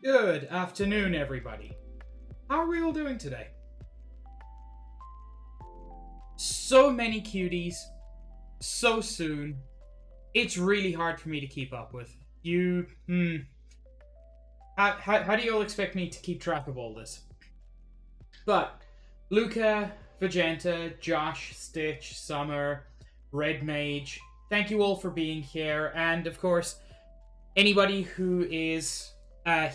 Good afternoon, everybody. How are we all doing today? So many cuties, so soon. It's really hard for me to keep up with. How do you all expect me to keep track of all this? But Luca, Vegeta, Josh, Stitch, Summer, Red Mage, thank you all for being here. And of course, anybody who is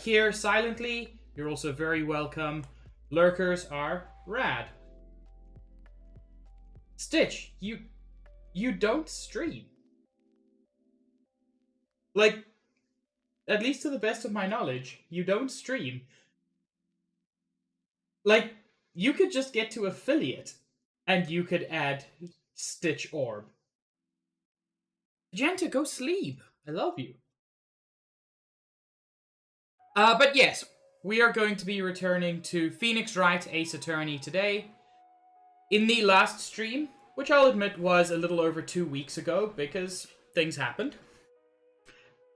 here silently, you're also very welcome. Lurkers are rad. Stitch, you don't stream. Like, at least to the best of my knowledge, you don't stream. Like, you could just get to affiliate, and you could add Stitch Orb. Magenta, go sleep. I love you. But yes, we are going to be returning to Phoenix Wright Ace Attorney today. In the last stream, which I'll admit was a little over 2 weeks ago, because things happened,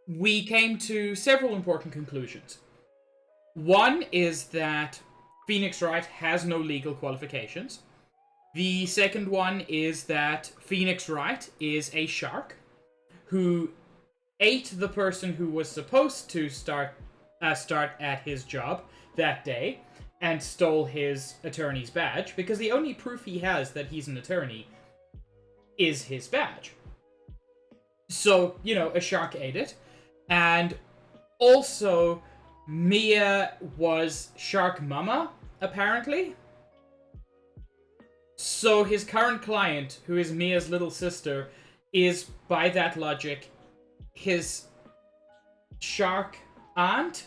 we came to several important conclusions. One is that Phoenix Wright has no legal qualifications. The second one is that Phoenix Wright is a shark who ate the person who was supposed to start at his job that day and stole his attorney's badge, because the only proof he has that he's an attorney is his badge. So, a shark ate it. And also, Mia was Shark Mama, apparently. So his current client, who is Mia's little sister, is, by that logic, his shark aunt.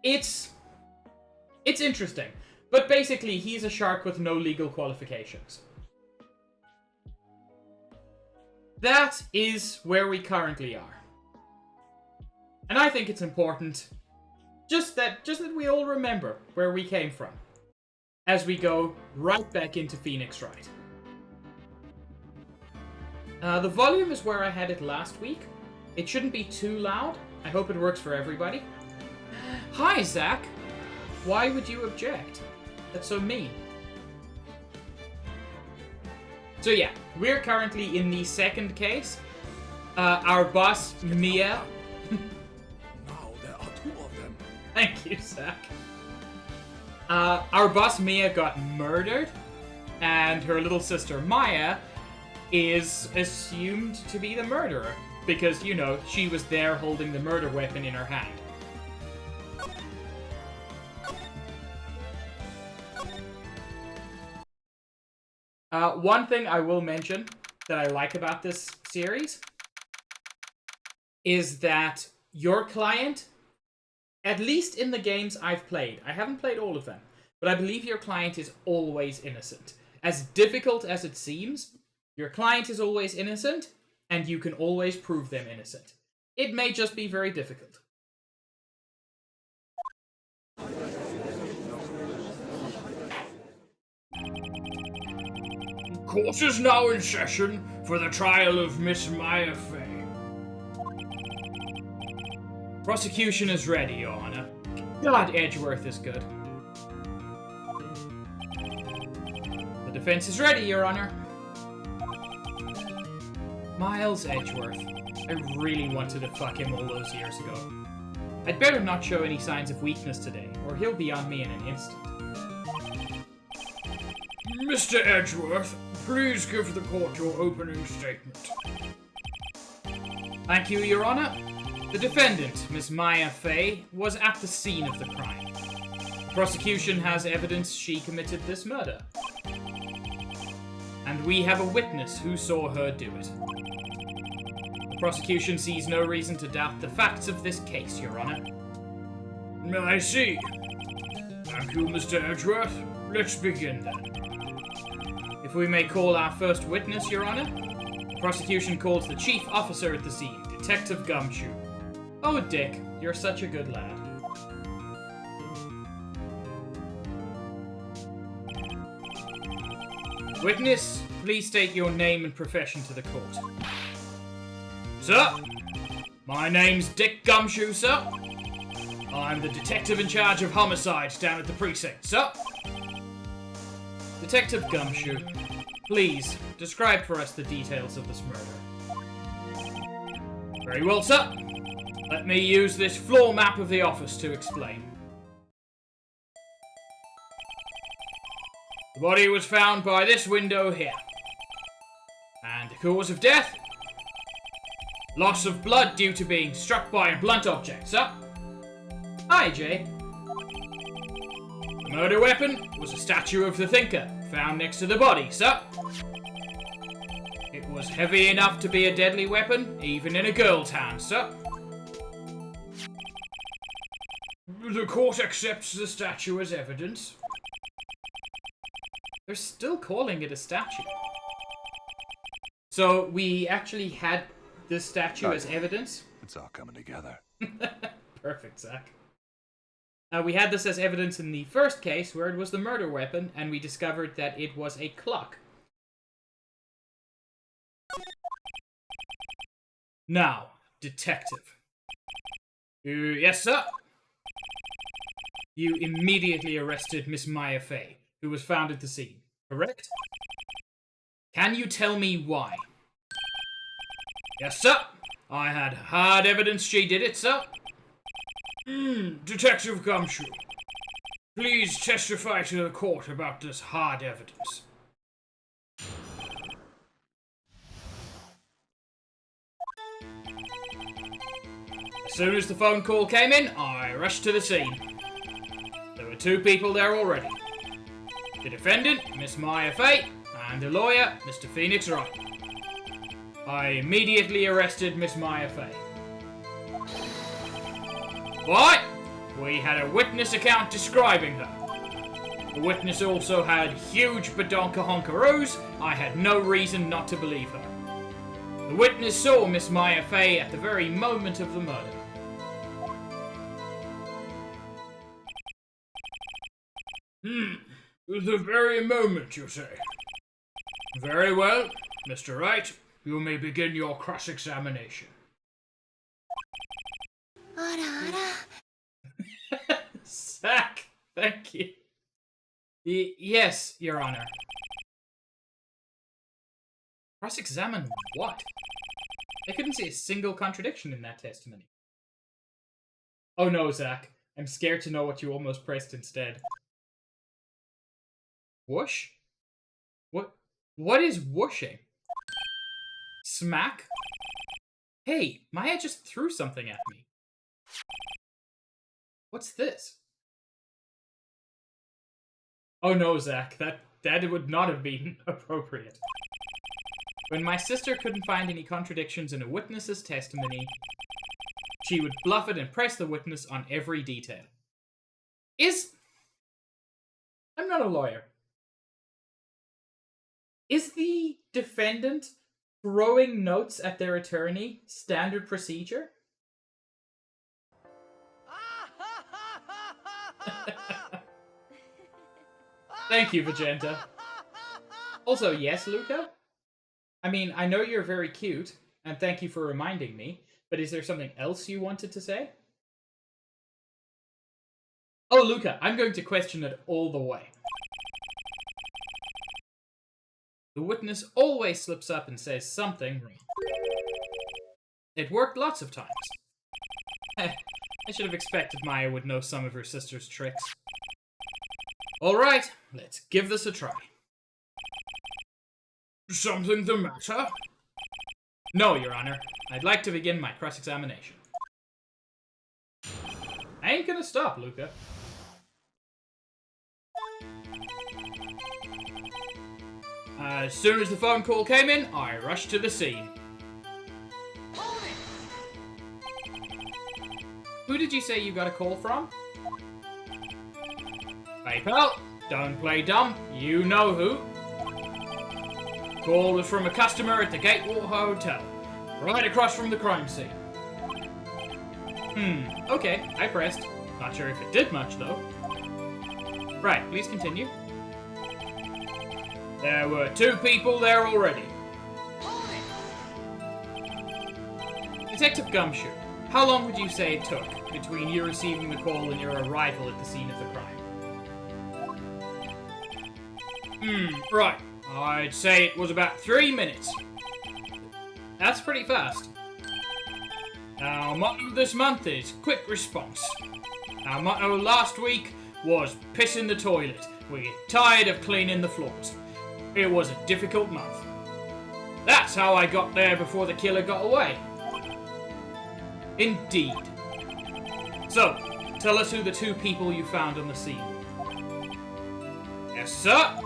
It's interesting. But basically, he's a shark with no legal qualifications. That is where we currently are. And I think it's important just that we all remember where we came from as we go right back into Phoenix Wright. The volume is where I had it last week. It shouldn't be too loud. I hope it works for everybody. Hi, Zach. Why would you object? That's so mean. So yeah, we're currently in the second case. Our boss, Mia... Now there are two of them. Thank you, Zach. Our boss, Mia, got murdered, and her little sister, Maya, is assumed to be the murderer, because, she was there holding the murder weapon in her hand. One thing I will mention that I like about this series is that your client, at least in the games I've played, I haven't played all of them, but I believe your client is always innocent. As difficult as it seems, your client is always innocent, and you can always prove them innocent. It may just be very difficult. Court is now in session for the trial of Miss Maya Fey. Prosecution is ready, Your Honor. God, Edgeworth is good. The defense is ready, Your Honor. Miles Edgeworth. I really wanted to fuck him all those years ago. I'd better not show any signs of weakness today, or he'll be on me in an instant. Mr. Edgeworth, please give the court your opening statement. Thank you, Your Honor. The defendant, Miss Maya Fey, was at the scene of the crime. The prosecution has evidence she committed this murder. And we have a witness who saw her do it. The prosecution sees no reason to doubt the facts of this case, Your Honor. I see. Thank you, Mr. Edgeworth. Let's begin then. If we may call our first witness, Your Honor. The prosecution calls the chief officer at the scene, Detective Gumshoe. Oh, Dick, you're such a good lad. Witness, please state your name and profession to the court. Sir, my name's Dick Gumshoe, sir. I'm the detective in charge of homicides down at the precinct, sir. Detective Gumshoe, please describe for us the details of this murder. Very well, sir. Let me use this floor map of the office to explain. The body was found by this window here. And the cause of death? Loss of blood due to being struck by a blunt object, sir. Hi, Jay. The murder weapon was a statue of the thinker, found next to the body, sir. It was heavy enough to be a deadly weapon, even in a girl's hand, sir. The court accepts the statue as evidence. They're still calling it a statue. So we actually had this statue as evidence? It's all coming together. Perfect, Zach. We had this as evidence in the first case, where it was the murder weapon, and we discovered that it was a clock. Now, detective. Yes, sir? You immediately arrested Miss Maya Fey, who was found at the scene, correct? Can you tell me why? Yes, sir. I had hard evidence she did it, sir. Detective Gumshoe, please testify to the court about this hard evidence. As soon as the phone call came in, I rushed to the scene. There were 2 people there already. The defendant, Miss Maya Fey, and the lawyer, Mr. Phoenix Wright. I immediately arrested Miss Maya Fey. Why? We had a witness account describing her. The witness also had huge badonka honkaroos. I had no reason not to believe her. The witness saw Miss Maya Fey at the very moment of the murder. The very moment, you say? Very well, Mr. Wright. You may begin your cross-examination. Zach, thank you. Yes, Your Honor. Cross-examine what? I couldn't see a single contradiction in that testimony. Oh no, Zach. I'm scared to know what you almost pressed instead. Whoosh? What is whooshing? Smack? Hey, Maya just threw something at me. What's this? Oh no, Zach, that would not have been appropriate. When my sister couldn't find any contradictions in a witness's testimony, she would bluff it and press the witness on every detail. I'm not a lawyer. Is the defendant throwing notes at their attorney standard procedure? Thank you, Vegeta. Also, yes, Luca? I mean, I know you're very cute, and thank you for reminding me, but is there something else you wanted to say? Oh, Luca, I'm going to question it all the way. The witness always slips up and says something wrong. It worked lots of times. I should have expected Maya would know some of her sister's tricks. Alright, let's give this a try. Something the matter? No, Your Honor. I'd like to begin my cross-examination. I ain't gonna stop, Luca. As soon as the phone call came in, I rushed to the scene. Who did you say you got a call from? Hey pal, don't play dumb, you know who. Call was from a customer at the Gateway Hotel, right across from the crime scene. Okay, I pressed. Not sure if it did much, though. Right, please continue. There were 2 people there already. Detective Gumshoe, how long would you say it took between you receiving the call and your arrival at the scene of the crime? Right. I'd say it was about 3 minutes. That's pretty fast. Our motto this month is quick response. Our motto last week was piss in the toilet. We're tired of cleaning the floors. It was a difficult month. That's how I got there before the killer got away. Indeed. So, tell us who the two people you found on the scene. Yes, sir.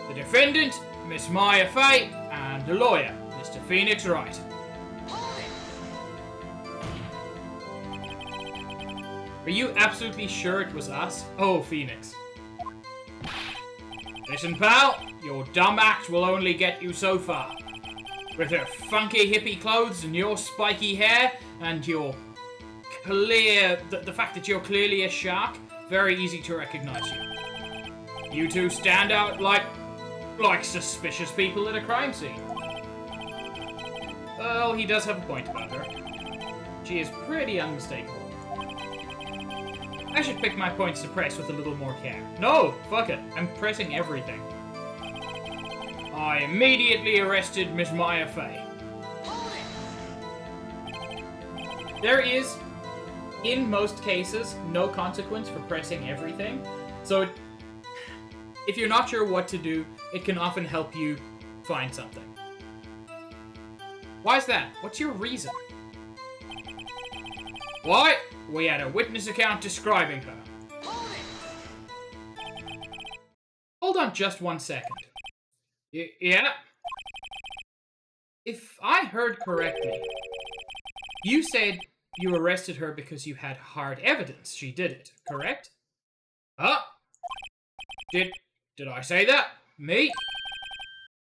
The defendant, Miss Maya Fay, and the lawyer, Mr. Phoenix Wright. Are you absolutely sure it was us? Oh, Phoenix. Listen, pal, your dumb act will only get you so far. With her funky hippie clothes and your spiky hair and your the fact that you're clearly a shark, very easy to recognize you. You two stand out like suspicious people at a crime scene. Well, he does have a point about her. She is pretty unmistakable. I should pick my points to press with a little more care. No, fuck it. I'm pressing everything. I immediately arrested Miss Maya Fay. There is, in most cases, no consequence for pressing everything. So, if you're not sure what to do, it can often help you find something. Why is that? What's your reason? Why? We had a witness account describing her. Hold on just 1 second. Yeah? If I heard correctly, you said you arrested her because you had hard evidence she did it, correct? Huh? Did I say that? Me?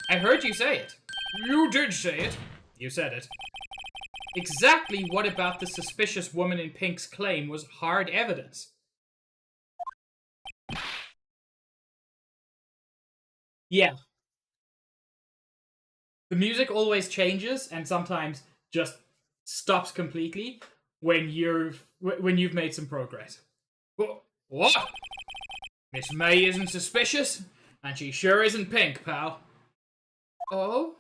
I heard you say it. You did say it. You said it. Exactly what about the suspicious woman in pink's claim was hard evidence? Yeah. The music always changes and sometimes just stops completely when you've made some progress. What? Miss May isn't suspicious, and she sure isn't pink, pal. Oh?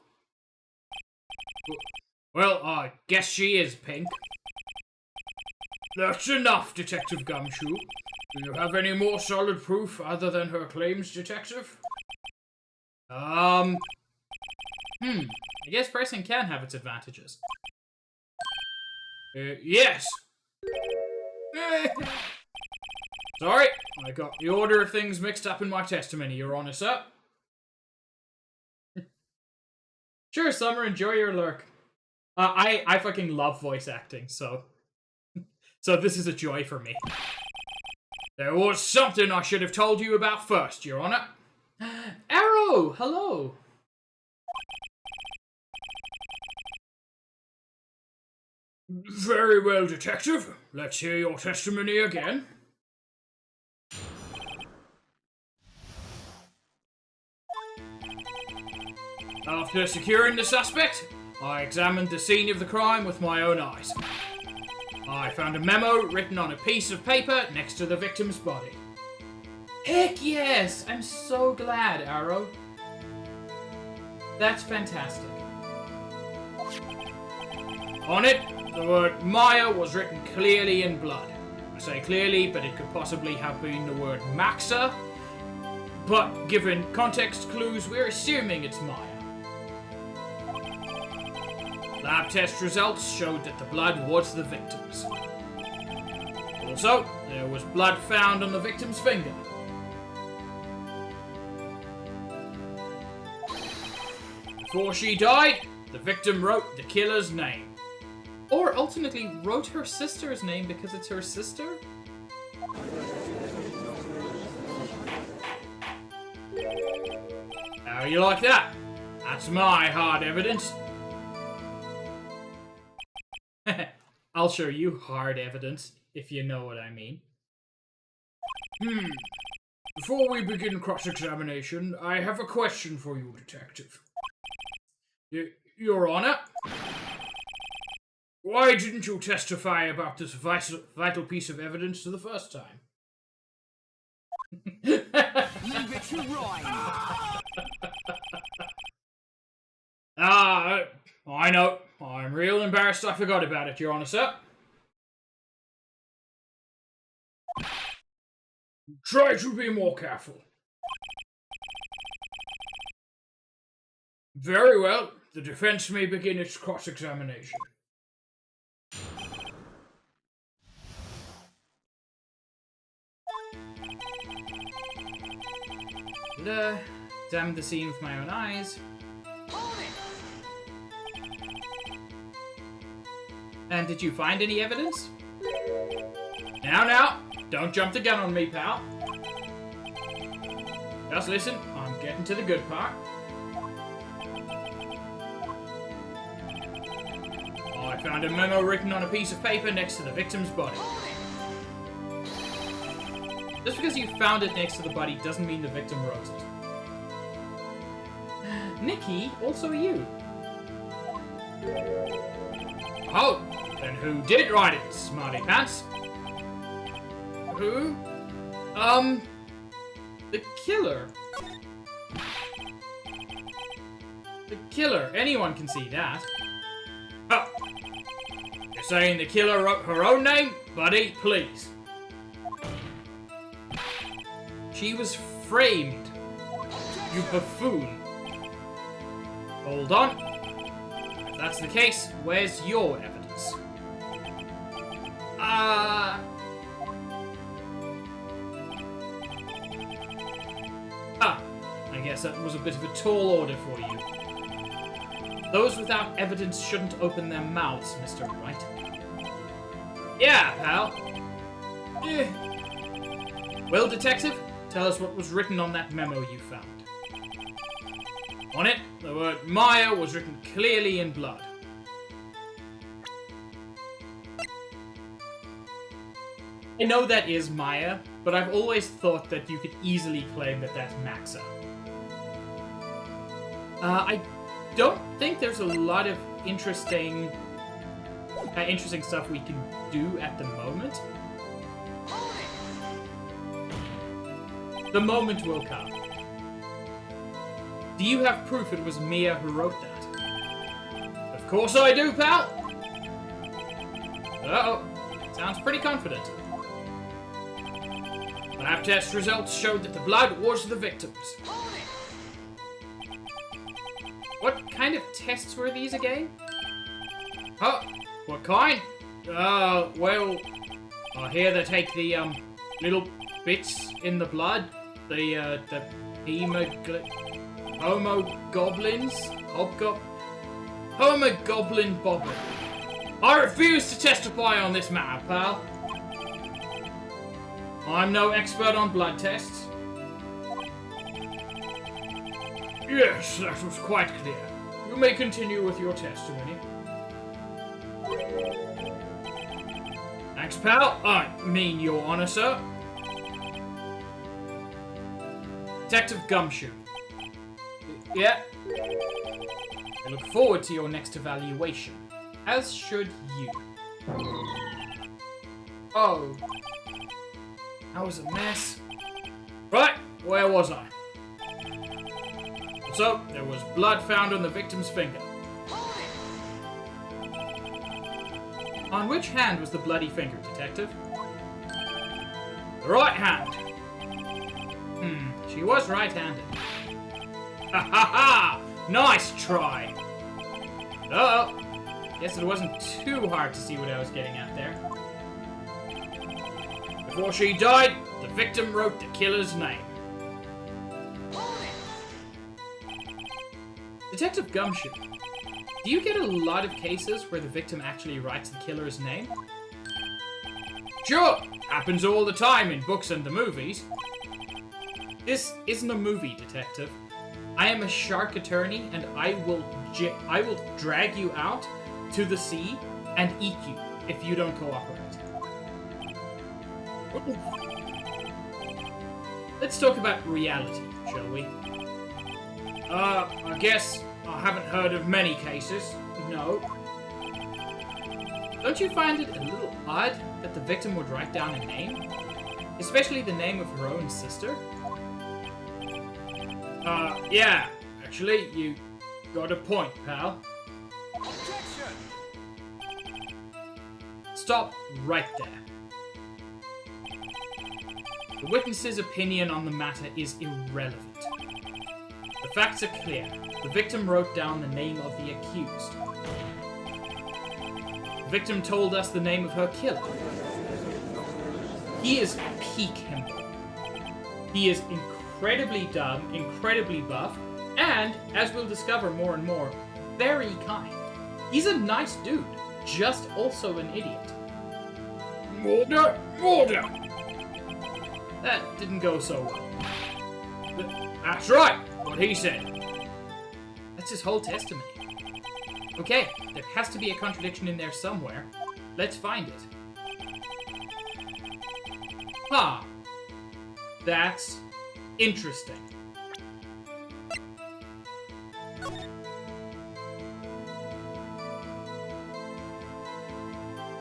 Well, I guess she is pink. That's enough, Detective Gumshoe. Do you have any more solid proof other than her claims, Detective? I guess pressing can have its advantages. Yes. Sorry, I got the order of things mixed up in my testimony, Your Honor, sir. Sure, Summer, enjoy your lurk. I fucking love voice acting, so this is a joy for me. There was something I should have told you about first, Your Honor. Arrow, hello. Very well, Detective. Let's hear your testimony again. After securing the suspect, I examined the scene of the crime with my own eyes. I found a memo written on a piece of paper next to the victim's body. Heck yes! I'm so glad, Arrow. That's fantastic. On it, the word Maya was written clearly in blood. I say clearly, but it could possibly have been the word Maxa. But given context clues, we're assuming it's Maya. Lab test results showed that the blood was the victim's. Also, there was blood found on the victim's finger. Before she died, the victim wrote the killer's name. Or ultimately wrote her sister's name because it's her sister? How you like that? That's my hard evidence. I'll show you hard evidence, if you know what I mean. Before we begin cross-examination, I have a question for you, Detective. Your Honor, Why didn't you testify about this vital piece of evidence the first time? Leave it to Wright. I know. I'm real embarrassed I forgot about it, Your Honor, sir. Try to be more careful. Very well. The defense may begin its cross-examination. Examined the scene with my own eyes. And did you find any evidence? Now, don't jump the gun on me, pal. Just listen, I'm getting to the good part. I found a memo written on a piece of paper next to the victim's body. Just because you found it next to the body doesn't mean the victim wrote it. Nikki, also you. Oh, then who did write it, smarty pants? Who? The killer. The killer. Anyone can see that. Oh, you're saying the killer wrote her own name? Buddy, please. She was framed. You buffoon. Hold on. If that's the case, where's your evidence? I guess that was a bit of a tall order for you. Those without evidence shouldn't open their mouths, Mr. Wright. Yeah, pal. Well, detective, tell us what was written on that memo you found. On it, the word Maya was written clearly in blood. I know that is Maya, but I've always thought that you could easily claim that that's Maxa. I don't think there's a lot of interesting stuff we can do at the moment. The moment will come. Do you have proof it was Mia who wrote that? Of course I do, pal! Uh-oh. Sounds pretty confident. Lab test results showed that the blood was the victim's. What kind of tests were these again? Huh? What kind? Well, I hear they take the, little bits in the blood, the Homogoblin bobbin. I refuse to testify on this matter, pal. I'm no expert on blood tests. Yes, that was quite clear. You may continue with your testimony. Thanks, pal. I mean, Your Honor, sir. Detective Gumshoe. Yeah? I look forward to your next evaluation. As should you. Oh. That was a mess. Right, where was I? So, there was blood found on the victim's finger. On which hand was the bloody finger, Detective? The right hand. She was right-handed. Ha ha ha! Nice try! Uh-oh. Guess it wasn't too hard to see what I was getting at there. Before she died, the victim wrote the killer's name. Detective Gumshoe, do you get a lot of cases where the victim actually writes the killer's name? Sure! Happens all the time in books and the movies. This isn't a movie, Detective. I am a shark attorney, and I will drag you out to the sea and eat you if you don't cooperate. Let's talk about reality, shall we? I guess I haven't heard of many cases. No. Don't you find it a little odd that the victim would write down a name? Especially the name of her own sister? Yeah. Actually, you got a point, pal. Objection! Stop right there. The witness's opinion on the matter is irrelevant. The facts are clear. The victim wrote down the name of the accused. The victim told us the name of her killer. He is peak Himbo. He is incredibly dumb, incredibly buff, and, as we'll discover more and more, very kind. He's a nice dude, just also an idiot. Murder! Murder! That didn't go so well. That's right, what he said. That's his whole testimony. Okay, there has to be a contradiction in there somewhere. Let's find it. Huh. That's interesting.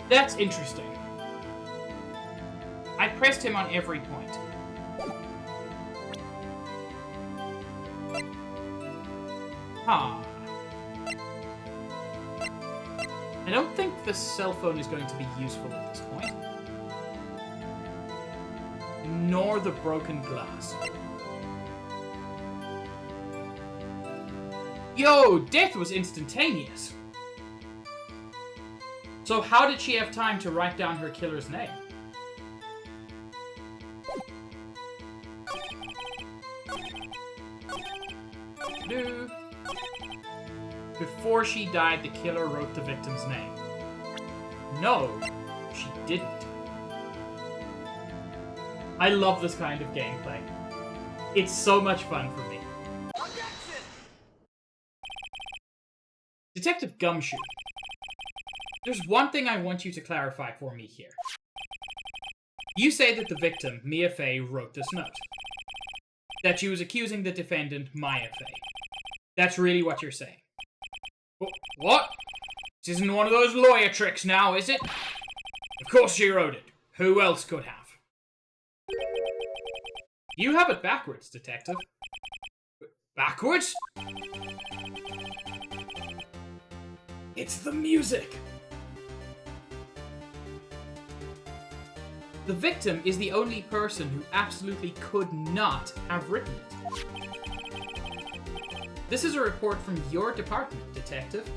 That's interesting. I pressed him on every point. Huh. I don't think the cell phone is going to be useful at this point. Nor the broken glass. Yo, death was instantaneous. So how did she have time to write down her killer's name? Before she died, the killer wrote the victim's name. No, she didn't. I love this kind of gameplay. It's so much fun for me. Objection! Detective Gumshoe, there's one thing I want you to clarify for me here. You say that the victim, Mia Fey, wrote this note. That she was accusing the defendant, Maya Fey. That's really what you're saying. What? This isn't one of those lawyer tricks now, is it? Of course she wrote it. Who else could have? You have it backwards, Detective. Backwards? It's the music! The victim is the only person who absolutely could not have written it. This is a report from your department, Detective.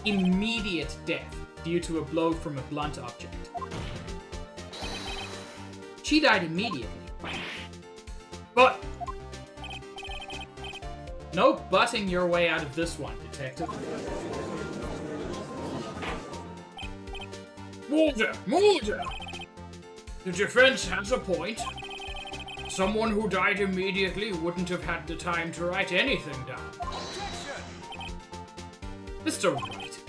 Immediate death due to a blow from a blunt object. She died immediately. But... No butting your way out of this one, Detective. Murder! Murder! The defense has a point. Someone who died immediately wouldn't have had the time to write anything down. Objection! Mr. Wright,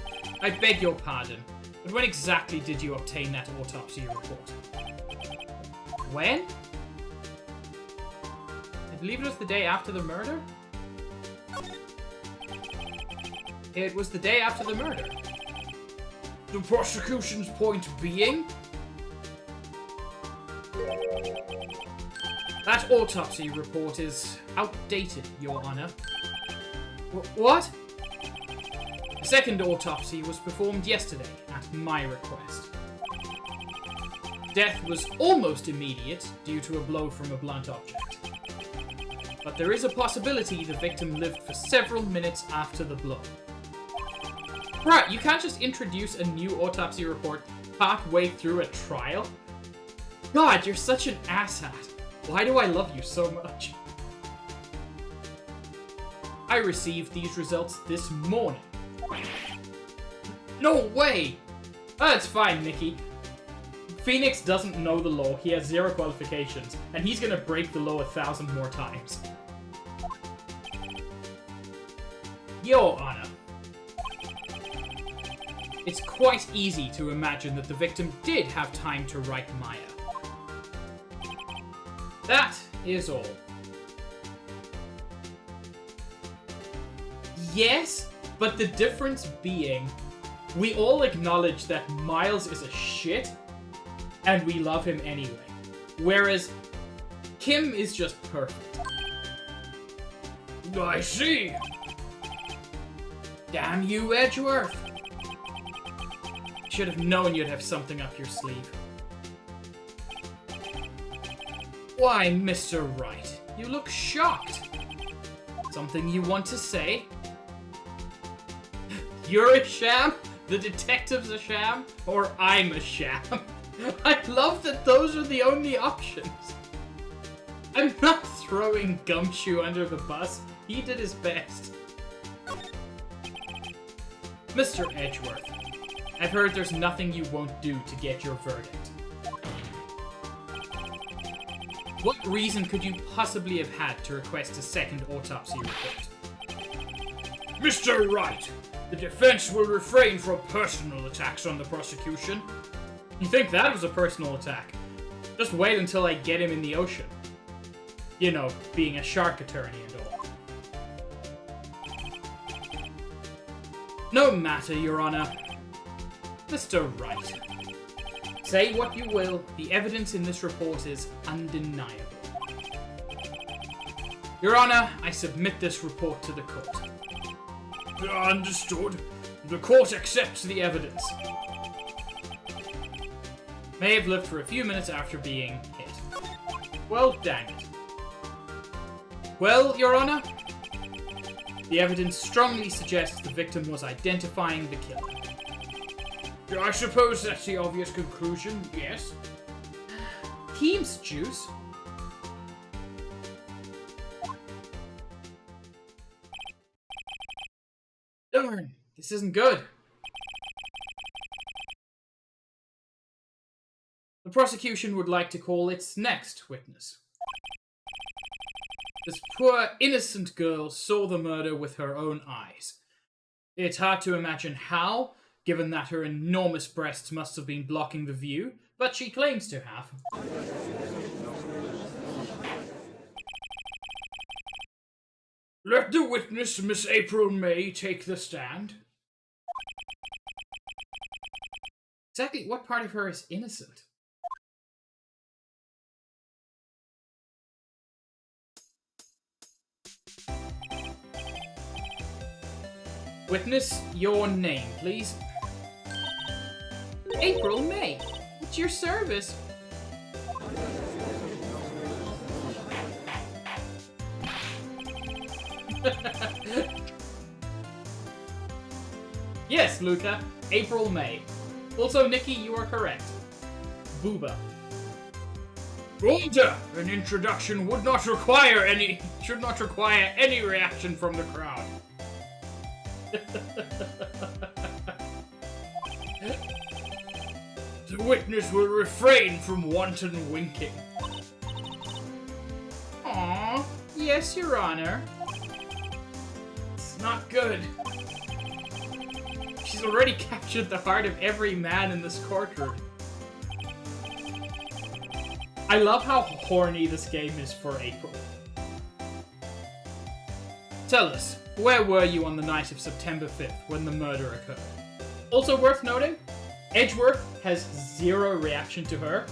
I beg your pardon, but when exactly did you obtain that autopsy report? When? I believe it was the day after the murder? It was the day after the murder. The prosecution's point being? That autopsy report is outdated, Your Honor. What? The second autopsy was performed yesterday, at my request. Death was almost immediate due to a blow from a blunt object. But there is a possibility the victim lived for several minutes after the blow. Right, you can't just introduce a new autopsy report halfway through a trial? God, you're such an asshat. Why do I love you so much? I received these results this morning. No way! That's fine, Nikki. Phoenix doesn't know the law, he has 0 qualifications, and he's gonna break the law 1,000 more times. Your Honor. It's quite easy to imagine that the victim did have time to write Maya. That is all. Yes, but the difference being, we all acknowledge that Miles is a shit, and we love him anyway. Whereas Kim is just perfect. I see. Damn you, Edgeworth! Should have known you'd have something up your sleeve. Why, Mr. Wright, you look shocked. Something you want to say? You're a sham? The detective's a sham? Or I'm a sham? I love that those are the only options. I'm not throwing Gumshoe under the bus. He did his best. Mr. Edgeworth, I've heard there's nothing you won't do to get your verdict. What reason could you possibly have had to request a second autopsy report? Mr. Wright, the defense will refrain from personal attacks on the prosecution. You think that was a personal attack? Just wait until I get him in the ocean. You know, being a shark attorney and all. No matter, Your Honor. Mr. Wright. Say what you will, the evidence in this report is undeniable. Your Honor, I submit this report to the court. Understood. The court accepts the evidence. May have lived for a few minutes after being hit. Well, dang it. Well, Your Honor, the evidence strongly suggests the victim was identifying the killer. I suppose that's the obvious conclusion, yes? Team's juice. Darn, this isn't good. The prosecution would like to call its next witness. This poor, innocent girl saw the murder with her own eyes. It's hard to imagine how, given that her enormous breasts must have been blocking the view, but she claims to have. Let the witness, Miss April May, take the stand. Exactly what part of her is innocent? Witness, your name, please. April May. It's your service. Yes, Luca. April May. Also, Nikki, you are correct. Booba. Order! An introduction should not require any reaction from the crowd. The witness will refrain from wanton winking. Aww. Yes, Your Honor. It's not good. She's already captured the heart of every man in this courtroom. I love how horny this game is for April. Tell us, where were you on the night of September 5th when the murder occurred? Also worth noting, Edgeworth has zero reaction to her.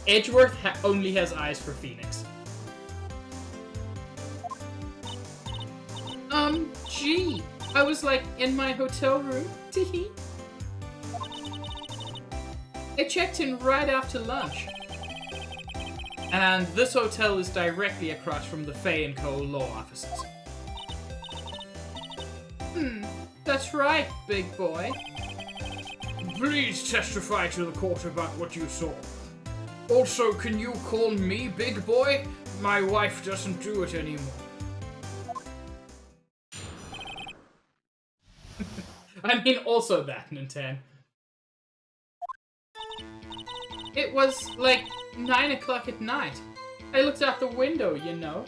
Edgeworth only has eyes for Phoenix. Gee, I was like in my hotel room. Teehee. I checked in right after lunch. And this hotel is directly across from the Fay & Co. law offices. That's right, big boy. Please testify to the court about what you saw. Also, can you call me big boy? My wife doesn't do it anymore. I mean, also that, Nintendo. It was like 9 o'clock at night. I looked out the window, you know.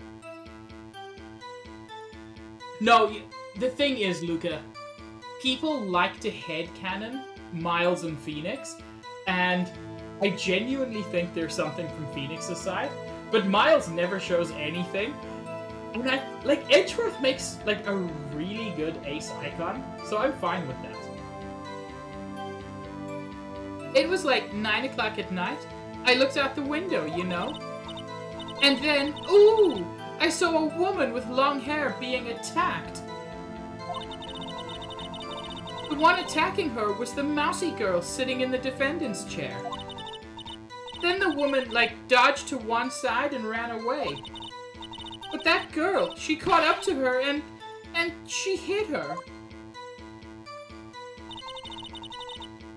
No, the thing is, Luca, people like to headcanon Miles and Phoenix, and I genuinely think there's something from Phoenix's side, but Miles never shows anything. And Edgeworth makes, like, a really good ace icon, so I'm fine with that. It was like 9 o'clock at night. I looked out the window, you know. And then, ooh, I saw a woman with long hair being attacked. The one attacking her was the mousy girl sitting in the defendant's chair. Then the woman, dodged to one side and ran away. But that girl, she caught up to her and she hit her.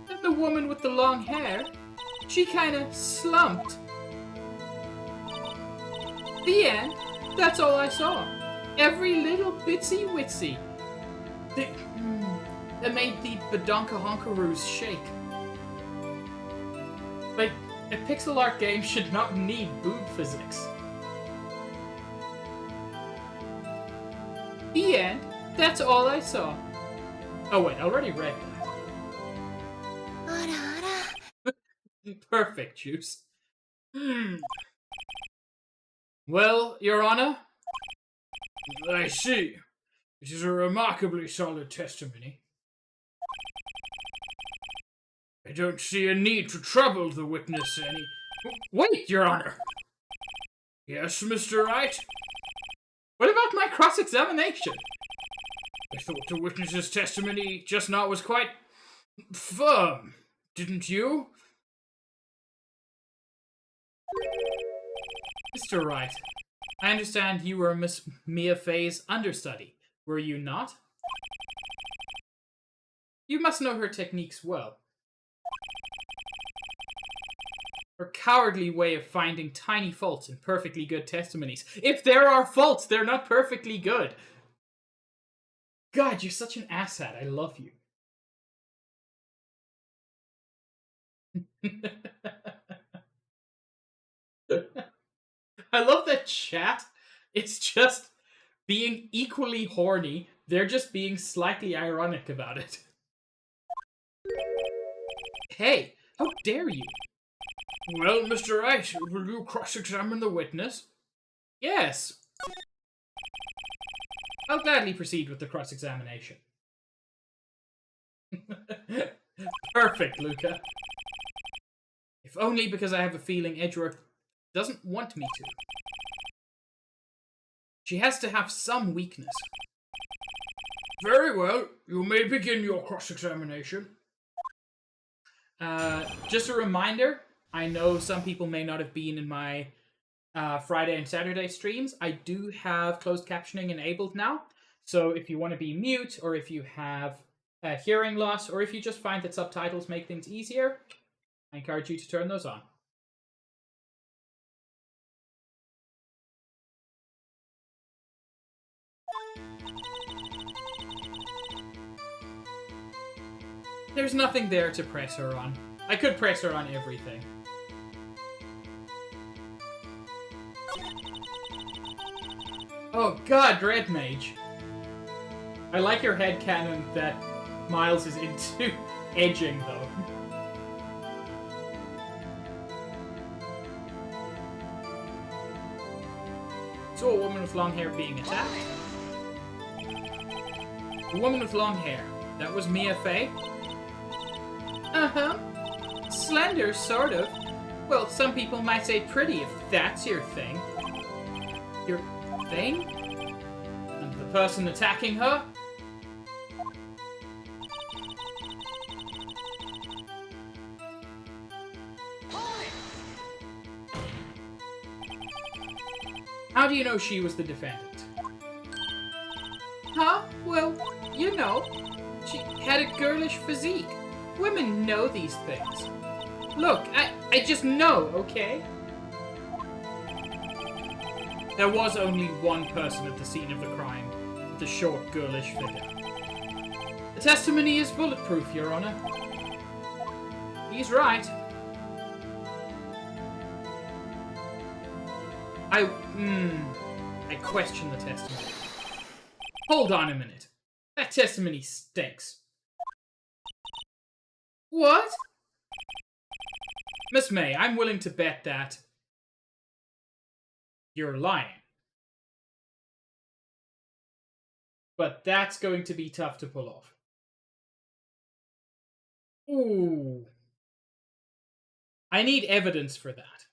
And the woman with the long hair, she kinda slumped. The end. That's all I saw. Every little bitsy witsy. That made the badonka honkaroos shake. A pixel art game should not need boob physics. The end. That's all I saw. Oh wait, I already read that. Perfect, Juice. Well, Your Honor, I see. It is a remarkably solid testimony. I don't see a need to trouble the witness any... wait, Your Honor. Yes, Mr. Wright? What about my cross-examination? I thought the witness's testimony just now was quite firm, didn't you? Mr. Wright, I understand you were Miss Mia Fey's understudy, were you not? You must know her techniques well. Her cowardly way of finding tiny faults in perfectly good testimonies. If there are faults, they're not perfectly good. God, you're such an asshat. I love you. I love that chat. It's just being equally horny. They're just being slightly ironic about it. Hey, how dare you? Well, Mr. Wright, will you cross-examine the witness? Yes. I'll gladly proceed with the cross-examination. Perfect, Luca. If only because I have a feeling Edgeworth doesn't want me to. She has to have some weakness. Very well. You may begin your cross-examination. Just a reminder, I know some people may not have been in my Friday and Saturday streams. I do have closed captioning enabled now. So if you want to be mute, or if you have hearing loss, or if you just find that subtitles make things easier, I encourage you to turn those on. There's nothing there to press her on. I could press her on everything. Oh god, Red Mage. I like your headcanon that Miles is into edging, though. Saw a woman with long hair being attacked. The woman with long hair. That was Mia Fey? Uh-huh. Slender, sort of. Well, some people might say pretty if that's your thing. Your thing? And the person attacking her? How do you know she was the defendant? Huh? Well, you know. She had a girlish physique. Women know these things. Look, I just know, okay? There was only one person at the scene of the crime, with a short, girlish figure. The testimony is bulletproof, Your Honor. He's right. I question the testimony. Hold on a minute. That testimony stinks. What? Miss May, I'm willing to bet that you're lying. But that's going to be tough to pull off. Ooh. I need evidence for that.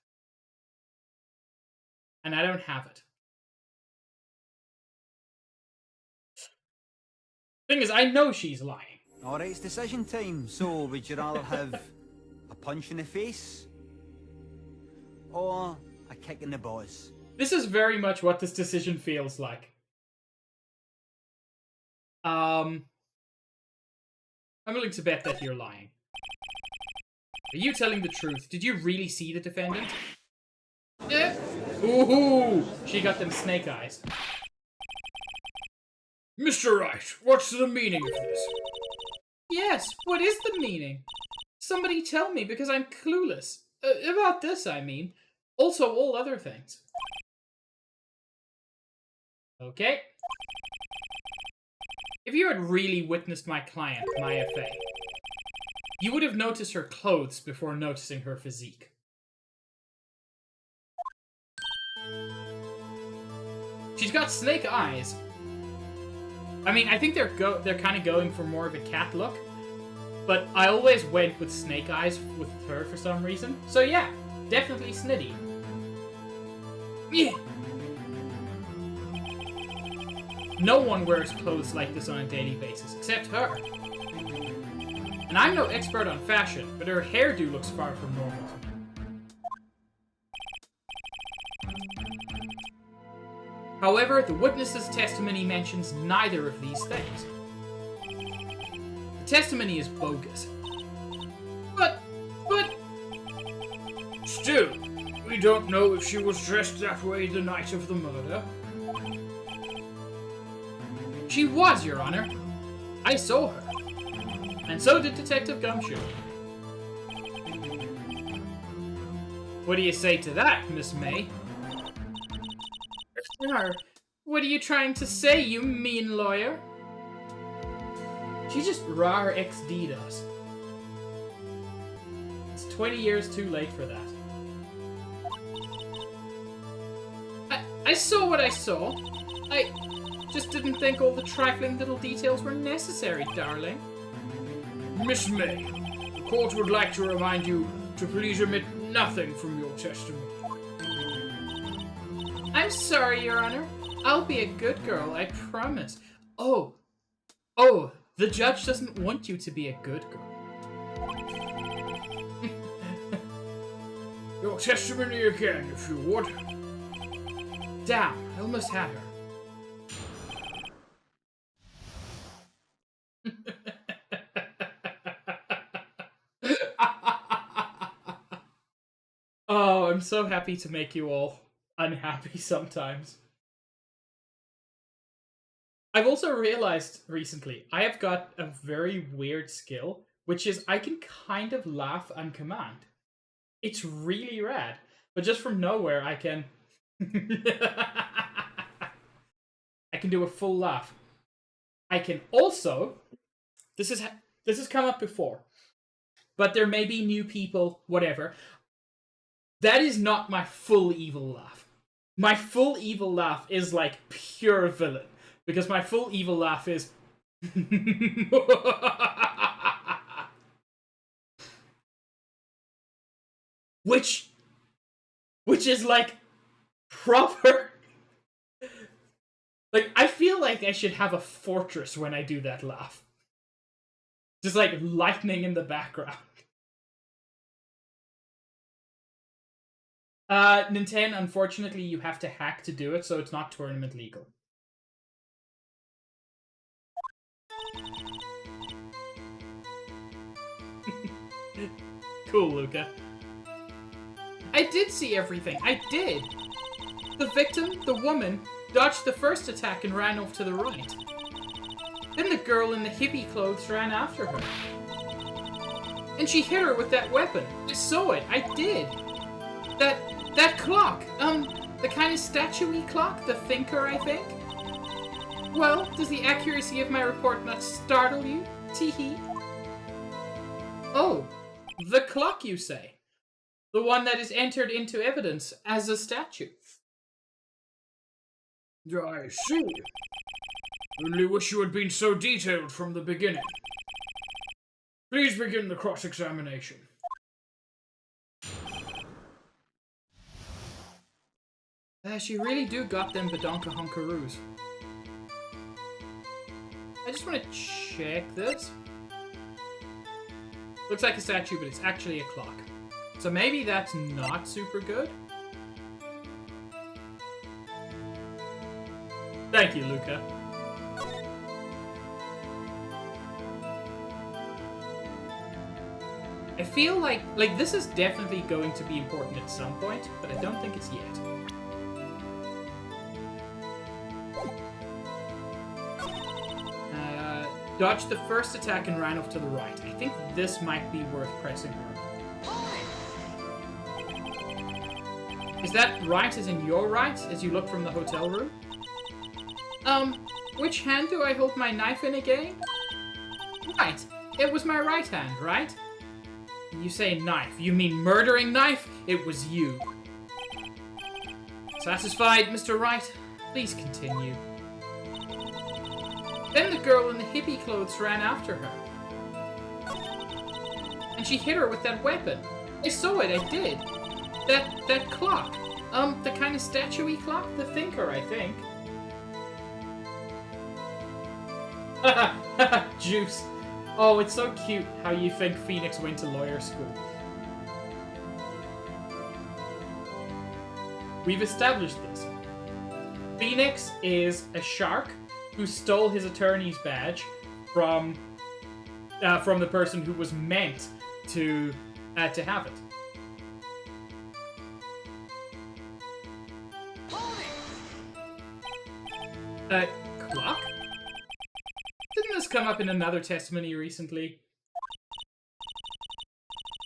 And I don't have it. Thing is, I know she's lying. Alright, it's decision time. So, would you rather have a punch in the face or a kick in the balls? This is very much what this decision feels like. I'm willing to bet that you're lying. Are you telling the truth? Did you really see the defendant? Yeah. Ooh, she got them snake eyes. Mr. Wright, what's the meaning of this? Yes, what is the meaning? Somebody tell me, because I'm clueless. About this, I mean. Also, all other things. Okay. If you had really witnessed my client, Maya Fey, you would have noticed her clothes before noticing her physique. She's got snake eyes. I mean, I think they're kind of going for more of a cat look, but I always went with snake eyes with her for some reason. So yeah, definitely snitty. Yeah. No one wears clothes like this on a daily basis, except her. And I'm no expert on fashion, but her hairdo looks far from normal to me. However, the witness's testimony mentions neither of these things. The testimony is bogus. But... Still, we don't know if she was dressed that way the night of the murder. She was, Your Honor. I saw her. And so did Detective Gumshoe. What do you say to that, Miss May? What are you trying to say, you mean lawyer? She just rar XD'd us. It's 20 years too late for that. I saw what I saw. I just didn't think all the trifling little details were necessary, darling. Miss May, the court would like to remind you to please omit nothing from your testimony. I'm sorry, Your Honor. I'll be a good girl, I promise. Oh, the judge doesn't want you to be a good girl. Your testimony again, if you would. Damn, I almost had her. Oh, I'm so happy to make you all unhappy sometimes. I've also realized recently, I have got a very weird skill, which is I can kind of laugh on command. It's really rad. But just from nowhere, I can... I can do a full laugh. I can also... This has come up before. But there may be new people, whatever. That is not my full evil laugh. My full evil laugh is like pure villain. Because my full evil laugh is... Which is like proper... Like, I feel like I should have a fortress when I do that laugh. Just like lightning in the background. Nintendo, unfortunately, you have to hack to do it, so it's not tournament legal. Cool, Luca. I did see everything. I did. The victim, the woman, dodged the first attack and ran off to the right. Then the girl in the hippie clothes ran after her. And she hit her with that weapon. I saw it. I did. That clock. The kind of statue-y clock. The thinker, I think. Well, does the accuracy of my report not startle you? Teehee. Oh, the clock, you say? The one that is entered into evidence as a statue. I see. Only wish you had been so detailed from the beginning. Please begin the cross-examination. She really do got them badonka hunkaroos. I just want to check this. Looks like a statue, but it's actually a clock. So maybe that's not super good. Thank you, Luca. I feel like this is definitely going to be important at some point, but I don't think it's yet. Dodged the first attack and ran off to the right. I think this might be worth pressing her. Is that right as in your right, as you look from the hotel room? Which hand do I hold my knife in again? Right, it was my right hand, right? You say knife, you mean murdering knife? It was you. Satisfied, Mr. Wright? Please continue. Then the girl in the hippie clothes ran after her. And she hit her with that weapon. I saw it, I did. That clock. The kind of statue-y clock? The thinker, I think. Haha, Juice. Oh, it's so cute how you think Phoenix went to lawyer school. We've established this. Phoenix is a shark who stole his attorney's badge from the person who was meant to have it. Clock? Didn't this come up in another testimony recently?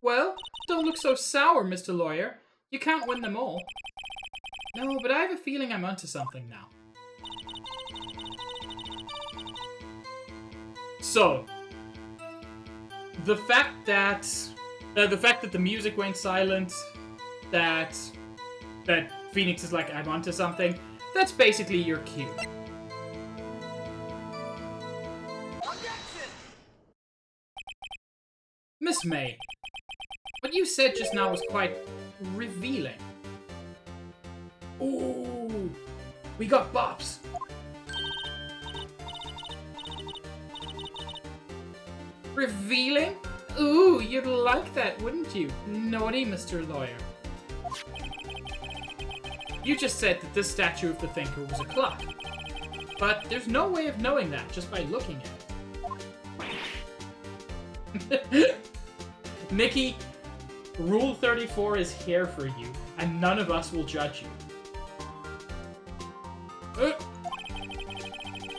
Well, don't look so sour, Mr. Lawyer. You can't win them all. No, but I have a feeling I'm onto something now. So, the fact that the music went silent, that Phoenix is like, I'm onto something, that's basically your cue. Objection! Miss May, what you said just now was quite revealing. Ooh, we got bops. Revealing? Ooh, you'd like that, wouldn't you? Naughty Mr. Lawyer. You just said that this statue of the Thinker was a clock. But there's no way of knowing that just by looking at it. Nikki, Rule 34 is here for you, and none of us will judge you.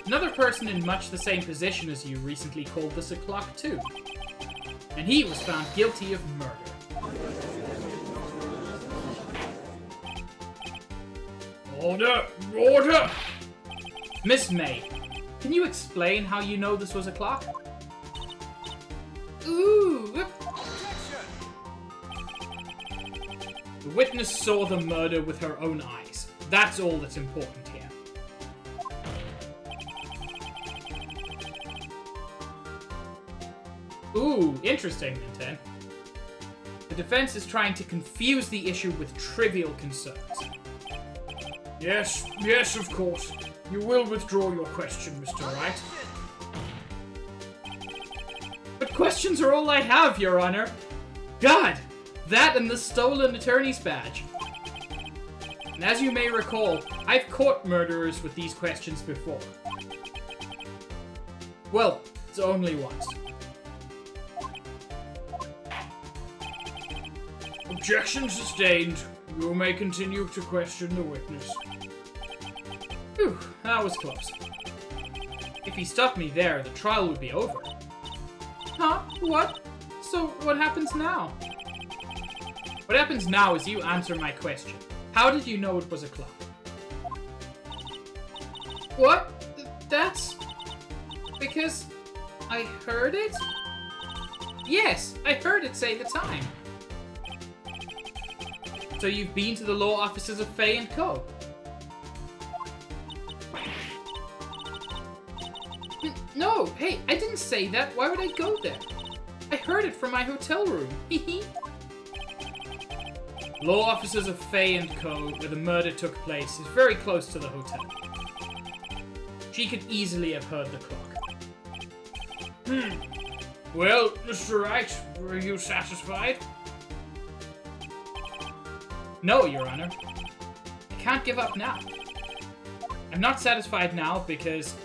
Another person in much the same position as you recently called this a clock too. And he was found guilty of murder. Order! Order! Miss May, can you explain how you know this was a clock? Ooh! Objection! The witness saw the murder with her own eyes. That's all that's important here. Ooh, interesting, Ninten. The defense is trying to confuse the issue with trivial concerns. Yes, of course. You will withdraw your question, Mr. Wright. But questions are all I have, Your Honor. God, that and the stolen attorney's badge. And as you may recall, I've caught murderers with these questions before. Well, it's only once. Objection sustained. You may continue to question the witness. Whew, that was close. If he stopped me there, the trial would be over. Huh? What? So, what happens now? What happens now is you answer my question. How did you know it was a clock? What? That's... because... I heard it? Yes, I heard it say the time. So you've been to the law offices of Fay & Co.? No, hey, I didn't say that. Why would I go there? I heard it from my hotel room. Law officers of Faye and Co., where the murder took place, is very close to the hotel. She could easily have heard the clock. Well, Mr. Wright, were you satisfied? No, Your Honor. I can't give up now. I'm not satisfied now because...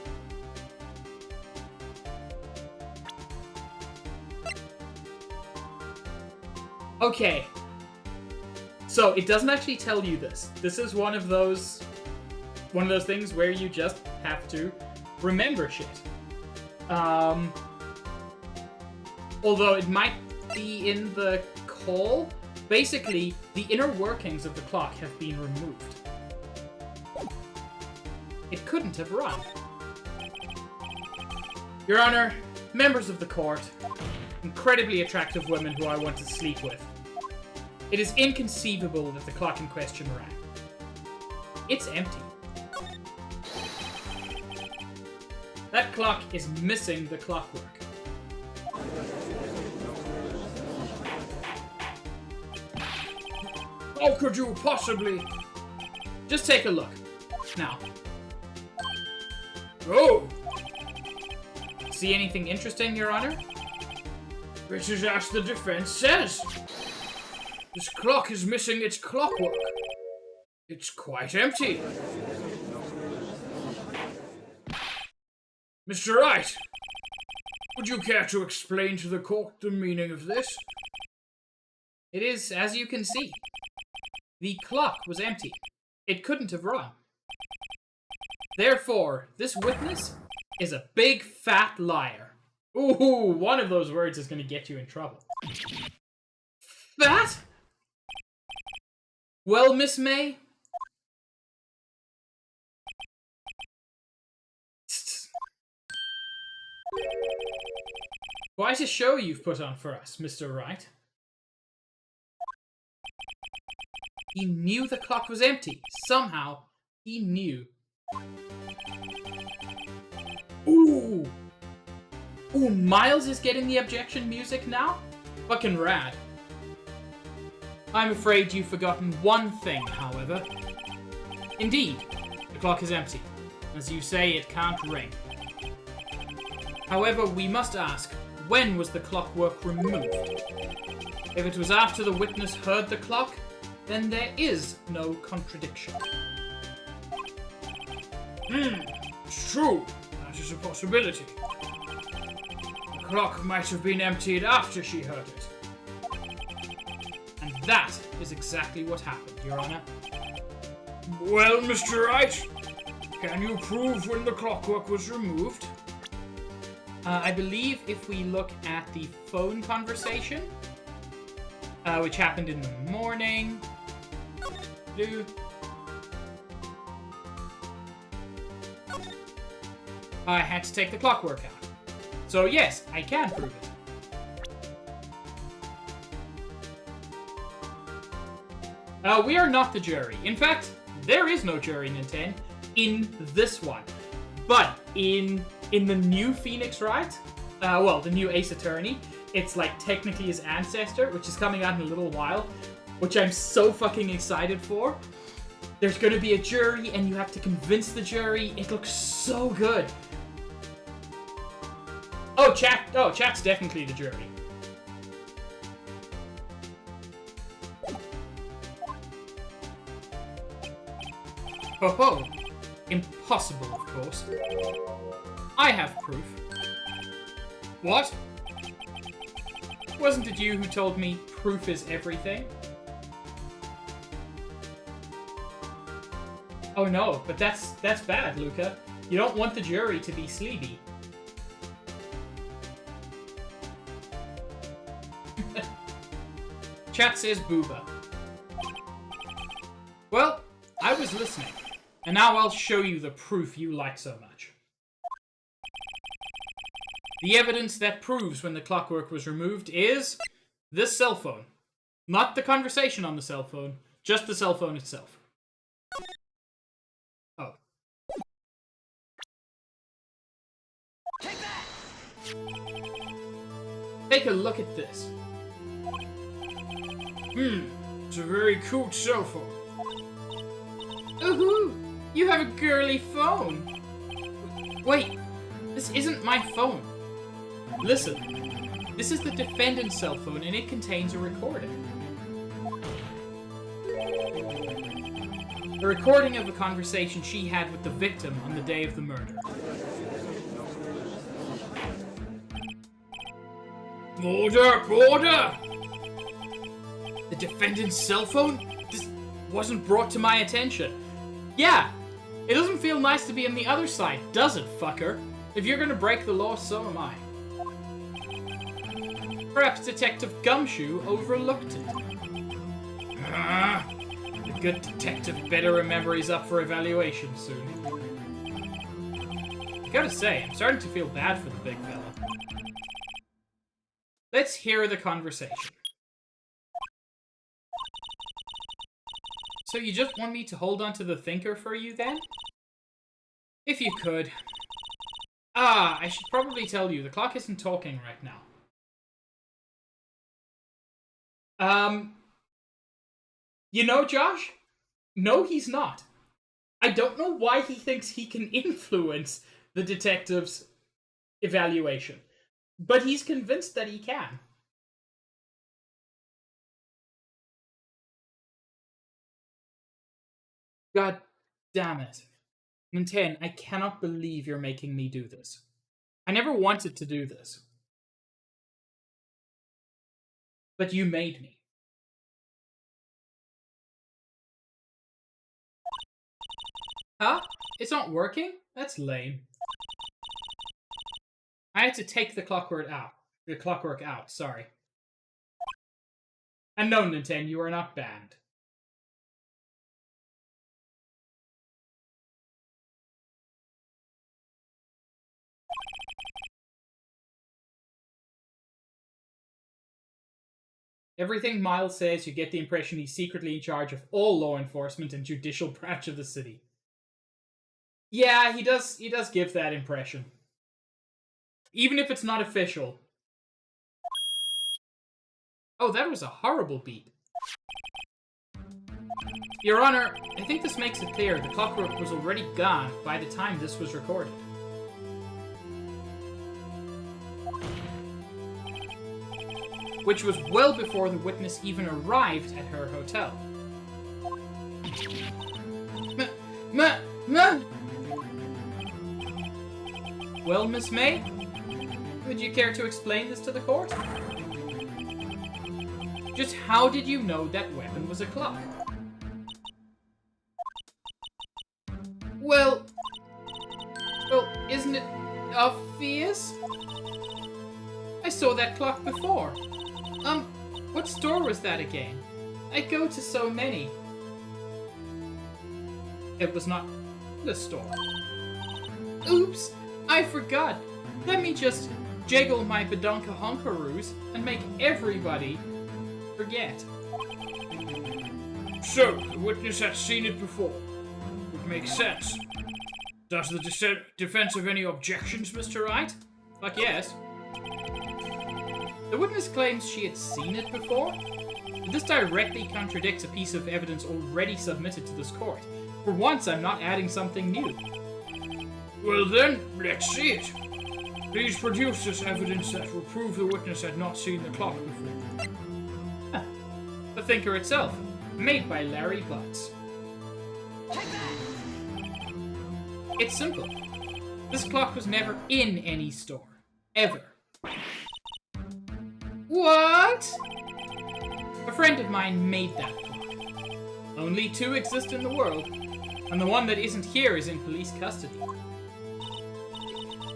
Okay. So, it doesn't actually tell you this. This is one of those things where you just have to remember shit. Although it might be in the call. Basically, the inner workings of the clock have been removed. It couldn't have run. Your Honor, members of the court, incredibly attractive women who I want to sleep with. It is inconceivable that the clock in question rang. It's empty. That clock is missing the clockwork. How could you possibly? Just take a look. Now. Oh! See anything interesting, Your Honor? Which is as the defense says. This clock is missing its clockwork. It's quite empty. Mr. Wright, would you care to explain to the court the meaning of this? It is, as you can see. The clock was empty. It couldn't have run. Therefore, this witness is a big fat liar. Ooh, one of those words is going to get you in trouble. Fat? Well, Miss May? Quite a show you've put on for us, Mr. Wright. He knew the clock was empty. Somehow, he knew. Ooh! Ooh, Miles is getting the objection music now? Fucking rad. I'm afraid you've forgotten one thing, however. Indeed, the clock is empty. As you say, it can't ring. However, we must ask, when was the clockwork removed? If it was after the witness heard the clock, then there is no contradiction. It's true. That is a possibility. The clock might have been emptied after she heard it. And that is exactly what happened, Your Honor. Well, Mr. Wright, can you prove when the clockwork was removed? I believe if we look at the phone conversation, which happened in the morning. I had to take the clockwork out. So yes, I can prove it. We are not the jury. In fact, there is no jury, Nintendo, in this one. But in the new Phoenix Wright, well, the new Ace Attorney, it's like technically his ancestor, which is coming out in a little while, which I'm so fucking excited for. There's going to be a jury, and you have to convince the jury. It looks so good. Oh, chat's definitely the jury. Ho ho. Impossible, of course. I have proof. What? Wasn't it you who told me proof is everything? Oh no, but that's bad, Luca. You don't want the jury to be sleepy. Chat says booba. Well, I was listening. And now I'll show you the proof you like so much. The evidence that proves when the clockwork was removed is this cell phone. Not the conversation on the cell phone, just the cell phone itself. Oh. Take that! Take a look at this. It's a very cute cell phone. Ooh, you have a girly phone. Wait, this isn't my phone. Listen, this is the defendant's cell phone and it contains a recording. A recording of a conversation she had with the victim on the day of the murder. Order! Order! The defendant's cell phone? This wasn't brought to my attention. Yeah, it doesn't feel nice to be on the other side, does it, fucker? If you're gonna break the law, so am I. Perhaps Detective Gumshoe overlooked it. The good detective better remember he's up for evaluation soon. I gotta say, I'm starting to feel bad for the big fella. Let's hear the conversation. So you just want me to hold on to the thinker for you, then? If you could. I should probably tell you, the clock isn't talking right now. You know, Josh? No, he's not. I don't know why he thinks he can influence the detective's evaluation, but he's convinced that he can. God damn it. Nintendo, I cannot believe you're making me do this. I never wanted to do this. But you made me. Huh? It's not working? That's lame. I had to take the clockwork out, sorry. And no, Nintendo, you are not banned. Everything Miles says, you get the impression he's secretly in charge of all law enforcement and judicial branch of the city. Yeah, he does give that impression. Even if it's not official. Oh, that was a horrible beep. Your Honor, I think this makes it clear the clockwork was already gone by the time this was recorded. Which was well before the witness even arrived at her hotel. Well, Miss May, would you care to explain this to the court? Just how did you know that weapon was a clock? Well, isn't it obvious? I saw that clock before. What store was that again? I go to so many. It was not the store. Oops, I forgot. Let me just jiggle my badonka honkaroos and make everybody forget. So, the witness had seen it before. Would make sense. Does the defense have any objections, Mr. Wright? Fuck yes. The witness claims she had seen it before. This directly contradicts a piece of evidence already submitted to this court. For once, I'm not adding something new. Well then, let's see it. Please produce this evidence that will prove the witness had not seen the clock before. The thinker itself, made by Larry Butts. It's simple. This clock was never in any store. Ever. What? A friend of mine made that clock. Only two exist in the world, and the one that isn't here is in police custody.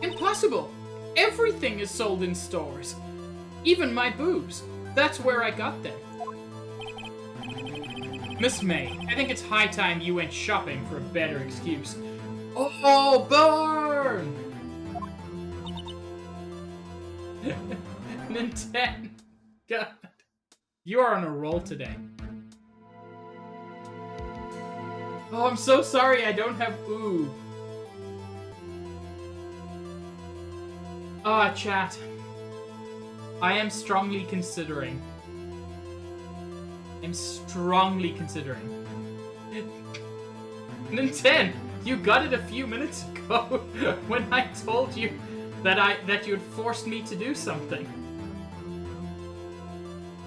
Impossible! Everything is sold in stores. Even my boobs. That's where I got them. Miss May, I think it's high time you went shopping for a better excuse. Oh, burn! Nintendo. God. You are on a roll today. Oh, I'm so sorry I don't have ooh. Chat. I am strongly considering I'm strongly considering. Ninten, you got it a few minutes ago when I told you that you had forced me to do something.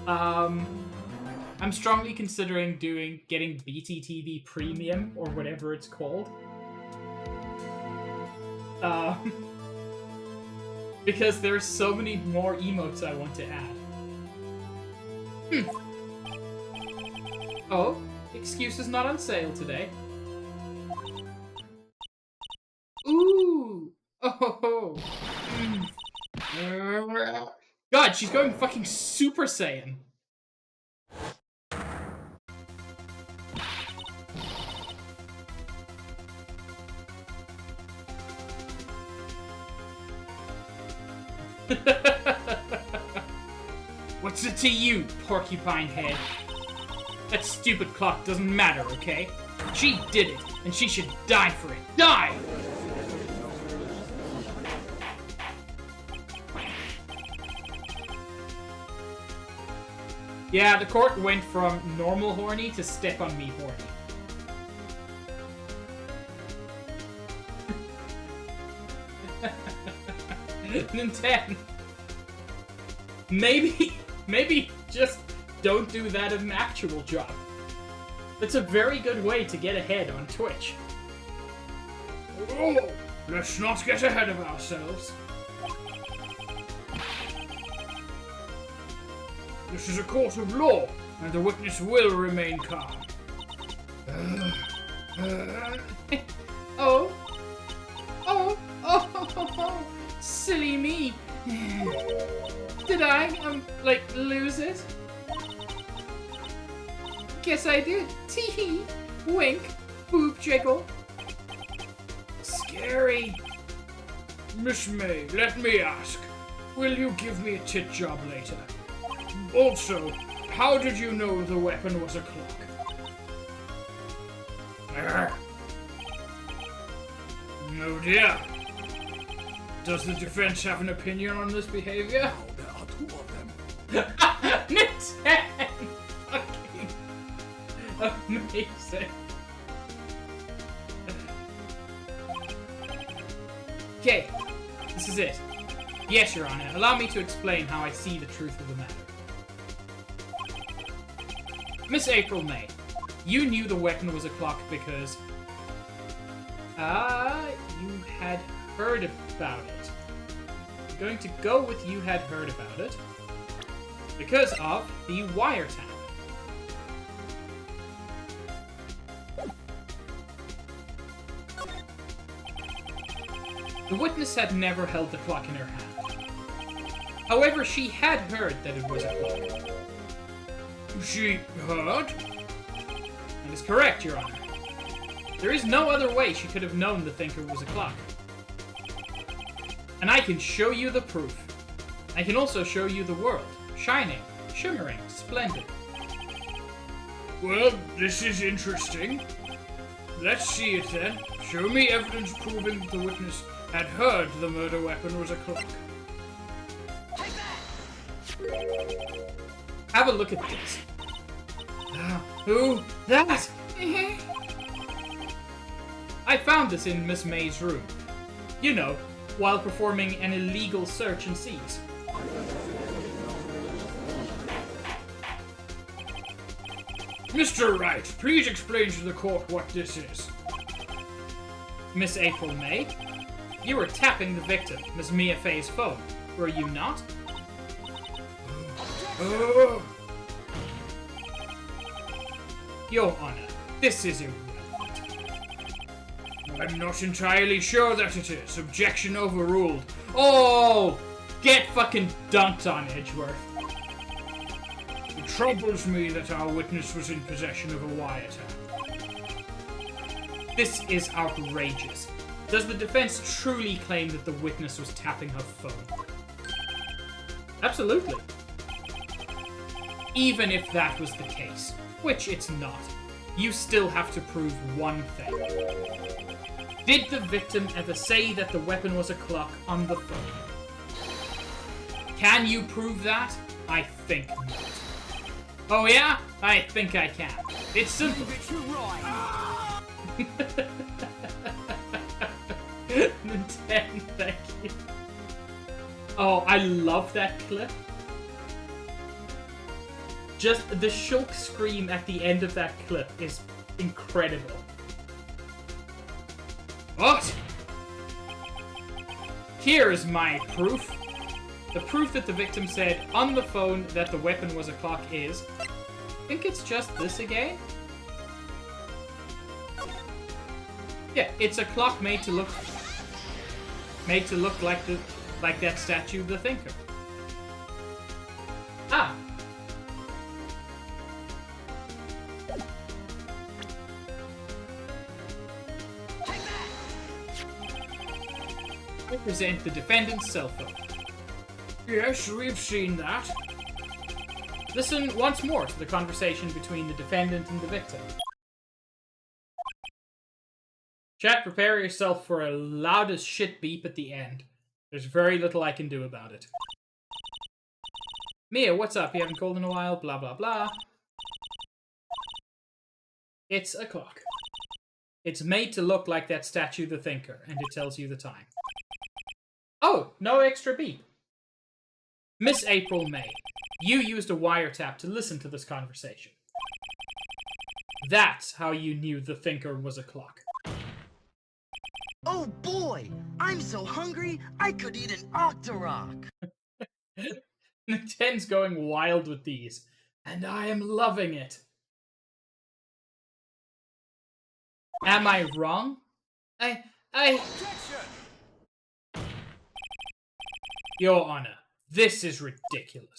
I'm strongly considering getting BTTV Premium or whatever it's called. Because there's so many more emotes I want to add. Oh, excuse is not on sale today. Ooh! Oh! God, she's going fucking Super Saiyan. What's it to you, porcupine head? That stupid clock doesn't matter, okay? She did it, and she should die for it. Die! Yeah, the court went from normal horny to step on me horny. Nintendo. Maybe just don't do that as an actual job. That's a very good way to get ahead on Twitch. Oh, let's not get ahead of ourselves. This is a court of law, and the witness will remain calm. Oh, silly me. Did I, like, lose it? Guess I did. Tee-hee. Wink. Boob jiggle. Scary. Miss May, let me ask. Will you give me a tit job later? Also, how did you know the weapon was a clock? Oh dear. Does the defense have an opinion on this behavior? Now there are 2 of them. Nintendo! Fucking amazing. Okay, this is it. Yes, Your Honor. Allow me to explain how I see the truth of the matter. Miss April May, you knew the weapon was a clock because... you had heard about it. I'm going to go with you had heard about it because of the wiretap. The witness had never held the clock in her hand. However, she had heard that it was a clock. She heard? That is correct, Your Honor. There is no other way she could have known the thinker was a clock. And I can show you the proof. I can also show you the world. Shining, shimmering, splendid. Well, this is interesting. Let's see it then. Show me evidence proving the witness had heard the murder weapon was a clock. Take that! Have a look at this. Who? That? I found this in Miss May's room. You know, while performing an illegal search and seize. Mr. Wright, please explain to the court what this is. Miss April May, you were tapping the victim, Miss Mia Fey's phone, were you not? Oh, Your Honor, this is irrelevant. I'm not entirely sure that it is. Objection overruled. Oh! Get fucking dunked on, Edgeworth. It troubles me that our witness was in possession of a wiretap. This is outrageous. Does the defense truly claim that the witness was tapping her phone? Absolutely. Even if that was the case, which it's not, you still have to prove one thing. Did the victim ever say that the weapon was a clock on the phone? Can you prove that? I think not. Oh yeah? I think I can. It's simple. Nintendo, thank you. Oh, I love that clip. Just the Shulk scream at the end of that clip is incredible. What? Here is my proof. The proof that the victim said on the phone that the weapon was a clock is... I think it's just this again? Yeah, it's a clock made to look like that statue, the Thinker. Ah. Represent the defendant's cell phone. Yes, we've seen that. Listen once more to the conversation between the defendant and the victim. Chat, prepare yourself for a loud as shit beep at the end. There's very little I can do about it. Mia, what's up? You haven't called in a while, blah blah blah. It's a clock. It's made to look like that statue, the Thinker, and it tells you the time. Oh, no extra beep. Miss April May, you used a wiretap to listen to this conversation. That's how you knew the Thinker was a clock. Oh boy, I'm so hungry I could eat an Octorok. Nintendo's going wild with these, and I am loving it. Am I wrong? Your Honor, this is ridiculous.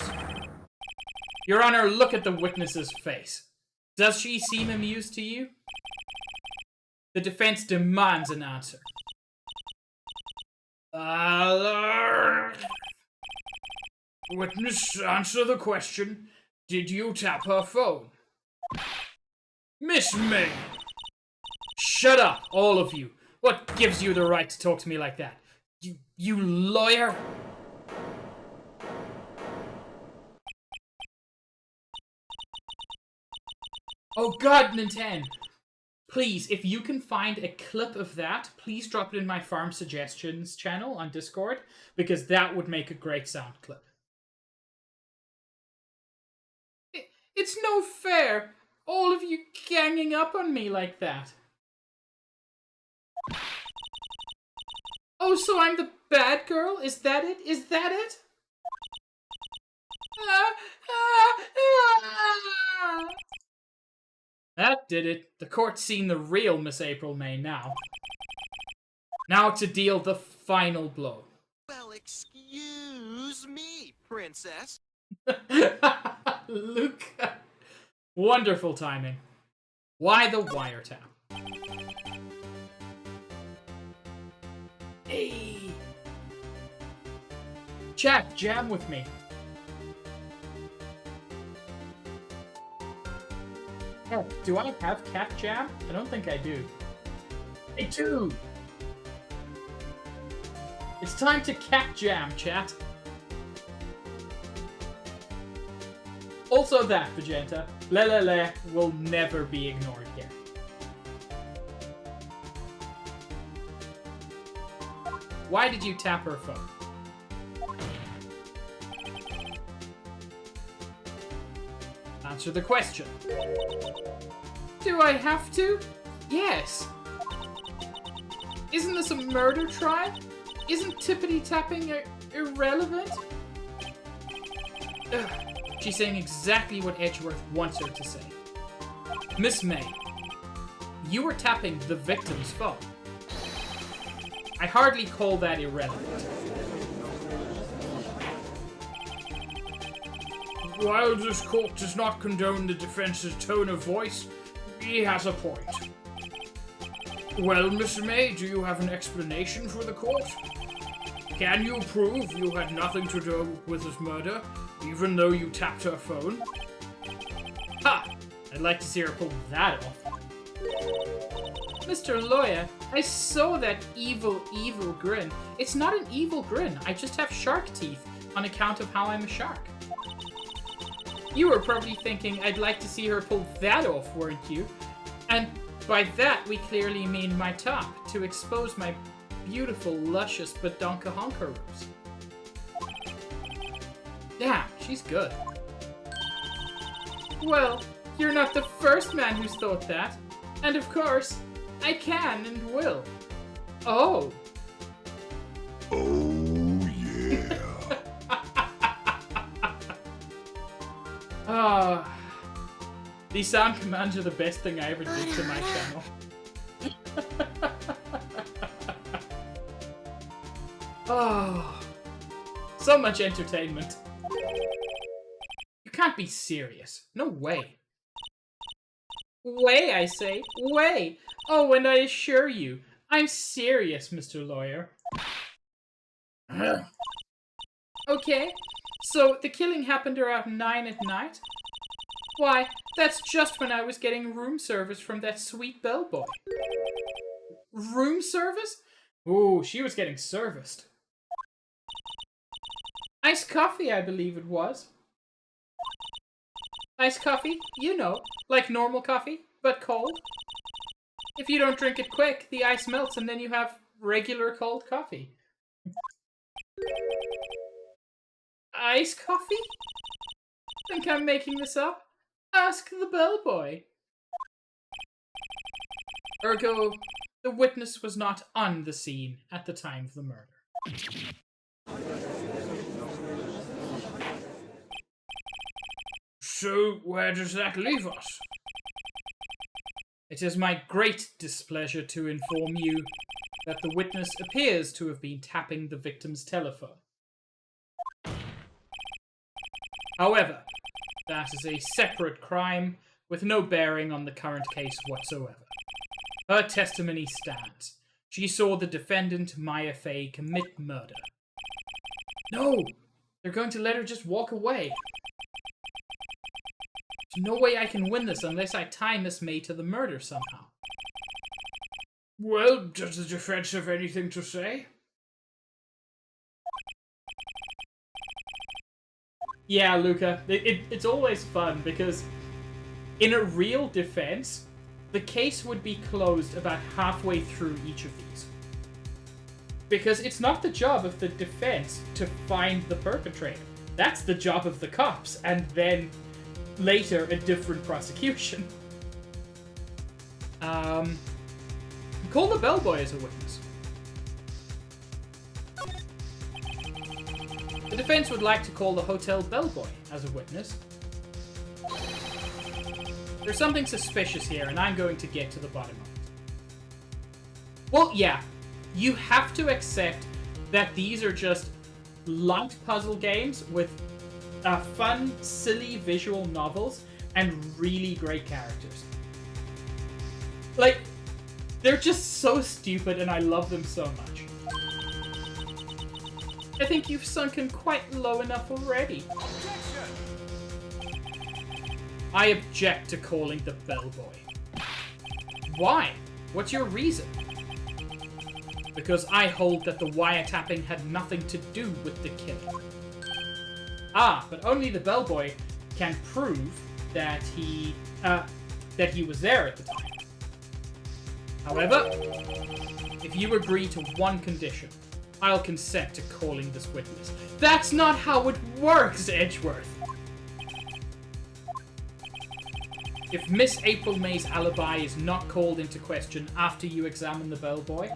Your Honor, look at the witness's face. Does she seem amused to you? The defense demands an answer. Witness, answer the question. Did you tap her phone? Miss May! Shut up, all of you. What gives you the right to talk to me like that? You lawyer? Oh god, Nintendo! Please, if you can find a clip of that, please drop it in my Farm Suggestions channel on Discord, because that would make a great sound clip. It's no fair! All of you ganging up on me like that. Oh, so I'm the bad girl? Is that it? Is that it? That did it. The court's seen the real Miss April May now. Now to deal the final blow. Well, excuse me, princess. Luca. Wonderful timing. Why the wiretap? Hey. Chat, jam with me. Oh, do I have cat jam? I don't think I do. I do! It's time to cat jam, chat. Also that, Vegeta. Lelele will never be ignored here. Why did you tap her phone? Answer the question. Do I have to? Yes. Isn't this a murder trial? Isn't tippity-tapping irrelevant? Ugh. She's saying exactly what Edgeworth wants her to say. Miss May, you were tapping the victim's phone. I hardly call that irrelevant. While this court does not condone the defense's tone of voice, he has a point. Well, Miss May, do you have an explanation for the court? Can you prove you had nothing to do with this murder, even though you tapped her phone? Ha! I'd like to see her pull that off. Mr. Lawyer, I saw that evil grin. It's not an evil grin. I just have shark teeth on account of how I'm a shark. You were probably thinking I'd like to see her pull that off, weren't you? And by that, we clearly mean my top, to expose my beautiful, luscious badonkahonkaroos. Damn, she's good. Well, you're not the first man who's thought that. And of course, I can and will. Oh. Oh, yeah. These sound commands are the best thing I ever did to my channel. Oh, so much entertainment. You can't be serious. No way. Way, I say. Way. Oh, and I assure you, I'm serious, Mr. Lawyer. Okay, so the killing happened around 9 at night? Why, that's just when I was getting room service from that sweet bellboy. Room service? Ooh, she was getting serviced. Iced coffee, I believe it was. Iced coffee? You know, like normal coffee, but cold. If you don't drink it quick, the ice melts and then you have regular cold coffee. Iced coffee? Think I'm making this up? Ask the bellboy. Ergo, the witness was not on the scene at the time of the murder. So, where does that leave us? It is my great displeasure to inform you that the witness appears to have been tapping the victim's telephone. However, that is a separate crime with no bearing on the current case whatsoever. Her testimony stands. She saw the defendant, Maya Fey, commit murder. No! They're going to let her just walk away. There's no way I can win this unless I tie Miss May to the murder somehow. Well, does the defense have anything to say? Yeah, Luca, it's always fun because in a real defense, the case would be closed about halfway through each of these. Because it's not the job of the defense to find the perpetrator. That's the job of the cops, and then later a different prosecution. Call the bellboy as a witness. The defense would like to call the hotel bellboy as a witness. There's something suspicious here, and I'm going to get to the bottom of it. Well, yeah, you have to accept that these are just light puzzle games with fun, silly visual novels and really great characters. Like, they're just so stupid and I love them so much. I think you've sunken quite low enough already. I object to calling the bellboy. Why? What's your reason? Because I hold that the wiretapping had nothing to do with the killing. Ah, but only the bellboy can prove that he was there at the time. However, if you agree to one condition, I'll consent to calling this witness. That's not how it works, Edgeworth! If Miss April May's alibi is not called into question after you examine the bellboy,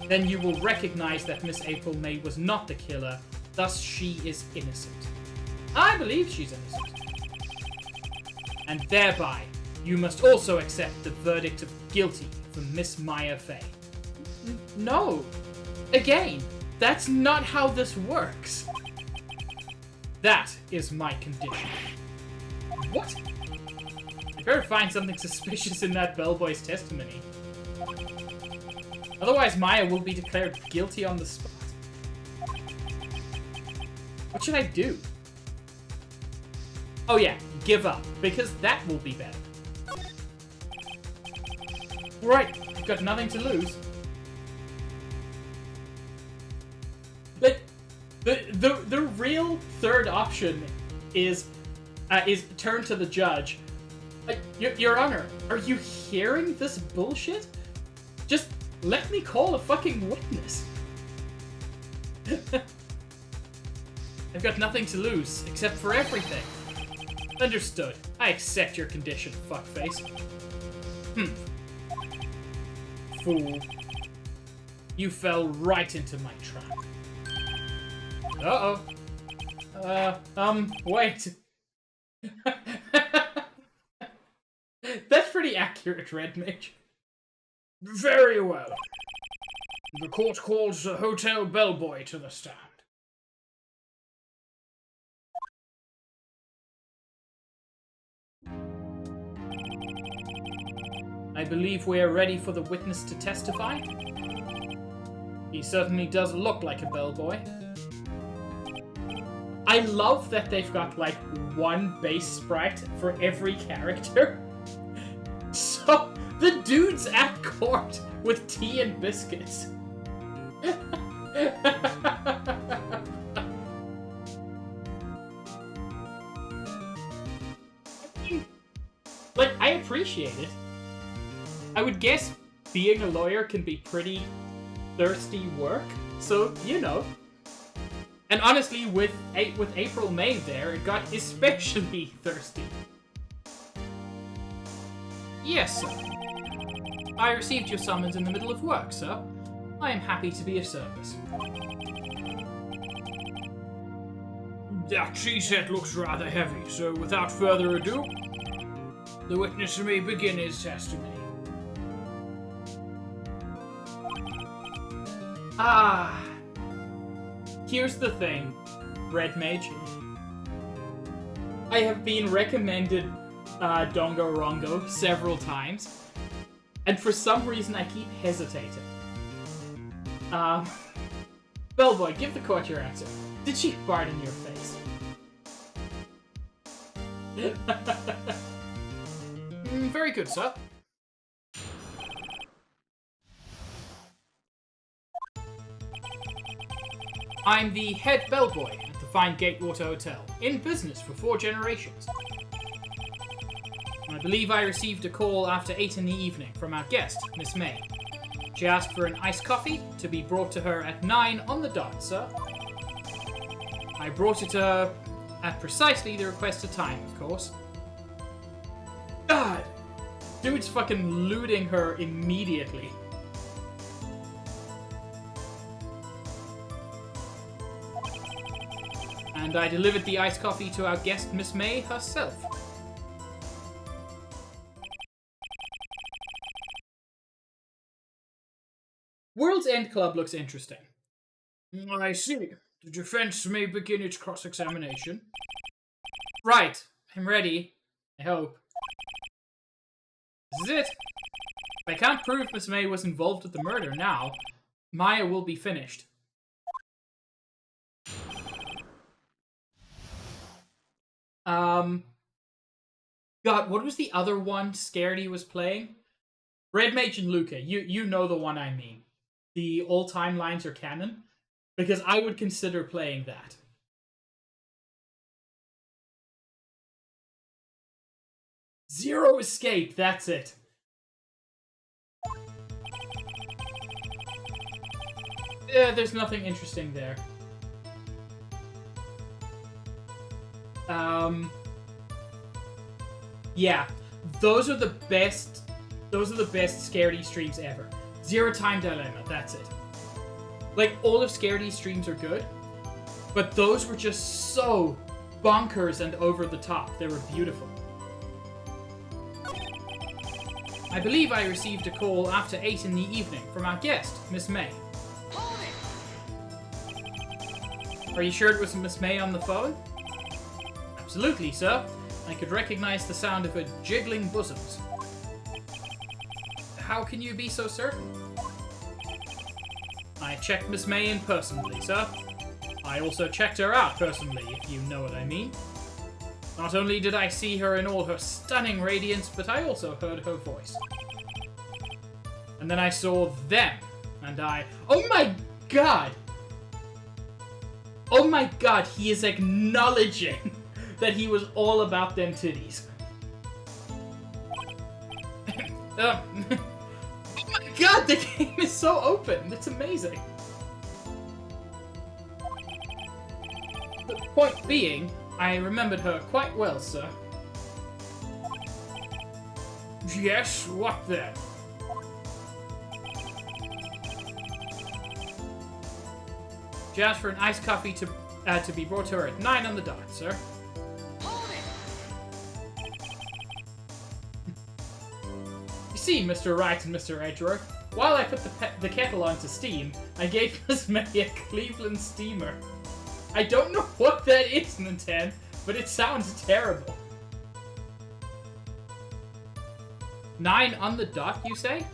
then you will recognize that Miss April May was not the killer, thus she is innocent. I believe she's innocent. And thereby, you must also accept the verdict of guilty for Miss Maya Fey. No! Again, that's not how this works. That is my condition. What? You better find something suspicious in that bellboy's testimony. Otherwise, Maya will be declared guilty on the spot. What should I do? Oh yeah, give up, because that will be better. Right, I've got nothing to lose. Like, the real third option is is turn to the judge. Your Honor, are you hearing this bullshit? Just let me call a fucking witness. I've got nothing to lose, except for everything. Understood. I accept your condition, fuckface. Fool. You fell right into my trap. Uh-oh. Wait. That's pretty accurate, Red Mage. Very well. The court calls the hotel bellboy to the stand. I believe we are ready for the witness to testify. He certainly does look like a bellboy. I love that they've got, like, one base sprite for every character. So, the dude's at court with tea and biscuits. Like, I appreciate it. I would guess being a lawyer can be pretty thirsty work, so, you know. And honestly, with April May there, it got especially thirsty. Yes, sir. I received your summons in the middle of work, sir. I am happy to be of service. That tea set looks rather heavy, so without further ado, the witness may begin his testimony. Here's the thing, Red Mage. I have been recommended Dongo several times, and for some reason I keep hesitating. Bellboy, give the court your answer. Did she fart in your face? Very good, sir. I'm the head bellboy at the fine Gatewater Hotel, in business for 4 generations. I believe I received a call after 8 in the evening from our guest, Miss May. She asked for an iced coffee to be brought to her at 9 on the dot, sir. I brought it to her at precisely the requested time, of course. God! Dude's fucking looting her immediately. And I delivered the iced coffee to our guest, Miss May, herself. World's End Club looks interesting. I see. The defense may begin its cross-examination. Right. I'm ready. I hope. This is it. If I can't prove Miss May was involved with the murder now, Maya will be finished. God, what was the other one Scaredy was playing? Red Mage and Luca. You know the one I mean. The all timelines are canon. Because I would consider playing that. Zero Escape, that's it. There's nothing interesting there. Yeah, those are the best Scaredy streams ever. Zero Time Dilemma, that's it. Like, all of Scaredy's streams are good, but those were just so bonkers and over the top. They were beautiful. I believe I received a call after 8 in the evening from our guest, Miss May. Are you sure it was Miss May on the phone? Absolutely, sir. I could recognize the sound of her jiggling bosoms. How can you be so certain? I checked Miss May in personally, sir. I also checked her out personally, if you know what I mean. Not only did I see her in all her stunning radiance, but I also heard her voice. And then I saw them, and oh my god! Oh my god, he is acknowledging that he was all about them titties. Oh my god, the game is so open. It's amazing. The point being, I remembered her quite well, sir. Yes, what then? She asked for an iced coffee to be brought to her at 9 on the dot, sir. You see, Mr. Wright and Mr. Edgeworth, while I put the kettle onto steam, I gave Miss May a Cleveland steamer. I don't know what that is, Nintendo, but it sounds terrible. 9 on the dot, you say?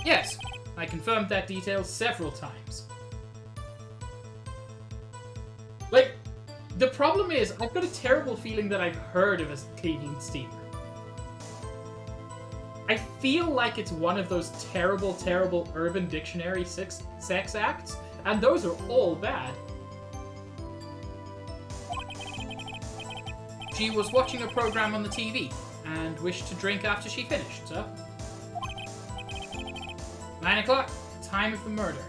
Yes, I confirmed that detail several times. Like, the problem is, I've got a terrible feeling that I've heard of a Cleveland steamer. I feel like it's one of those terrible, terrible Urban Dictionary sex acts, and those are all bad. She was watching a program on the TV, and wished to drink after she finished, so... 9 o'clock, time of the murder.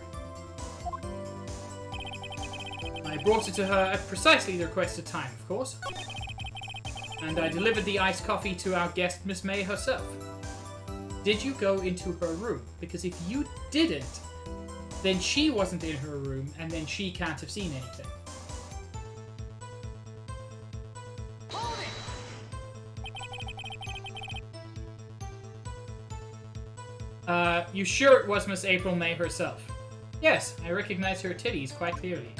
I brought it to her at precisely the requested time, of course. And I delivered the iced coffee to our guest, Miss May herself. Did you go into her room? Because if you didn't, then she wasn't in her room, and then she can't have seen anything. You sure it was Miss April May herself? Yes, I recognize her titties quite clearly.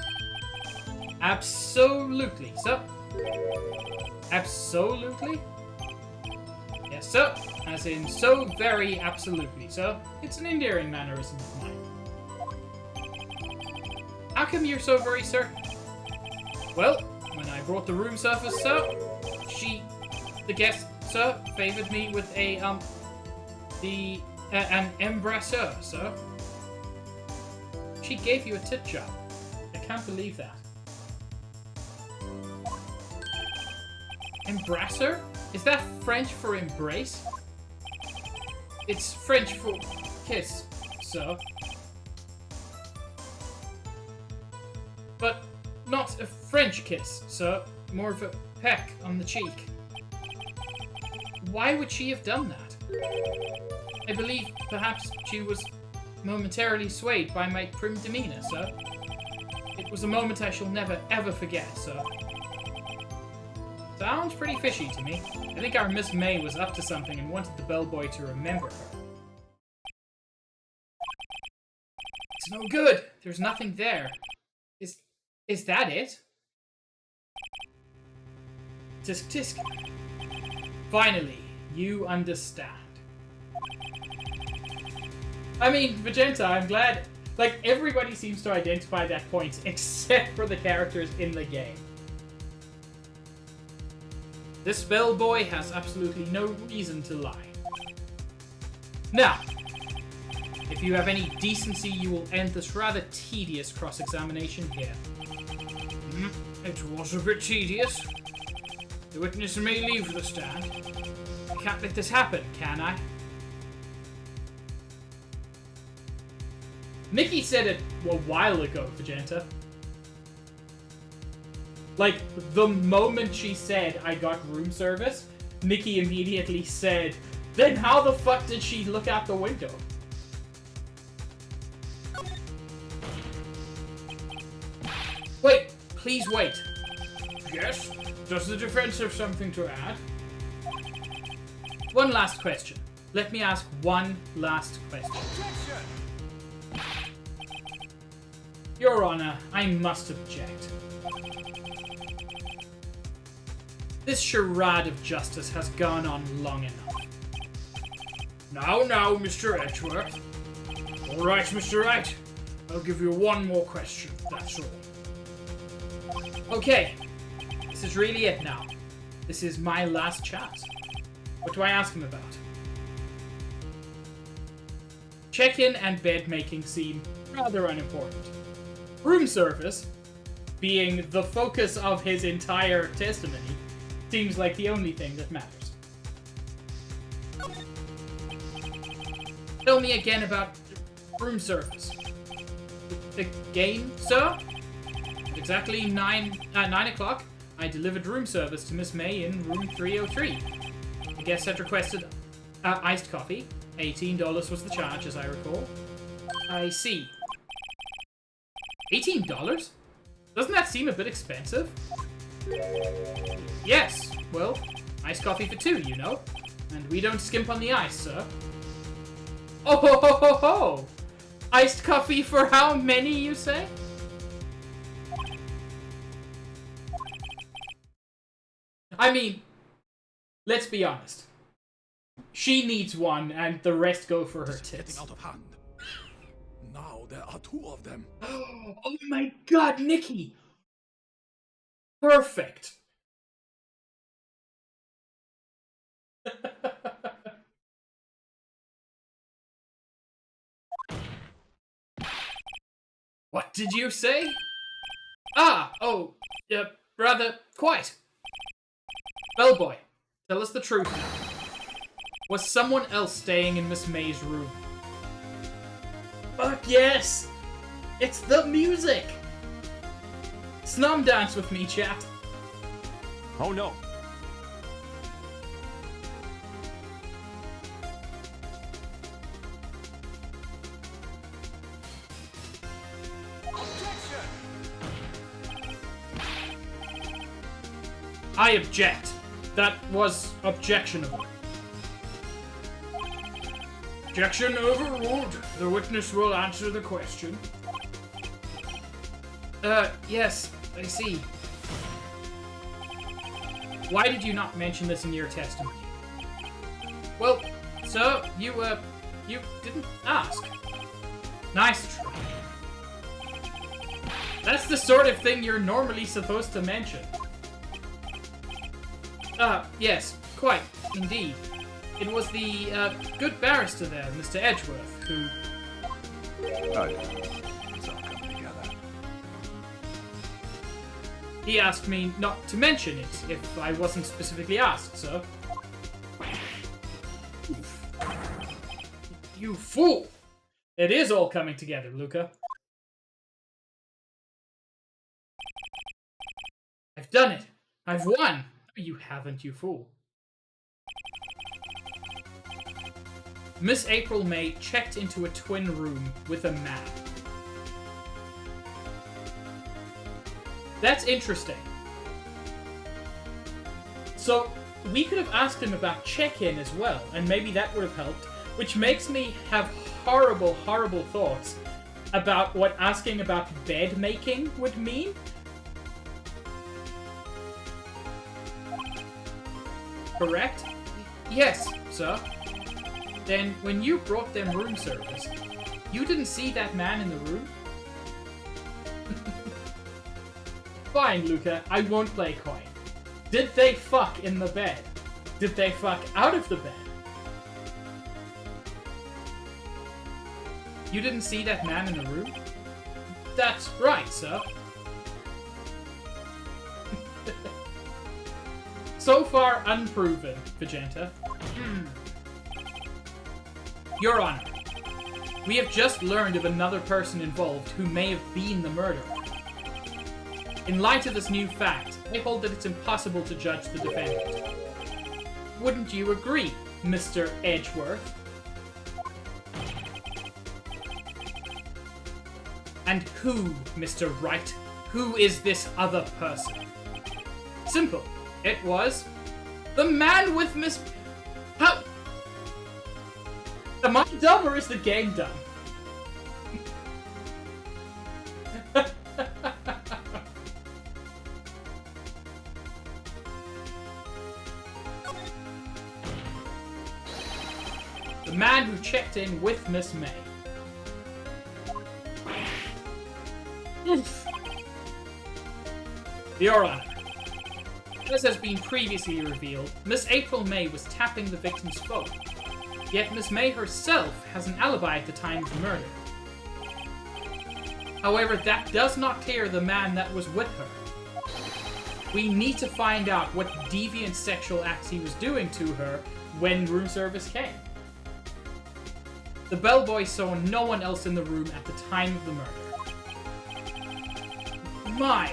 Absolutely, sir. Absolutely? Yes, sir. As in, so very absolutely, sir. It's an endearing mannerism of mine. How come you're so very certain? Well, when I brought the room service, sir, the guest, sir, favored me with an embrasseur, sir. She gave you a tit job. I can't believe that. Embrasseur? Is that French for embrace? It's French for kiss, sir. But not a French kiss, sir. More of a peck on the cheek. Why would she have done that? I believe perhaps she was momentarily swayed by my prim demeanor, sir. It was a moment I shall never ever forget, sir. Sounds pretty fishy to me. I think our Miss May was up to something and wanted the bellboy to remember her. It's no good. There's nothing there. Is that it? Tisk tisk. Finally, you understand. I mean, Magenta, I'm glad. Like, everybody seems to identify that point, except for the characters in the game. This bellboy has absolutely no reason to lie. Now, if you have any decency, you will end this rather tedious cross-examination here. It was a bit tedious. The witness may leave the stand. I can't let this happen, can I? Nikki said it a while ago, Vegeta. Like, the moment she said, I got room service, Nikki immediately said, then how the fuck did she look out the window? Wait, please wait. Yes? Does the defense have something to add? One last question. Let me ask one last question. Your Honor, I must object. This charade of justice has gone on long enough. Now, Mr. Edgeworth. All right, Mr. Wright. I'll give you one more question, that's all. Okay. This is really it now. This is my last chance. What do I ask him about? Check-in and bed making seem rather unimportant. Room service? being the focus of his entire testimony seems like the only thing that matters. Tell me again about room service. The game, sir? At exactly 9 o'clock, I delivered room service to Miss May in room 303. The guest had requested iced coffee. $18 was the charge, as I recall. I see. $18? Doesn't that seem a bit expensive? Yes, well, iced coffee for two, you know. And we don't skimp on the ice, sir. Oh ho ho ho ho! Iced coffee for how many, you say? I mean, let's be honest. She needs one, and the rest go for her This is getting tits. out of hand. Now there are two of them. Oh my god, Nikki! Perfect! What did you say? Rather, quite. Bellboy, tell us the truth now. Was someone else staying in Miss May's room? Fuck yes! It's the music! Snum dance with me, chat. Oh no. I object. That was objectionable. Objection overruled. The witness will answer the question. Yes, I see. Why did you not mention this in your testimony? Well, sir, you didn't ask. Nice try. That's the sort of thing you're normally supposed to mention. Yes, quite, indeed. It was the, good barrister there, Mr. Edgeworth, who... Oh, it's all coming together. He asked me not to mention it, if I wasn't specifically asked, sir. You fool! It is all coming together, Luca. I've done it! I've won! You haven't, you fool. Miss April May checked into a twin room with a man. That's interesting. So, we could have asked him about check-in as well, and maybe that would have helped, which makes me have horrible, horrible thoughts about what asking about bed making would mean. Correct? Yes, sir. Then, when you brought them room service, you didn't see that man in the room? Fine, Luca, I won't play coy. Did they fuck in the bed? Did they fuck out of the bed? You didn't see that man in the room? That's right, sir. So far, unproven, Vegeta. Your Honor, we have just learned of another person involved who may have been the murderer. In light of this new fact, I hold that it's impossible to judge the defendant. Wouldn't you agree, Mr. Edgeworth? And who, Mr. Wright? Who is this other person? Simple. It was the man with Miss... How... Am I dumb or is the game dumb? The man who checked in with Miss May. Oof. Your Honor, as has been previously revealed, Miss April May was tapping the victim's phone. Yet Miss May herself has an alibi at the time of the murder. However, that does not clear the man that was with her. We need to find out what deviant sexual acts he was doing to her when room service came. The bellboy saw no one else in the room at the time of the murder. My,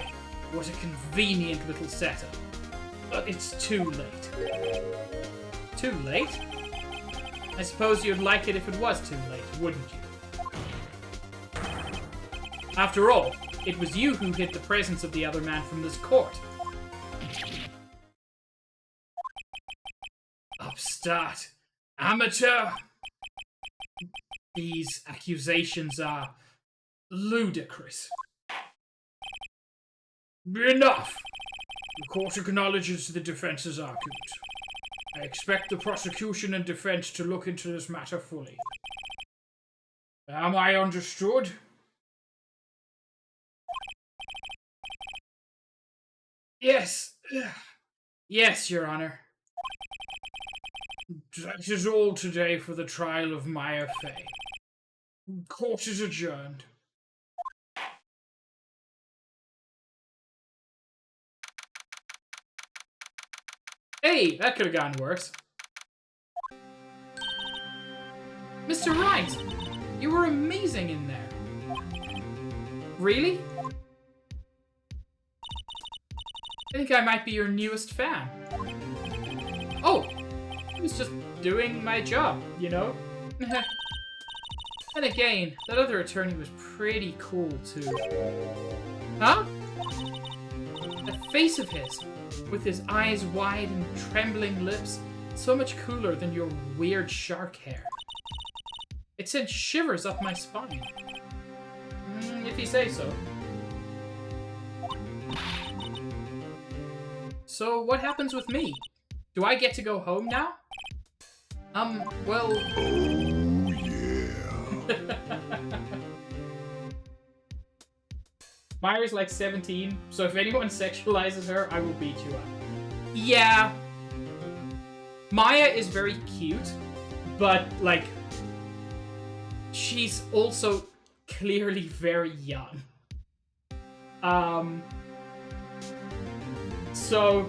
what a convenient little setup. But it's too late. Too late? I suppose you'd like it if it was too late, wouldn't you? After all, it was you who hid the presence of the other man from this court. Upstart. Amateur. These accusations are ludicrous. Enough! The court acknowledges the defense's argument. I expect the prosecution and defense to look into this matter fully. Am I understood? Yes. Yes, Your Honor. That is all today for the trial of Maya Fey. Court is adjourned. Hey, that could have gone worse. Mr. Wright, you were amazing in there. Really? I think I might be your newest fan. Oh, I was just doing my job, you know? And again, that other attorney was pretty cool, too. Huh? That face of his, with his eyes wide and trembling lips, so much cooler than your weird shark hair. It sent shivers up my spine. If you say so. So, what happens with me? Do I get to go home now? Well... Oh, yeah. Maya's like 17, so if anyone sexualizes her, I will beat you up. Yeah. Maya is very cute, but, like, she's also clearly very young. So...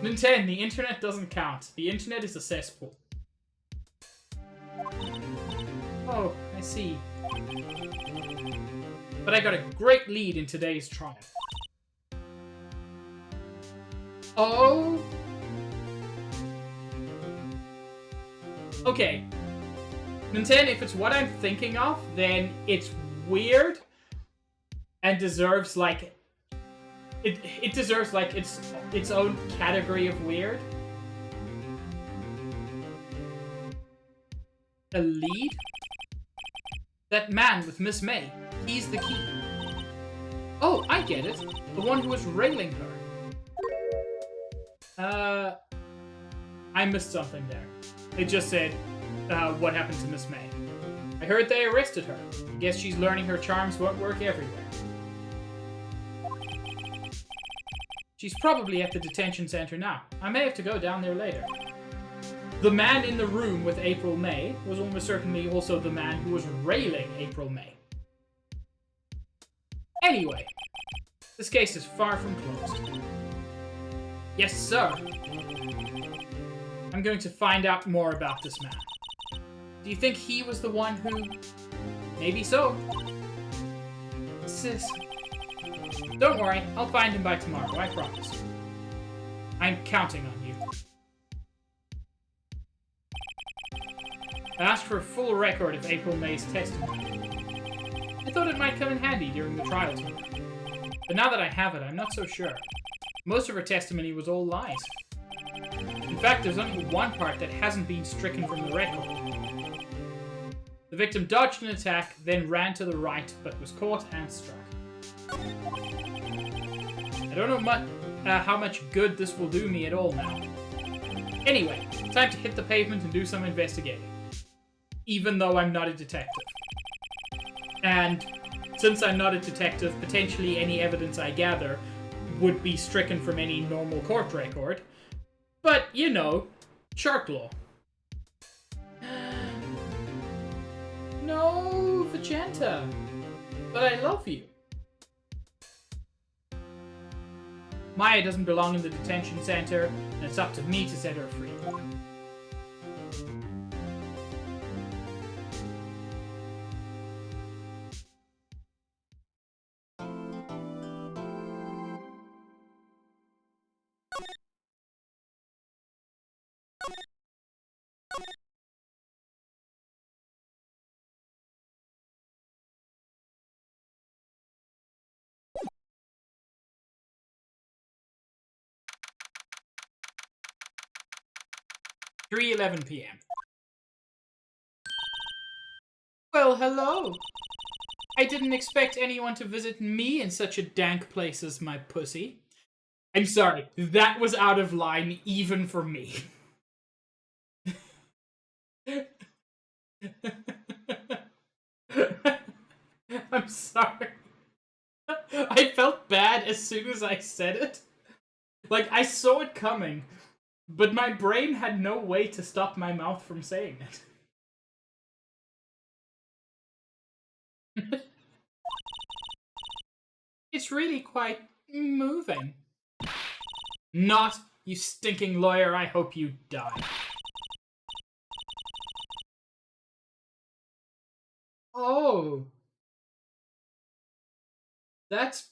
Nintendo, the internet doesn't count. The internet is a cesspool. Oh, I see. But I got a great lead in today's trial. Oh... Okay. Nintendo, if it's what I'm thinking of, then it's weird and deserves, like... It deserves, like, its own category of weird. A lead? That man with Miss May. He's the key. Oh, I get it. The one who was railing her. I missed something there. It just said, what happened to Miss May. I heard they arrested her. I guess she's learning her charms won't work everywhere. She's probably at the detention center now. I may have to go down there later. The man in the room with April May was almost certainly also the man who was railing April May. Anyway, this case is far from closed. Yes, sir. I'm going to find out more about this man. Do you think he was the one who... Maybe so. Sis... Don't worry, I'll find him by tomorrow, I promise. I'm counting on you. I asked for a full record of April May's testimony. I thought it might come in handy during the trial tomorrow. But now that I have it, I'm not so sure. Most of her testimony was all lies. In fact, there's only one part that hasn't been stricken from the record. The victim dodged an attack, then ran to the right, but was caught and struck. I don't know how much good this will do me at all now. Anyway, time to hit the pavement and do some investigating. Even though I'm not a detective. And since I'm not a detective, potentially any evidence I gather would be stricken from any normal court record. But, you know, shark law. No, Vegeta. But I love you. Maya doesn't belong in the detention center, and it's up to me to set her free. (3:11 p.m.) Well, hello. I didn't expect anyone to visit me in such a dank place as my pussy. I'm sorry, that was out of line even for me. I'm sorry. I felt bad as soon as I said it. Like, I saw it coming, but my brain had no way to stop my mouth from saying it. It's really quite moving. Not, you stinking lawyer, I hope you die. Oh. That's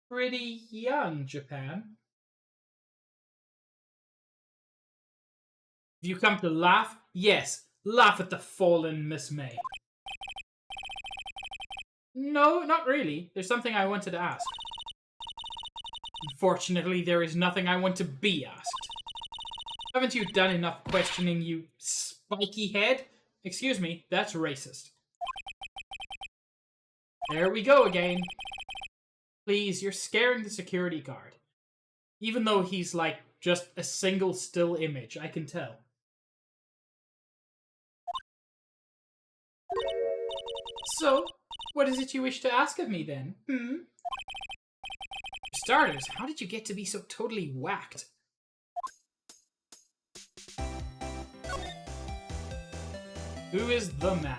pretty young, Japan. If you come to laugh, yes, laugh at the fallen Miss May. No, not really. There's something I wanted to ask. Unfortunately, there is nothing I want to be asked. Haven't you done enough questioning, you spiky head? Excuse me, that's racist. There we go again. Please, you're scaring the security guard. Even though he's like just a single still image, I can tell. So, what is it you wish to ask of me then? For starters, how did you get to be so totally whacked? Who is the man?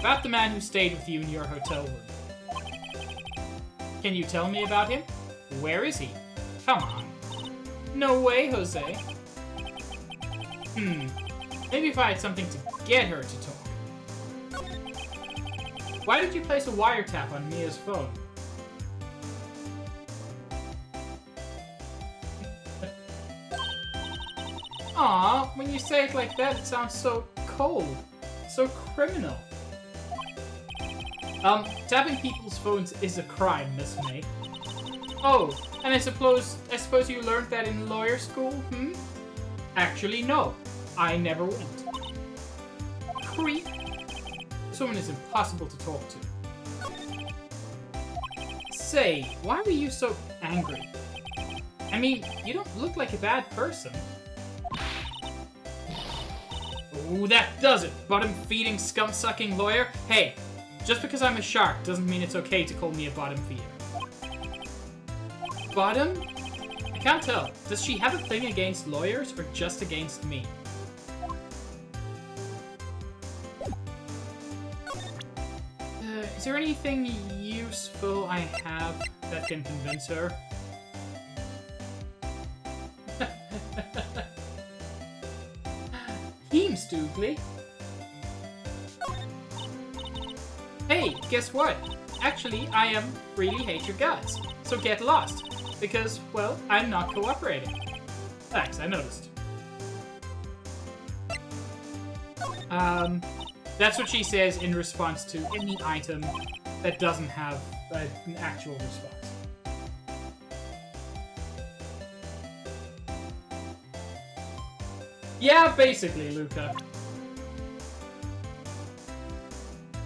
About the man who stayed with you in your hotel room. Can you tell me about him? Where is he? Come on. No way, Jose. Maybe if I had something to get her to talk. Why did you place a wiretap on Mia's phone? Aw, when you say it like that, it sounds so cold. So criminal. Tapping people's phones is a crime, Miss May. Oh, and I suppose you learned that in lawyer school, Actually, no. I never went. Creep. This woman is impossible to talk to. Say, why were you so angry? I mean, you don't look like a bad person. Ooh, that does it! Bottom-feeding, scum-sucking lawyer. Hey, just because I'm a shark doesn't mean it's okay to call me a bottom feeder. Bottom? I can't tell. Does she have a thing against lawyers or just against me? Is there anything useful I have that can convince her? Heem, Stoogly. Hey, guess what? Actually, I really hate your guts. So get lost. Because, well, I'm not cooperating. Thanks, I noticed. That's what she says in response to any item that doesn't have an actual response. Yeah, basically, Luca.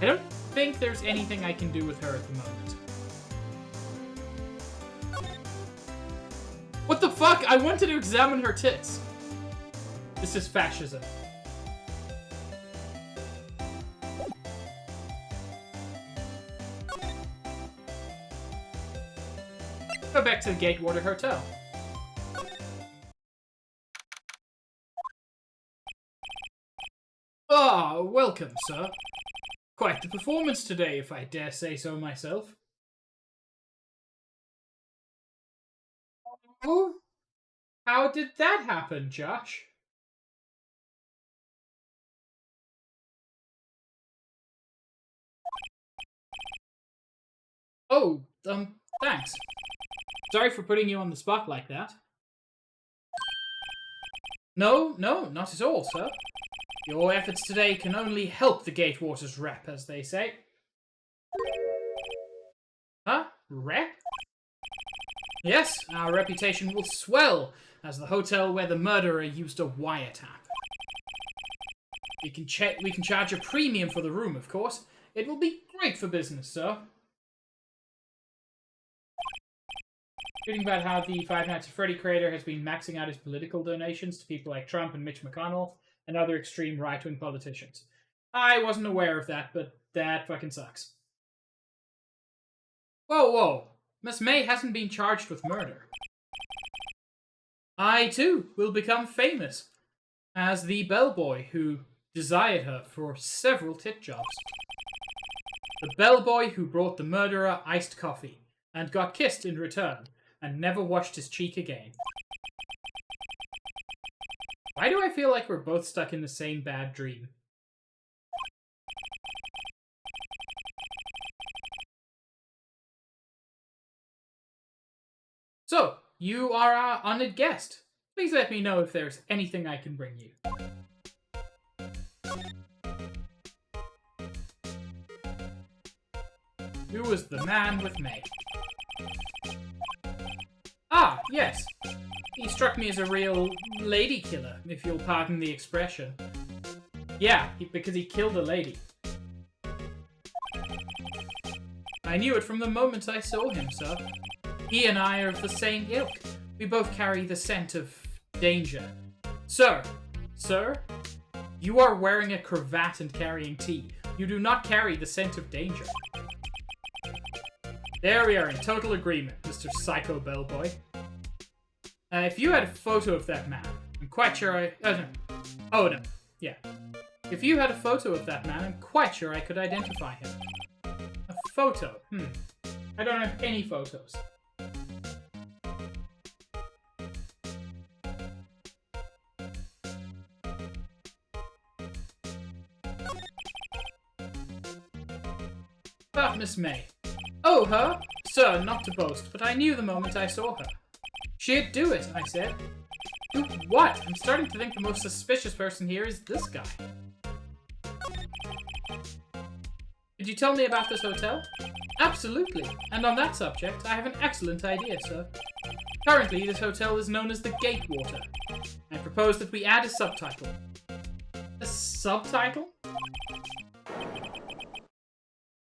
I don't think there's anything I can do with her at the moment. What the fuck? I wanted to examine her tits. This is fascism. Go back to the Gatewater Hotel. welcome, sir. Quite the performance today, if I dare say so myself. Oh, how did that happen, Josh? Oh, thanks. Sorry for putting you on the spot like that. No, not at all, sir. Your efforts today can only help the Gatewater's rep, as they say. Huh? Rep? Yes, our reputation will swell as the hotel where the murderer used a wiretap. We can charge a premium for the room, of course. It will be great for business, sir. Reading about how the Five Nights at Freddy creator has been maxing out his political donations to people like Trump and Mitch McConnell and other extreme right-wing politicians. I wasn't aware of that, but that fucking sucks. Whoa. Miss May hasn't been charged with murder. I, too, will become famous as the bellboy who desired her for several tit jobs. The bellboy who brought the murderer iced coffee and got kissed in return and never washed his cheek again. Why do I feel like we're both stuck in the same bad dream? So, you are our honored guest. Please let me know if there's anything I can bring you. Who was the man with May? Ah, yes. He struck me as a real lady killer, if you'll pardon the expression. Yeah, because he killed a lady. I knew it from the moment I saw him, sir. He and I are of the same ilk. We both carry the scent of danger. Sir, you are wearing a cravat and carrying tea. You do not carry the scent of danger. There we are in total agreement, Mr. Psycho Bellboy. If you had a photo of that man, I'm quite sure I... Oh, no. Yeah. If you had a photo of that man, I'm quite sure I could identify him. A photo? I don't have any photos. About Miss May. Oh, her? Sir, not to boast, but I knew the moment I saw her. She'd do it, I said. Do what? I'm starting to think the most suspicious person here is this guy. Could you tell me about this hotel? Absolutely. And on that subject, I have an excellent idea, sir. Currently, this hotel is known as the Gatewater. I propose that we add a subtitle. A subtitle?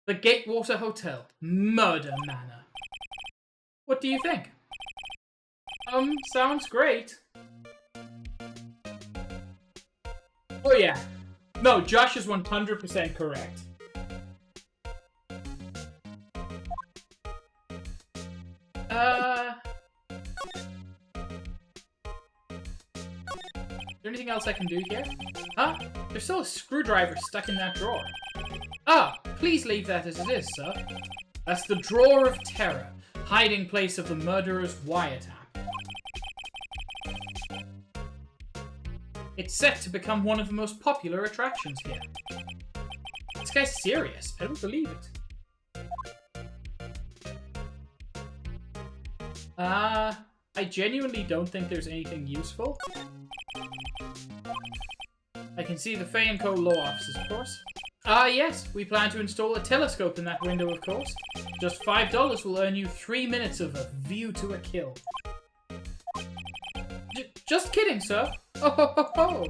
The Gatewater Hotel, Murder Manor. What do you think? Sounds great. Oh yeah. No, Josh is 100% correct. Is there anything else I can do here? Huh? There's still a screwdriver stuck in that drawer. Ah, please leave that as it is, sir. That's the Drawer of Terror, hiding place of the murderer's wiretap. It's set to become one of the most popular attractions here. This guy's serious. I don't believe it. I genuinely don't think there's anything useful. I can see the Fay & Co. law offices, of course. Yes, we plan to install a telescope in that window, of course. Just $5 will earn you 3 minutes of a view to a kill. Just kidding, sir. Oh, ho, ho, ho.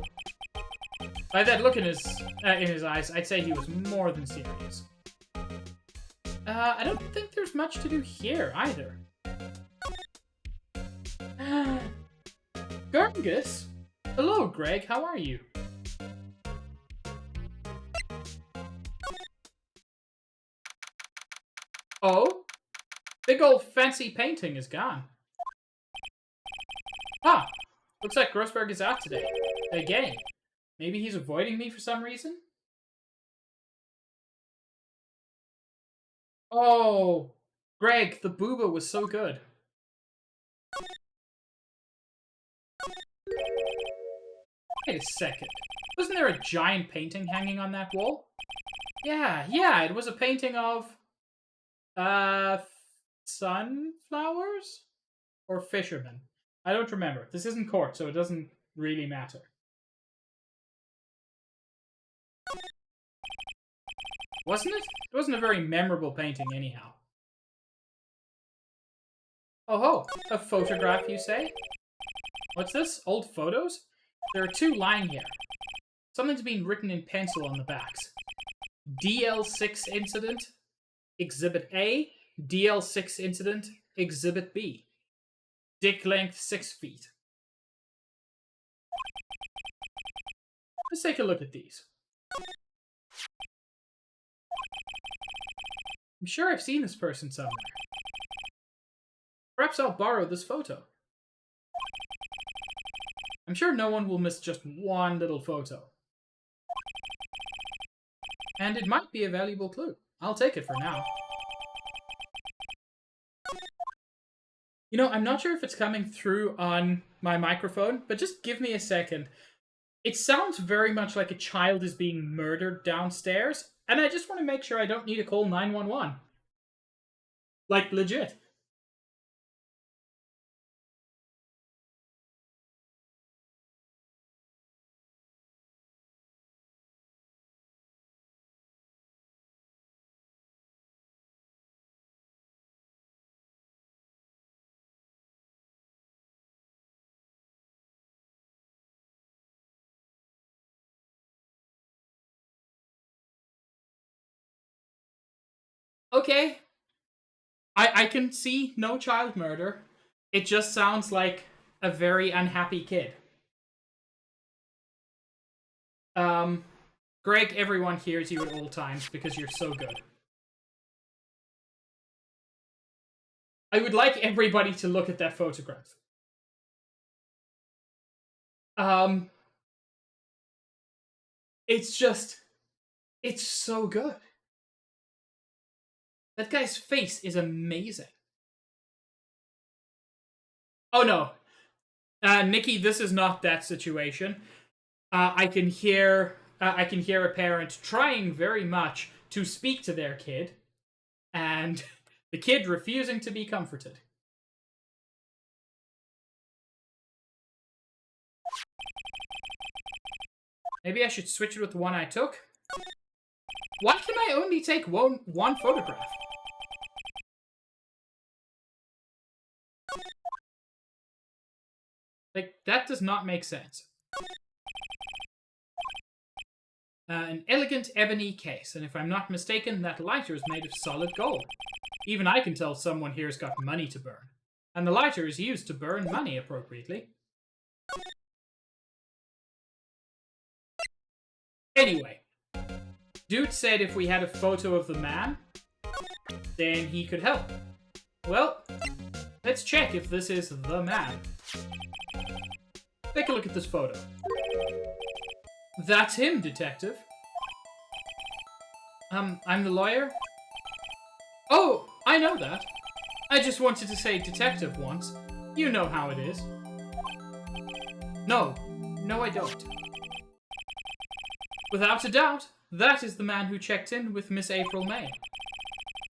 By that look in his eyes, I'd say he was more than serious. I don't think there's much to do here, either. Gurgus? Hello, Greg. How are you? Oh? Big old fancy painting is gone. Ah! Looks like Grossberg is out today. Again. Maybe he's avoiding me for some reason? Oh, Greg, the booba was so good. Wait a second. Wasn't there a giant painting hanging on that wall? Yeah, it was a painting of, uh, sunflowers? Or fishermen. I don't remember. This isn't court, so it doesn't really matter. Wasn't it? It wasn't a very memorable painting anyhow. Oh ho, a photograph you say? What's this? Old photos? There are two lying here. Something's been written in pencil on the backs. DL6 incident, Exhibit A. DL6 incident, Exhibit B. Dick length 6 feet. Let's take a look at these. I'm sure I've seen this person somewhere. Perhaps I'll borrow this photo. I'm sure no one will miss just one little photo. And it might be a valuable clue. I'll take it for now. You know, I'm not sure if it's coming through on my microphone, but just give me a second. It sounds very much like a child is being murdered downstairs, and I just want to make sure I don't need to call 911. Like, legit. Okay. I can see no child murder. It just sounds like a very unhappy kid. Greg, everyone hears you at all times because you're so good. I would like everybody to look at that photograph. It's just... It's so good. That guy's face is amazing. Oh no. Nikki, this is not that situation. I can hear a parent trying very much to speak to their kid, and the kid refusing to be comforted. Maybe I should switch it with the one I took? Why can I only take one photograph? Like, that does not make sense. An elegant ebony case, and if I'm not mistaken, that lighter is made of solid gold. Even I can tell someone here's got money to burn. And the lighter is used to burn money appropriately. Anyway, dude said if we had a photo of the man, then he could help. Well, let's check if this is the man. Take a look at this photo. That's him, detective. I'm the lawyer? Oh, I know that. I just wanted to say detective once. You know how it is. No, I don't. Without a doubt, that is the man who checked in with Miss April May.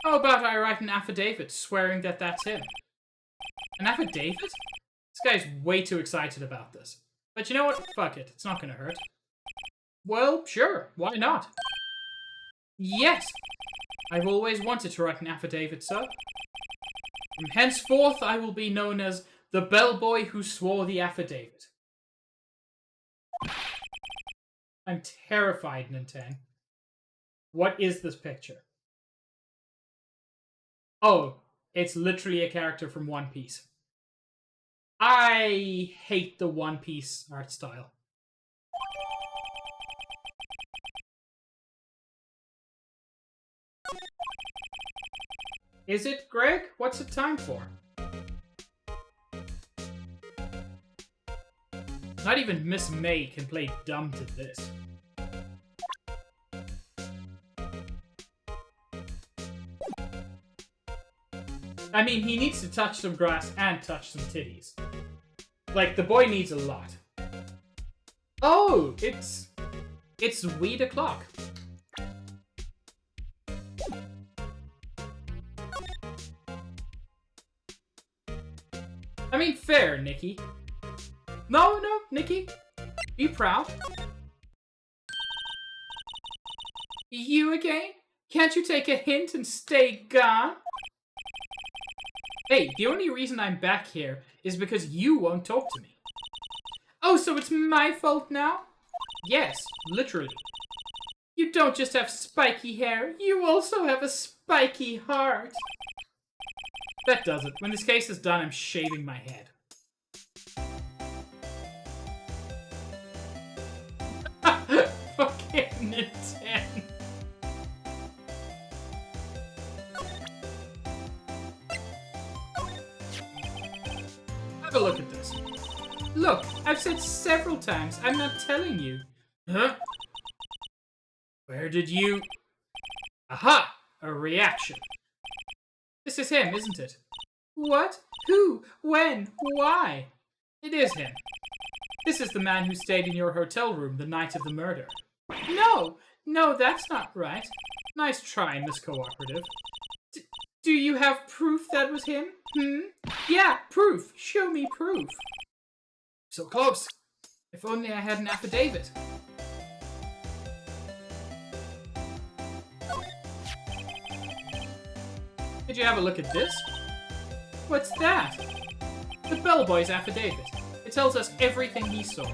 How about I write an affidavit swearing that that's him? An affidavit? This guy's way too excited about this. But you know what? Fuck it. It's not gonna hurt. Well, sure. Why not? Yes! I've always wanted to write an affidavit, sir. From henceforth, I will be known as the bellboy who swore the affidavit. I'm terrified, Nintendo. What is this picture? Oh, it's literally a character from One Piece. I hate the One Piece art style. Is it, Greg? What's it time for? Not even Miss May can play dumb to this. I mean, he needs to touch some grass and touch some titties. Like, the boy needs a lot. Oh, it's weed o'clock. I mean, fair, Nikki. No, Nikki. Be proud. You again? Can't you take a hint and stay gone? Hey, the only reason I'm back here is because you won't talk to me. Oh, so it's my fault now? Yes, literally. You don't just have spiky hair, you also have a spiky heart. That does it. When this case is done, I'm shaving my head. Fucking Nintendo. Have a look at this. Look, I've said several times, I'm not telling you. Huh? Where did you... Aha! A reaction. This is him, isn't it? What? Who? When? Why? It is him. This is the man who stayed in your hotel room the night of the murder. No, that's not right. Nice try, Miss Cooperative. Do you have proof that was him? Yeah, proof. Show me proof. So close. If only I had an affidavit. Did you have a look at this? What's that? The bellboy's affidavit. It tells us everything he saw.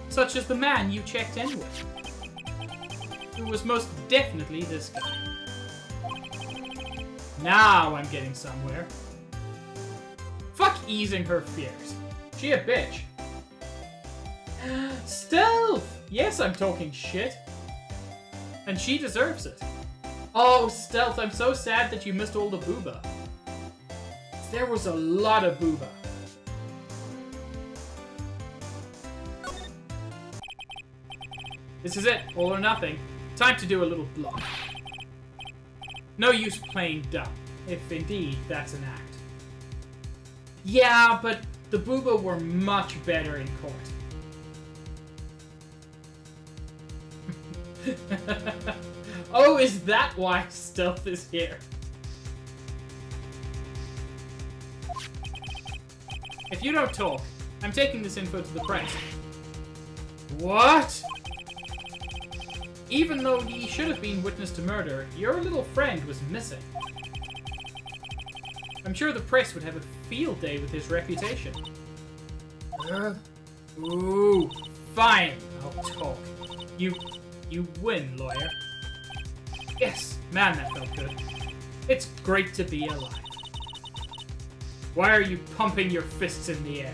Such as the man you checked in with. Who was most definitely this guy. Now I'm getting somewhere. Fuck easing her fears. She a bitch. Stealth! Yes, I'm talking shit. And she deserves it. Oh, Stealth, I'm so sad that you missed all the booba. There was a lot of booba. This is it, all or nothing. Time to do a little bluff. No use playing dumb, if indeed that's an act. Yeah, but the booba were much better in court. Oh, is that why Stealth is here? If you don't talk, I'm taking this info to the press. What? Even though he should have been witness to murder, your little friend was missing. I'm sure the press would have a field day with his reputation. Ooh, fine, I'll talk. You win, lawyer. Yes, man, that felt good. It's great to be alive. Why are you pumping your fists in the air?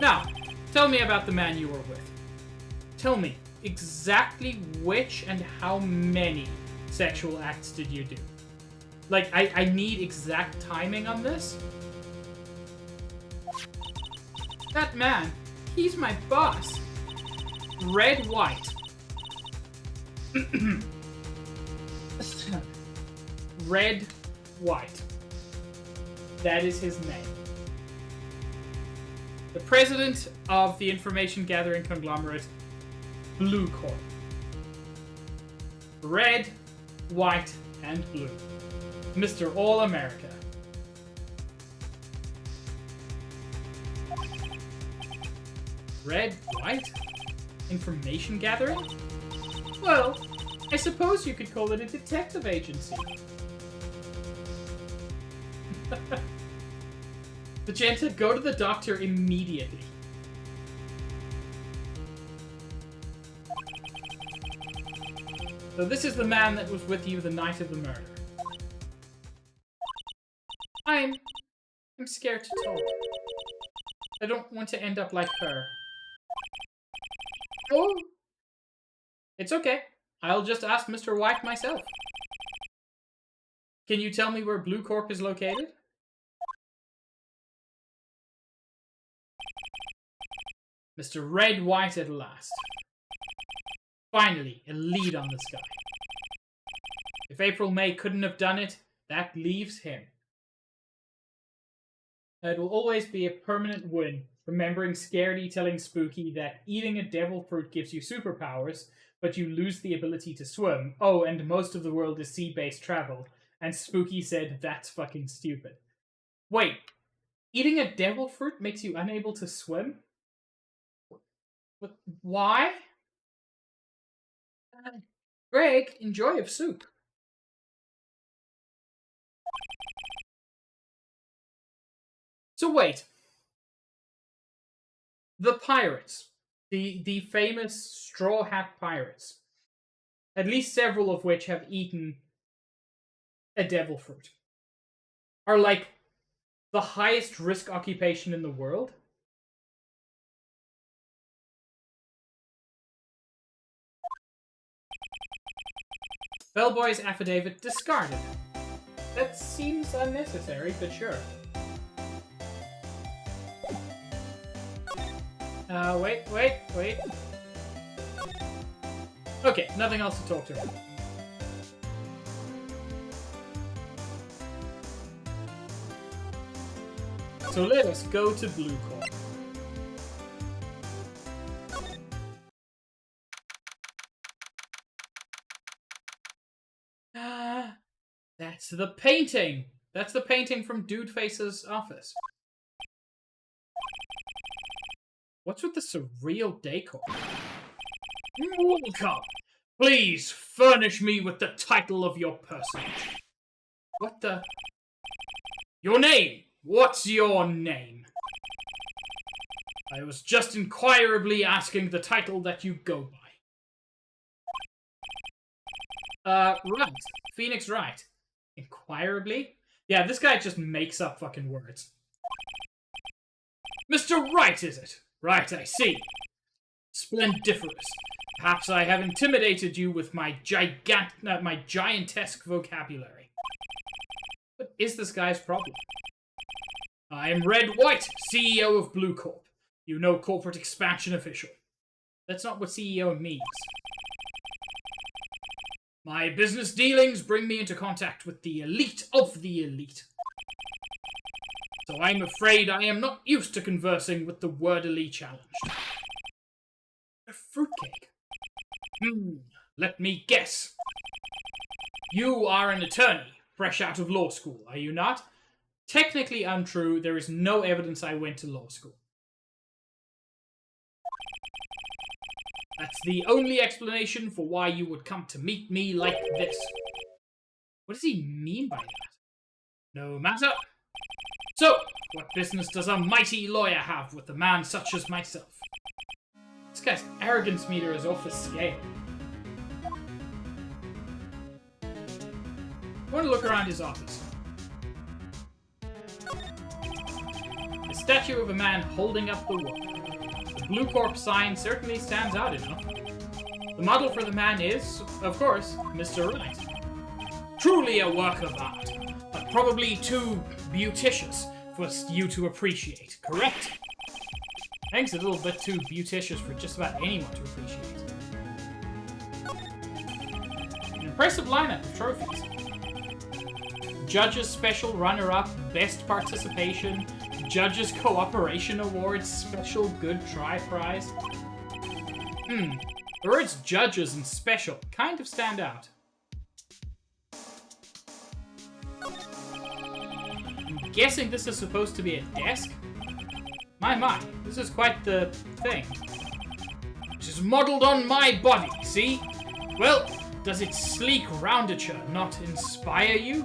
Now, tell me about the man you were with. Tell me exactly which and how many sexual acts did you do? Like, I need exact timing on this. That man, he's my boss. Red White. Red White. That is his name. The president of the information gathering conglomerate, Blue Corp. Red, white, and blue. Mr. All America. Red, white? Information gathering? Well, I suppose you could call it a detective agency. Magenta, go to the doctor immediately. So this is the man that was with you the night of the murder. I'm scared to talk. I don't want to end up like her. Oh! It's okay. I'll just ask Mr. White myself. Can you tell me where Blue Corp is located? Mr. Red White at last. Finally, a lead on this guy. If April May couldn't have done it, that leaves him. It will always be a permanent win, remembering Scaredy telling Spooky that eating a devil fruit gives you superpowers, but you lose the ability to swim. Oh, and most of the world is sea-based travel. And Spooky said, that's fucking stupid. Wait, eating a devil fruit makes you unable to swim? But why? Greg, enjoy of soup. So wait. The pirates. The famous Straw Hat Pirates. At least several of which have eaten a devil fruit. Are like the highest risk occupation in the world. Bellboy's affidavit discarded. That seems unnecessary, but sure. Wait. Okay, nothing else to talk to her. So let us go to Blue Corp. That's the painting! That's the painting from Dude Face's office. What's with the surreal decor? Welcome. Please furnish me with the title of your personage. What the? Your name. What's your name? I was just inquirably asking the title that you go by. Wright. Phoenix Wright. Inquirably? Yeah, this guy just makes up fucking words. Mr. Wright, is it? Right, I see. Splendiferous. Perhaps I have intimidated you with my giantesque vocabulary. What is this guy's problem? I am Red White, CEO of Blue Corp. You know, corporate expansion official. That's not what CEO means. My business dealings bring me into contact with the elite of the elite. So I'm afraid I am not used to conversing with the wordily challenged. A fruitcake. Let me guess. You are an attorney, fresh out of law school, are you not? Technically untrue. There is no evidence I went to law school. That's the only explanation for why you would come to meet me like this. What does he mean by that? No matter. So, what business does a mighty lawyer have with a man such as myself? This guy's arrogance meter is off the scale. I want to look around his office. A statue of a man holding up the world. The Blue Corp sign certainly stands out enough. The model for the man is, of course, Mr. Wright. Truly a work of art, but probably too beauticious for you to appreciate, correct? I think it's a little bit too beauticious for just about anyone to appreciate. An impressive lineup of trophies. Judges Special Runner-Up, Best Participation, Judges Cooperation Awards, Special Good Try Prize. The words judges and special kind of stand out. I'm guessing this is supposed to be a desk? My, this is quite the thing. It is modeled on my body, see? Well, does its sleek roundature not inspire you?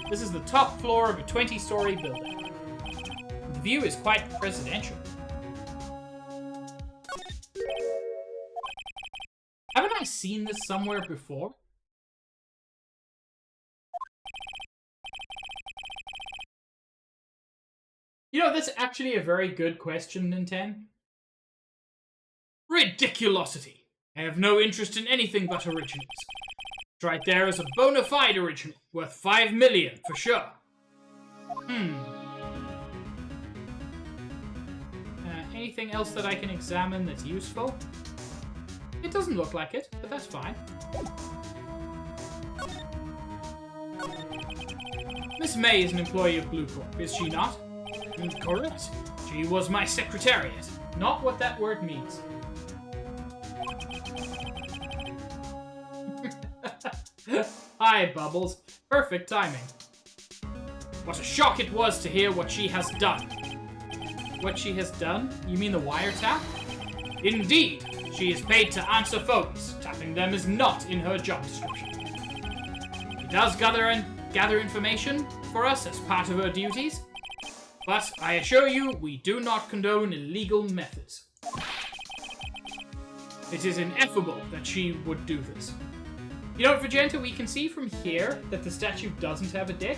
This is the top floor of a 20-story building. The view is quite presidential. Haven't I seen this somewhere before? You know, that's actually a very good question, Nintendo. Ridiculosity. I have no interest in anything but originals. Right there is a bona fide original, worth 5 million for sure. Anything else that I can examine that's useful? It doesn't look like it, but that's fine. Miss May is an employee of Blue Corp, is she not? Correct. She was my secretariat. Not what that word means. Hi, Bubbles. Perfect timing. What a shock it was to hear what she has done. What she has done? You mean the wiretap? Indeed. She is paid to answer phones. Tapping them is not in her job description. She does gather information for us as part of her duties, but I assure you, we do not condone illegal methods. It is ineffable that she would do this. You know, Vegeta, we can see from here that the statue doesn't have a dick,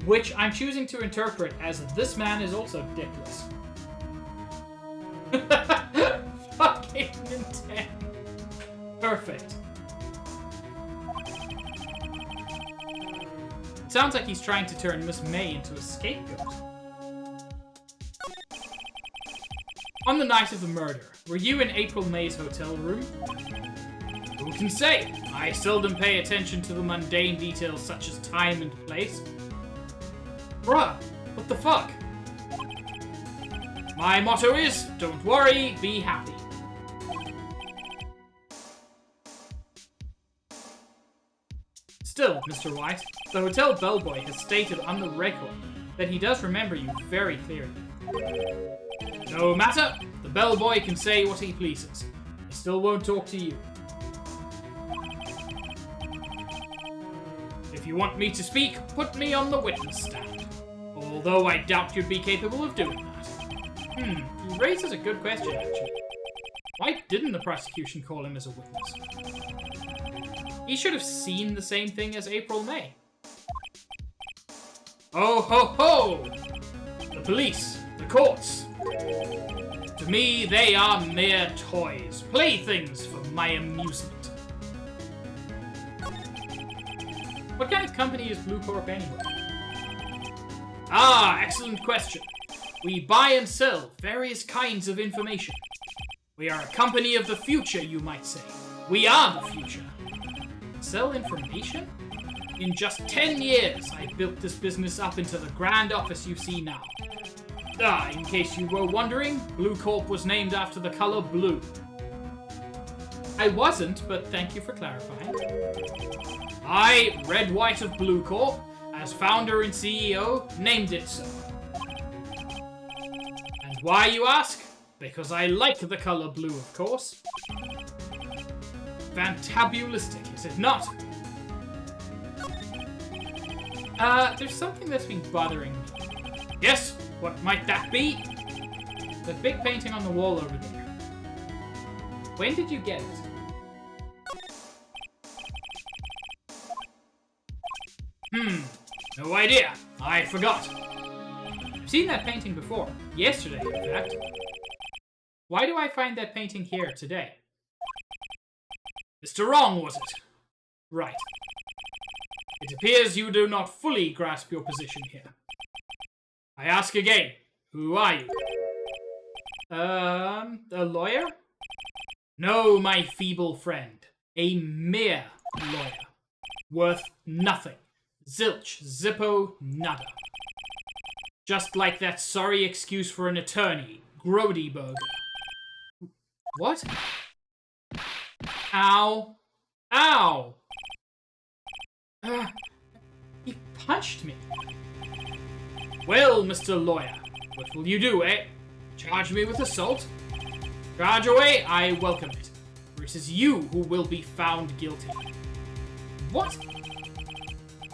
which I'm choosing to interpret as this man is also dickless. Fucking Nintendo. Perfect. It sounds like he's trying to turn Miss May into a scapegoat. On the night of the murder, were you in April May's hotel room? Who can say? I seldom pay attention to the mundane details such as time and place. Bruh, what the fuck? My motto is, don't worry, be happy. Still, Mr. White, the hotel bellboy has stated on the record that he does remember you very clearly. No matter, the bellboy can say what he pleases. He still won't talk to you. If you want me to speak, put me on the witness stand. Although I doubt you'd be capable of doing that. He raises a good question, actually. Why didn't the prosecution call him as a witness? He should have seen the same thing as April May. Oh ho ho! The police, the courts. To me, they are mere toys, playthings for my amusement. What kind of company is Blue Corp anyway? Ah, excellent question. We buy and sell various kinds of information. We are a company of the future, you might say. We are the future. Sell information? In just 10 years, I've built this business up into the grand office you see now. In case you were wondering, Blue Corp was named after the color blue. I wasn't, but thank you for clarifying. I, Red White of Blue Corp, as founder and CEO, named it so. And why, you ask? Because I like the color blue, of course. Fantabulistic, is it not? There's something that's been bothering me. Yes, what might that be? The big painting on the wall over there. When did you get it? No idea. I forgot. I've seen that painting before. Yesterday, in fact. Why do I find that painting here today? Mr. Wrong, was it? Right. It appears you do not fully grasp your position here. I ask again, who are you? A lawyer? No, my feeble friend. A mere lawyer. Worth nothing. Zilch, zippo, nada. Just like that sorry excuse for an attorney, Grody Burger. What? Ow. Ow! He punched me. Well, Mr. Lawyer, what will you do, eh? Charge me with assault? Charge away, I welcome it. For it is you who will be found guilty. What?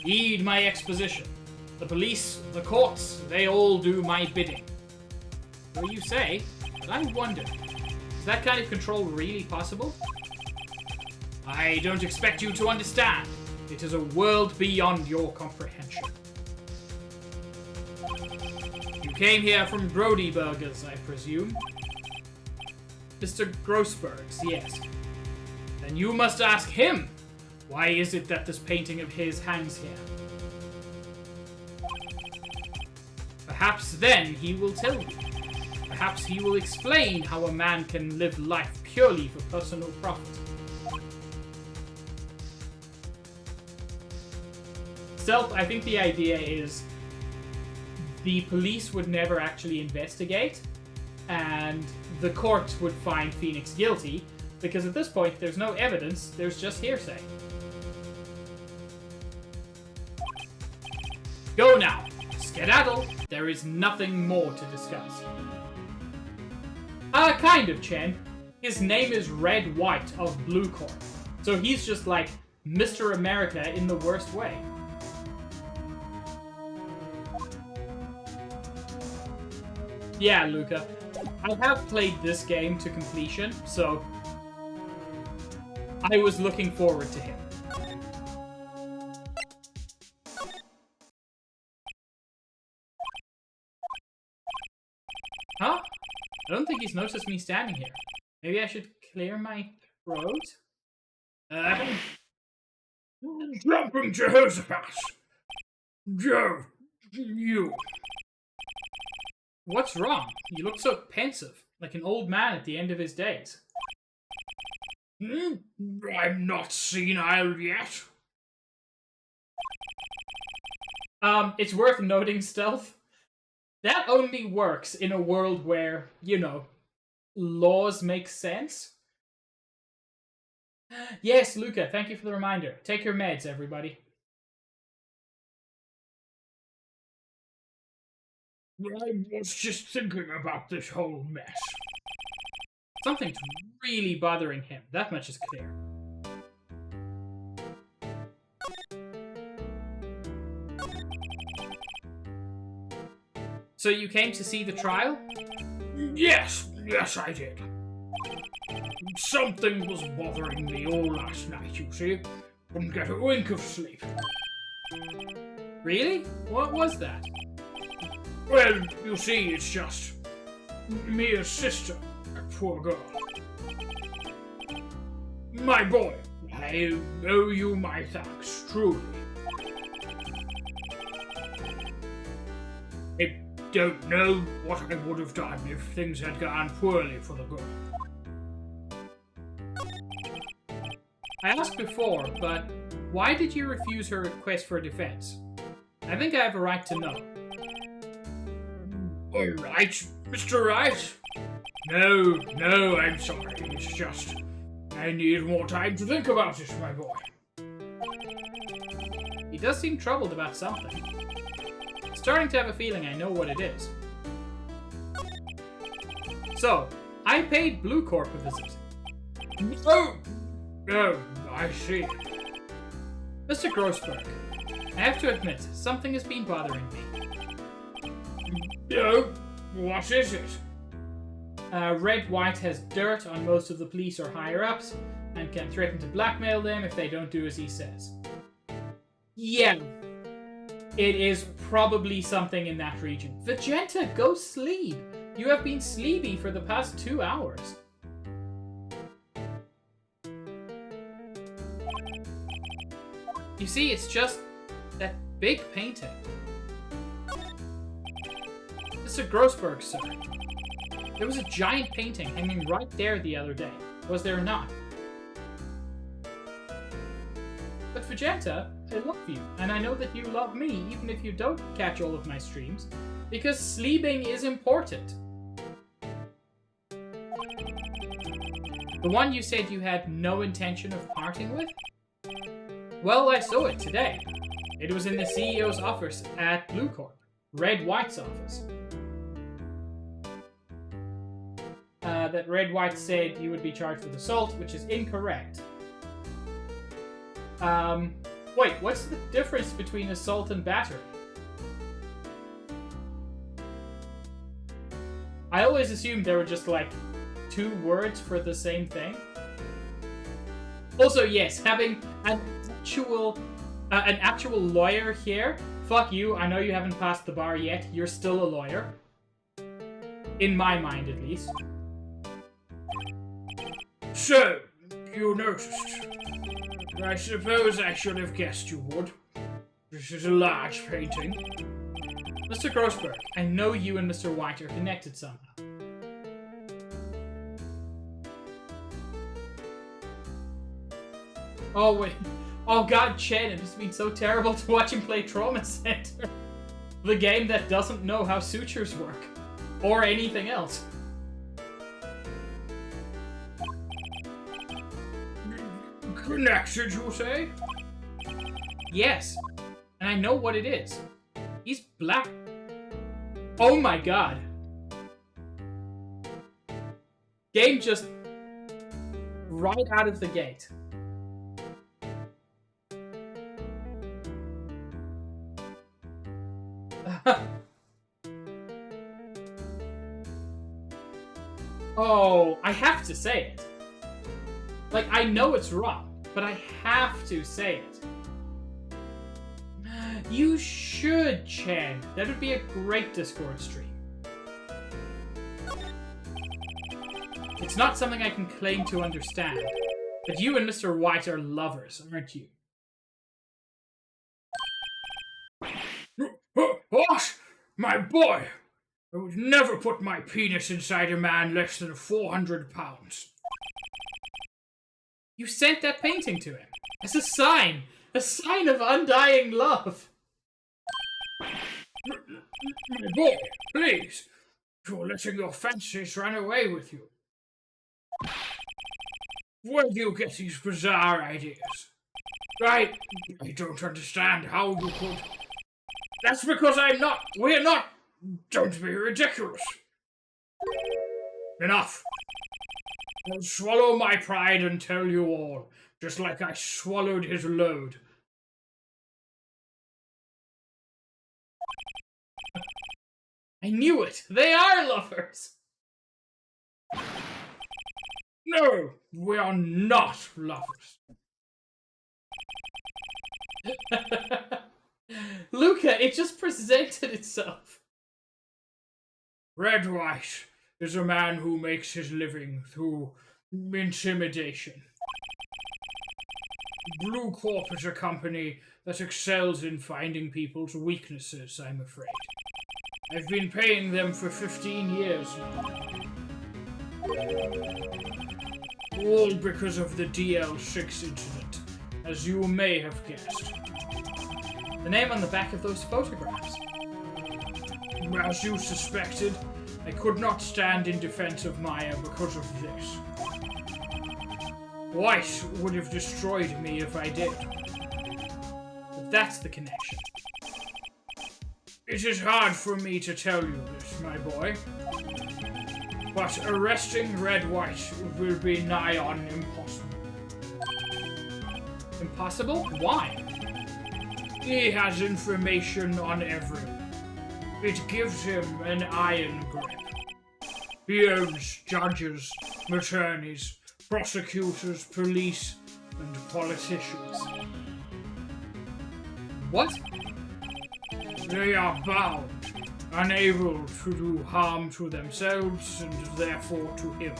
Heed my exposition. The police, the courts, they all do my bidding. So you say, but I wonder, is that kind of control really possible? I don't expect you to understand. It is a world beyond your comprehension. You came here from Grody Burgers, I presume? Mr. Grossberg's, yes. Then you must ask him. Why is it that this painting of his hangs here? Perhaps then he will tell you. Perhaps he will explain how a man can live life purely for personal profit. Stealth, I think the idea is the police would never actually investigate, and the court would find Phoenix guilty, because at this point there's no evidence, there's just hearsay. Go now! Skedaddle! There is nothing more to discuss. Kind of, Chen. His name is Red White of Blue Corp. So he's just like Mr. America in the worst way. Yeah, Luca. I have played this game to completion, so I was looking forward to him. Huh? I don't think he's noticed me standing here. Maybe I should clear my throat? Jumping Jehoshaphat! Joe, you. What's wrong? You look so pensive, like an old man at the end of his days. I'm not senile yet. It's worth noting, Stealth. That only works in a world where, you know, laws make sense. Yes, Luca, thank you for the reminder. Take your meds, everybody. I was just thinking about this whole mess. Something's really bothering him. That much is clear. So you came to see the trial? Yes, I did. Something was bothering me all last night, you see. Couldn't get a wink of sleep. Really? What was that? Well, you see, it's just Mia's sister, a poor girl. My boy, I owe you my thanks, truly. I don't know what I would have done if things had gone poorly for the girl. I asked before, but why did you refuse her request for defense? I think I have a right to know. All right, Mr. Wright? No, I'm sorry. It's just I need more time to think about it, my boy. He does seem troubled about something. Starting to have a feeling I know what it is. So, I paid Blue Corp a visit. Oh, I see. Mr. Grossberg, I have to admit, something has been bothering me. No, what is it? Red White has dirt on most of the police or higher-ups, and can threaten to blackmail them if they don't do as he says. Yeah, it is probably something in that region. Vegeta, go sleep! You have been sleepy for the past 2 hours. You see, it's just that big painting. Mr. Grossberg, sir. There was a giant painting hanging right there the other day, was there not? But Vegeta, I love you, and I know that you love me, even if you don't catch all of my streams, because sleeping is important. The one you said you had no intention of parting with? Well, I saw it today. It was in the CEO's office at Blue Corp, Red White's office. That Red White said you would be charged with assault, which is incorrect. Wait, what's the difference between assault and battery? I always assumed they were just like 2 words for the same thing. Also, yes, having an actual lawyer here. Fuck you, I know you haven't passed the bar yet. You're still a lawyer. In my mind, at least. So, you noticed. I suppose I should have guessed you would. This is a large painting. Mr. Grossberg, I know you and Mr. White are connected somehow. Oh, wait. Oh, God, Chen, it must been so terrible to watch him play Trauma Center. The game that doesn't know how sutures work. Or anything else. Connected, you say? Yes. And I know what it is. He's black. Oh my god. Game just... right out of the gate. Oh, I have to say it. Like, I know it's wrong, but I have to say it. You should, Chen. That would be a great Discord stream. It's not something I can claim to understand, but you and Mr. White are lovers, aren't you? What? My boy! I would never put my penis inside a man less than 400 pounds. You sent that painting to him as a sign of undying love. My boy, please. You're letting your fancies run away with you. Where do you get these bizarre ideas? I don't understand how you could... That's because we're not... Don't be ridiculous. Enough. I'll swallow my pride and tell you all, just like I swallowed his load. I knew it! They are lovers! No, we are not lovers. Luca, it just presented itself. Red Wright is a man who makes his living through intimidation. Blue Corp is a company that excels in finding people's weaknesses, I'm afraid. I've been paying them for 15 years now. All because of the DL6 incident, as you may have guessed. The name on the back of those photographs. As you suspected, I could not stand in defense of Maya because of this. White would have destroyed me if I did. But that's the connection. It is hard for me to tell you this, my boy. But arresting Red White will be nigh on impossible. Impossible? Why? He has information on everyone. It gives him an iron grip. He owns judges, attorneys, prosecutors, police, and politicians. What? They are bound, unable to do harm to themselves and therefore to him.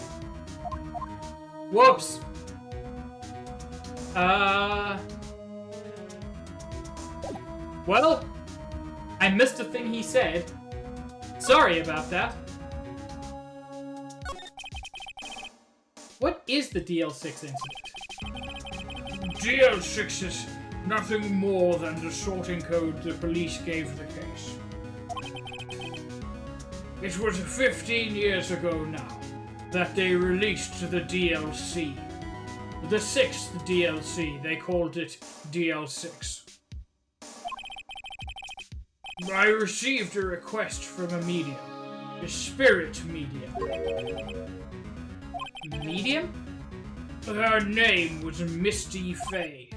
Whoops. Well, I missed a thing he said. Sorry about that. What is the DL6 incident? DL6 is nothing more than the sorting code the police gave the case. It was 15 years ago now that they released the DLC. The 6th DLC, they called it DL6. I received a request from a medium, a spirit medium. Medium? Her name was Misty Faye.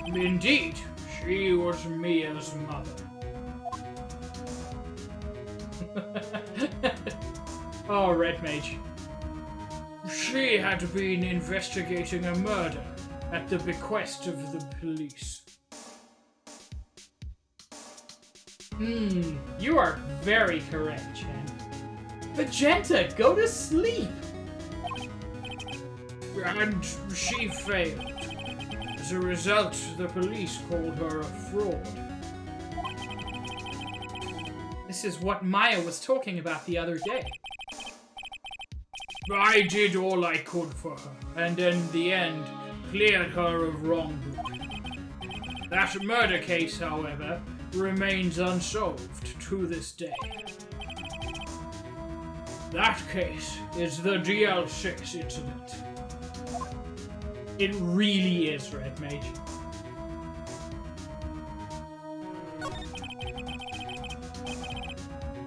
Indeed, she was Mia's mother. Oh, Red Mage. She had been investigating a murder at the bequest of the police. You are very correct, Chen. Magenta, go to sleep! And she failed. As a result, the police called her a fraud. This is what Maya was talking about the other day. I did all I could for her, and in the end, cleared her of wrongdoing. That murder case, however, remains unsolved to this day. That case is the DL6 incident. It really is, Red Mage.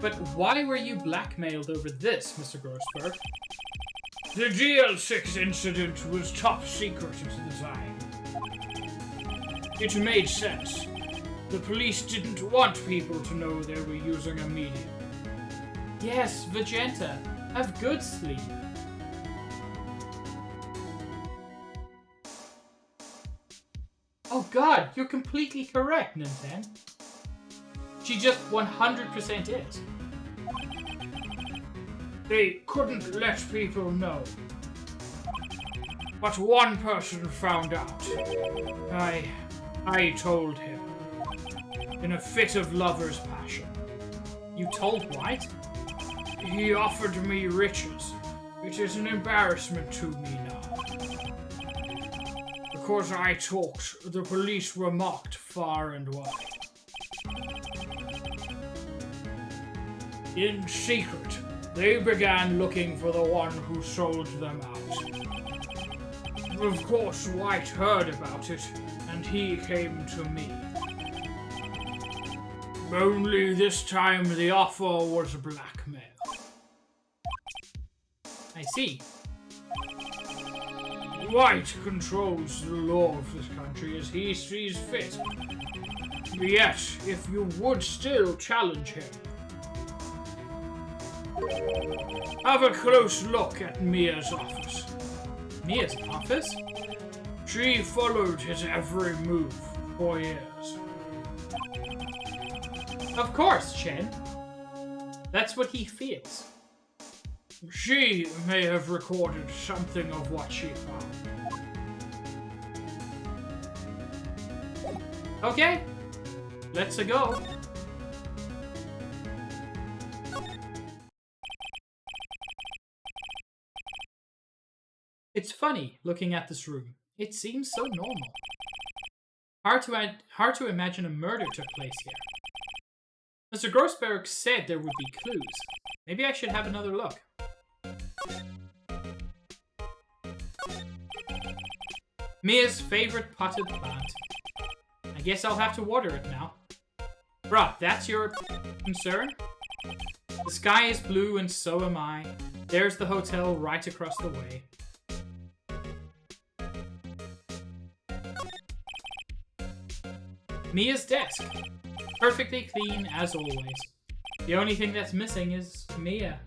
But why were you blackmailed over this, Mr. Grossberg? The DL6 incident was top secret at the time. It made sense. The police didn't want people to know they were using a medium. Yes, Vegeta. Have good sleep. Oh god, you're completely correct, Ninten. She just 100% is. They couldn't let people know. But one person found out. I told him. In a fit of lover's passion. You told Wright? He offered me riches. It is an embarrassment to me now. Because I talked, the police were mocked far and wide. In secret, they began looking for the one who sold them out. Of course, White heard about it, and he came to me. Only this time the offer was blackmail. I see. White controls the law of this country as he sees fit. Yet, if you would still challenge him, have a close look at Mia's office. Mia's office? She followed his every move for years. Of course, Chen. That's what he feels. She may have recorded something of what she found. Okay, let's go. It's funny looking at this room. It seems so normal. Hard to imagine a murder took place here. Mr. Grossberg said there would be clues. Maybe I should have another look. Mia's favorite potted plant. I guess I'll have to water it now. Bruh, that's your concern? The sky is blue and so am I. There's the hotel right across the way. Mia's desk. Perfectly clean as always. The only thing that's missing is Mia.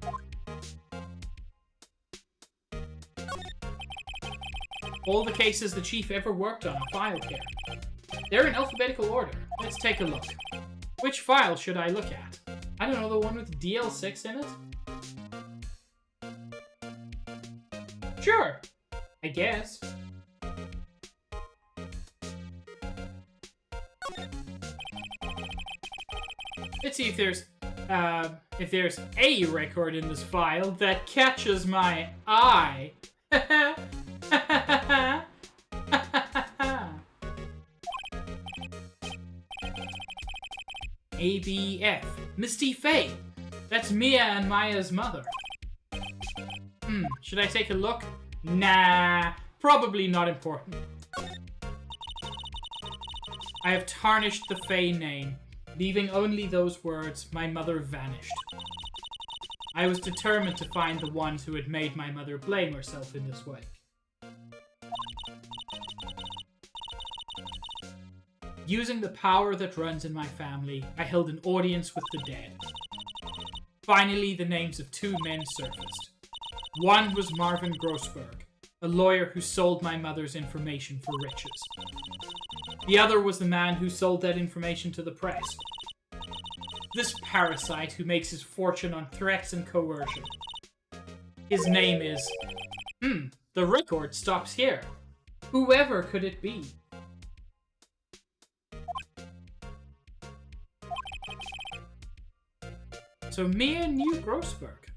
All the cases the chief ever worked on are filed here. They're in alphabetical order. Let's take a look. Which file should I look at? I don't know, the one with DL6 in it? Sure. I guess. Let's see if there's a record in this file that catches my eye. ABF. Misty Faye. That's Mia and Maya's mother. Should I take a look? Nah, probably not important. I have tarnished the Faye name, leaving only those words, "My mother vanished." I was determined to find the ones who had made my mother blame herself in this way. Using the power that runs in my family, I held an audience with the dead. Finally, the names of two men surfaced. One was Marvin Grossberg, a lawyer who sold my mother's information for riches. The other was the man who sold that information to the press. This parasite who makes his fortune on threats and coercion. His name is... the record stops here. Whoever could it be? So Mia knew Grossberg.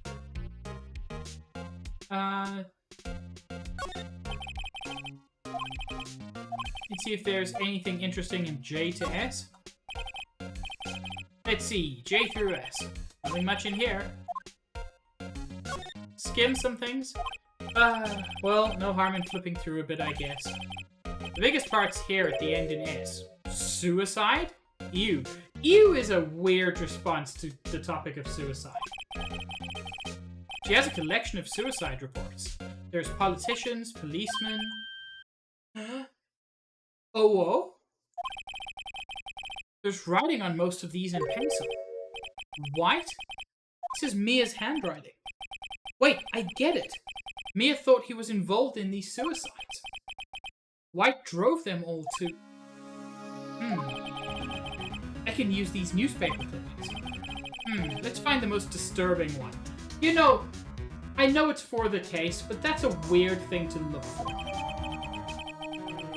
Let's see if there's anything interesting in J to S. Let's see, J through S. Nothing much in here. Skim some things. Well, no harm in flipping through a bit, I guess. The biggest part's here at the end in S. Suicide? Ew. Ew is a weird response to the topic of suicide. She has a collection of suicide reports. There's politicians, policemen... Oh? There's writing on most of these in pencil. What? This is Mia's handwriting. Wait, I get it. Mia thought he was involved in these suicides. White drove them all to... I can use these newspaper clippings. Let's find the most disturbing one. You know, I know it's for the case, but that's a weird thing to look for.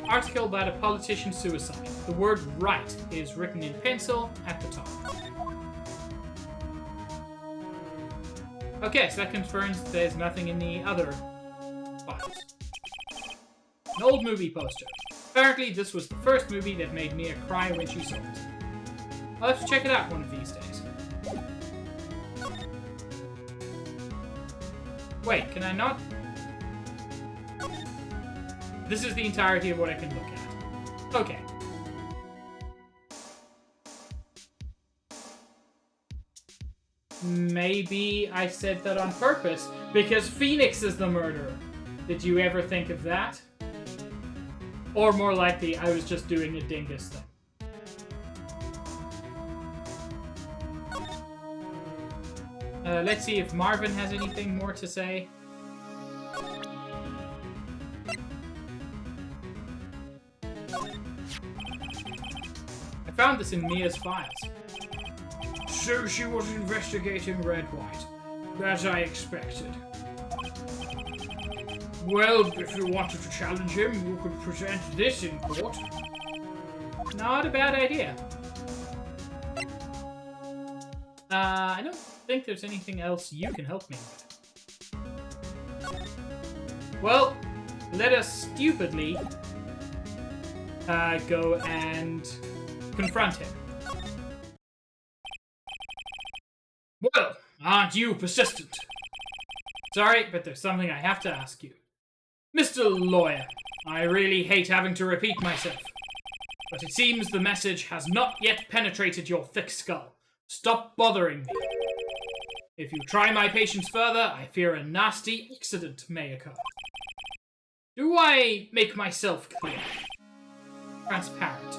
Article about a politician's suicide. The word Wright is written in pencil at the top. Okay, so that confirms there's nothing in the other files. An old movie poster. Apparently, this was the first movie that made Mia cry when she saw it. I'll have to check it out one of these days. Wait, can I not? This is the entirety of what I can look at. Okay. Maybe I said that on purpose, because Phoenix is the murderer. Did you ever think of that? Or more likely, I was just doing a dingus thing. Let's see if Marvin has anything more to say. I found this in Mia's files. So she was investigating Red White, as I expected. Well, if you wanted to challenge him, you could present this in court. Not a bad idea. I don't think there's anything else you can help me with. Well, let us stupidly go and confront him. Well, aren't you persistent? Sorry, but there's something I have to ask you. Mr. Lawyer, I really hate having to repeat myself, but it seems the message has not yet penetrated your thick skull. Stop bothering me. If you try my patience further, I fear a nasty accident may occur. Do I make myself clear? Transparent.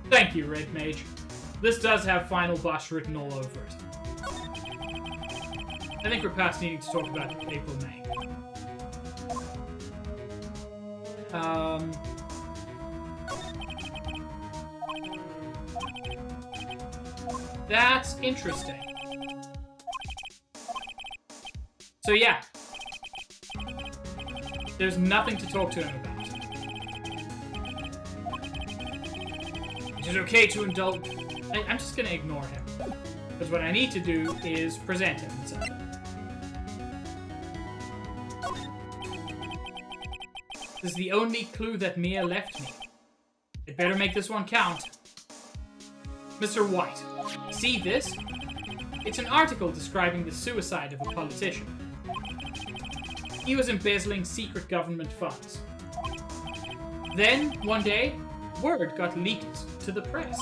Thank you, Red Mage. This does have Final Boss written all over it. I think we're past needing to talk about April, May. That's interesting. So yeah. There's nothing to talk to him about. It is okay to indulge... I'm just gonna ignore him. Because what I need to do is present him with something. This is the only clue that Mia left me. It better make this one count. Mr. White, see this? It's an article describing the suicide of a politician. He was embezzling secret government funds. Then, one day, word got leaked to the press.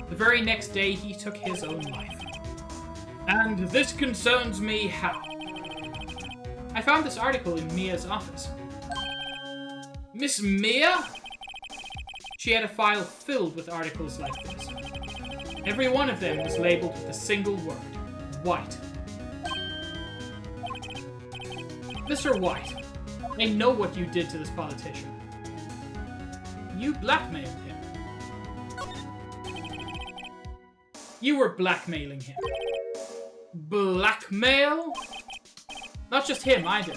The very next day, he took his own life. And this concerns me how? I found this article in Mia's office. Miss Mia? She had a file filled with articles like this. Every one of them was labeled with a single word. White. Mr. White, I know what you did to this politician. You blackmailed him. You were blackmailing him. Blackmail? Not just him, either.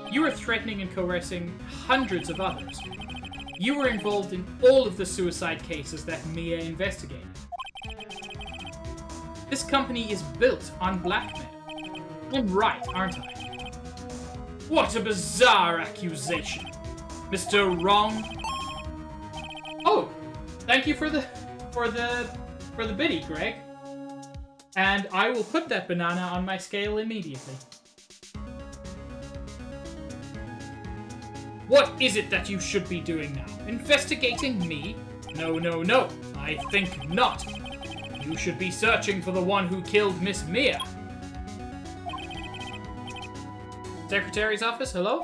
You were threatening and coercing hundreds of others. You were involved in all of the suicide cases that Mia investigated. This company is built on blackmail. I'm right, aren't I? What a bizarre accusation. Mr. Wrong. Oh, thank you for the biddy, Greg. And I will put that banana on my scale immediately. What is it that you should be doing now? Investigating me? No, no, no. I think not. You should be searching for the one who killed Miss Mia. Secretary's office, hello?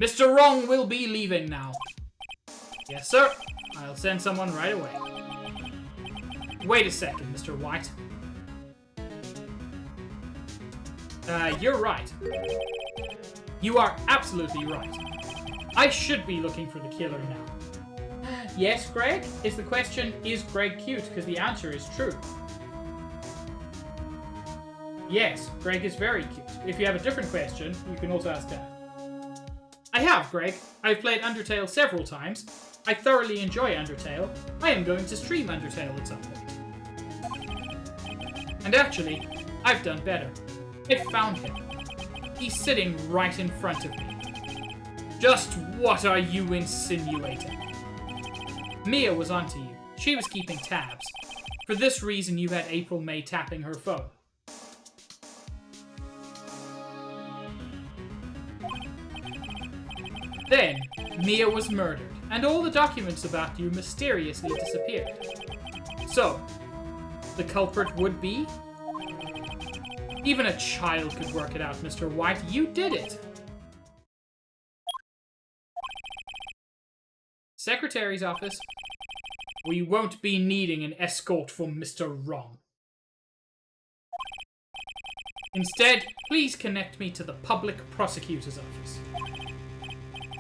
Mr. Wrong will be leaving now. Yes, sir. I'll send someone right away. Wait a second, Mr. White. You're right. You are absolutely right. I should be looking for the killer now. Yes, Greg? Is the question, is Greg cute? Because the answer is true. Yes, Greg is very cute. If you have a different question, you can also ask that. I have, Greg. I've played Undertale several times. I thoroughly enjoy Undertale. I am going to stream Undertale at some point. And actually, I've done better. I found him. He's sitting right in front of me. Just what are you insinuating? Mia was onto you. She was keeping tabs. For this reason, you had April May tapping her phone. Then, Mia was murdered, and all the documents about you mysteriously disappeared. So, the culprit would be? Even a child could work it out, Mr. White. You did it! Secretary's office. We won't be needing an escort from Mr. Wrong. Instead, please connect me to the public prosecutor's office.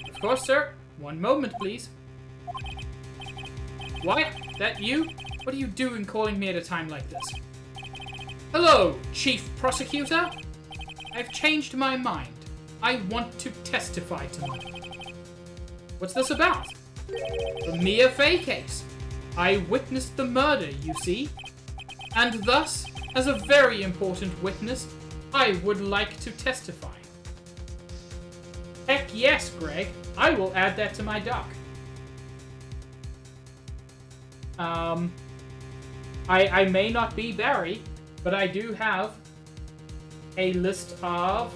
Of course, sir. One moment, please. White, that you? What are you doing calling me at a time like this? Hello, Chief Prosecutor. I've changed my mind. I want to testify tonight. What's this about? The Mia Fey case. I witnessed the murder, you see. And thus, as a very important witness, I would like to testify. Heck yes, Greg. I will add that to my doc. I may not be Barry, but I do have a list of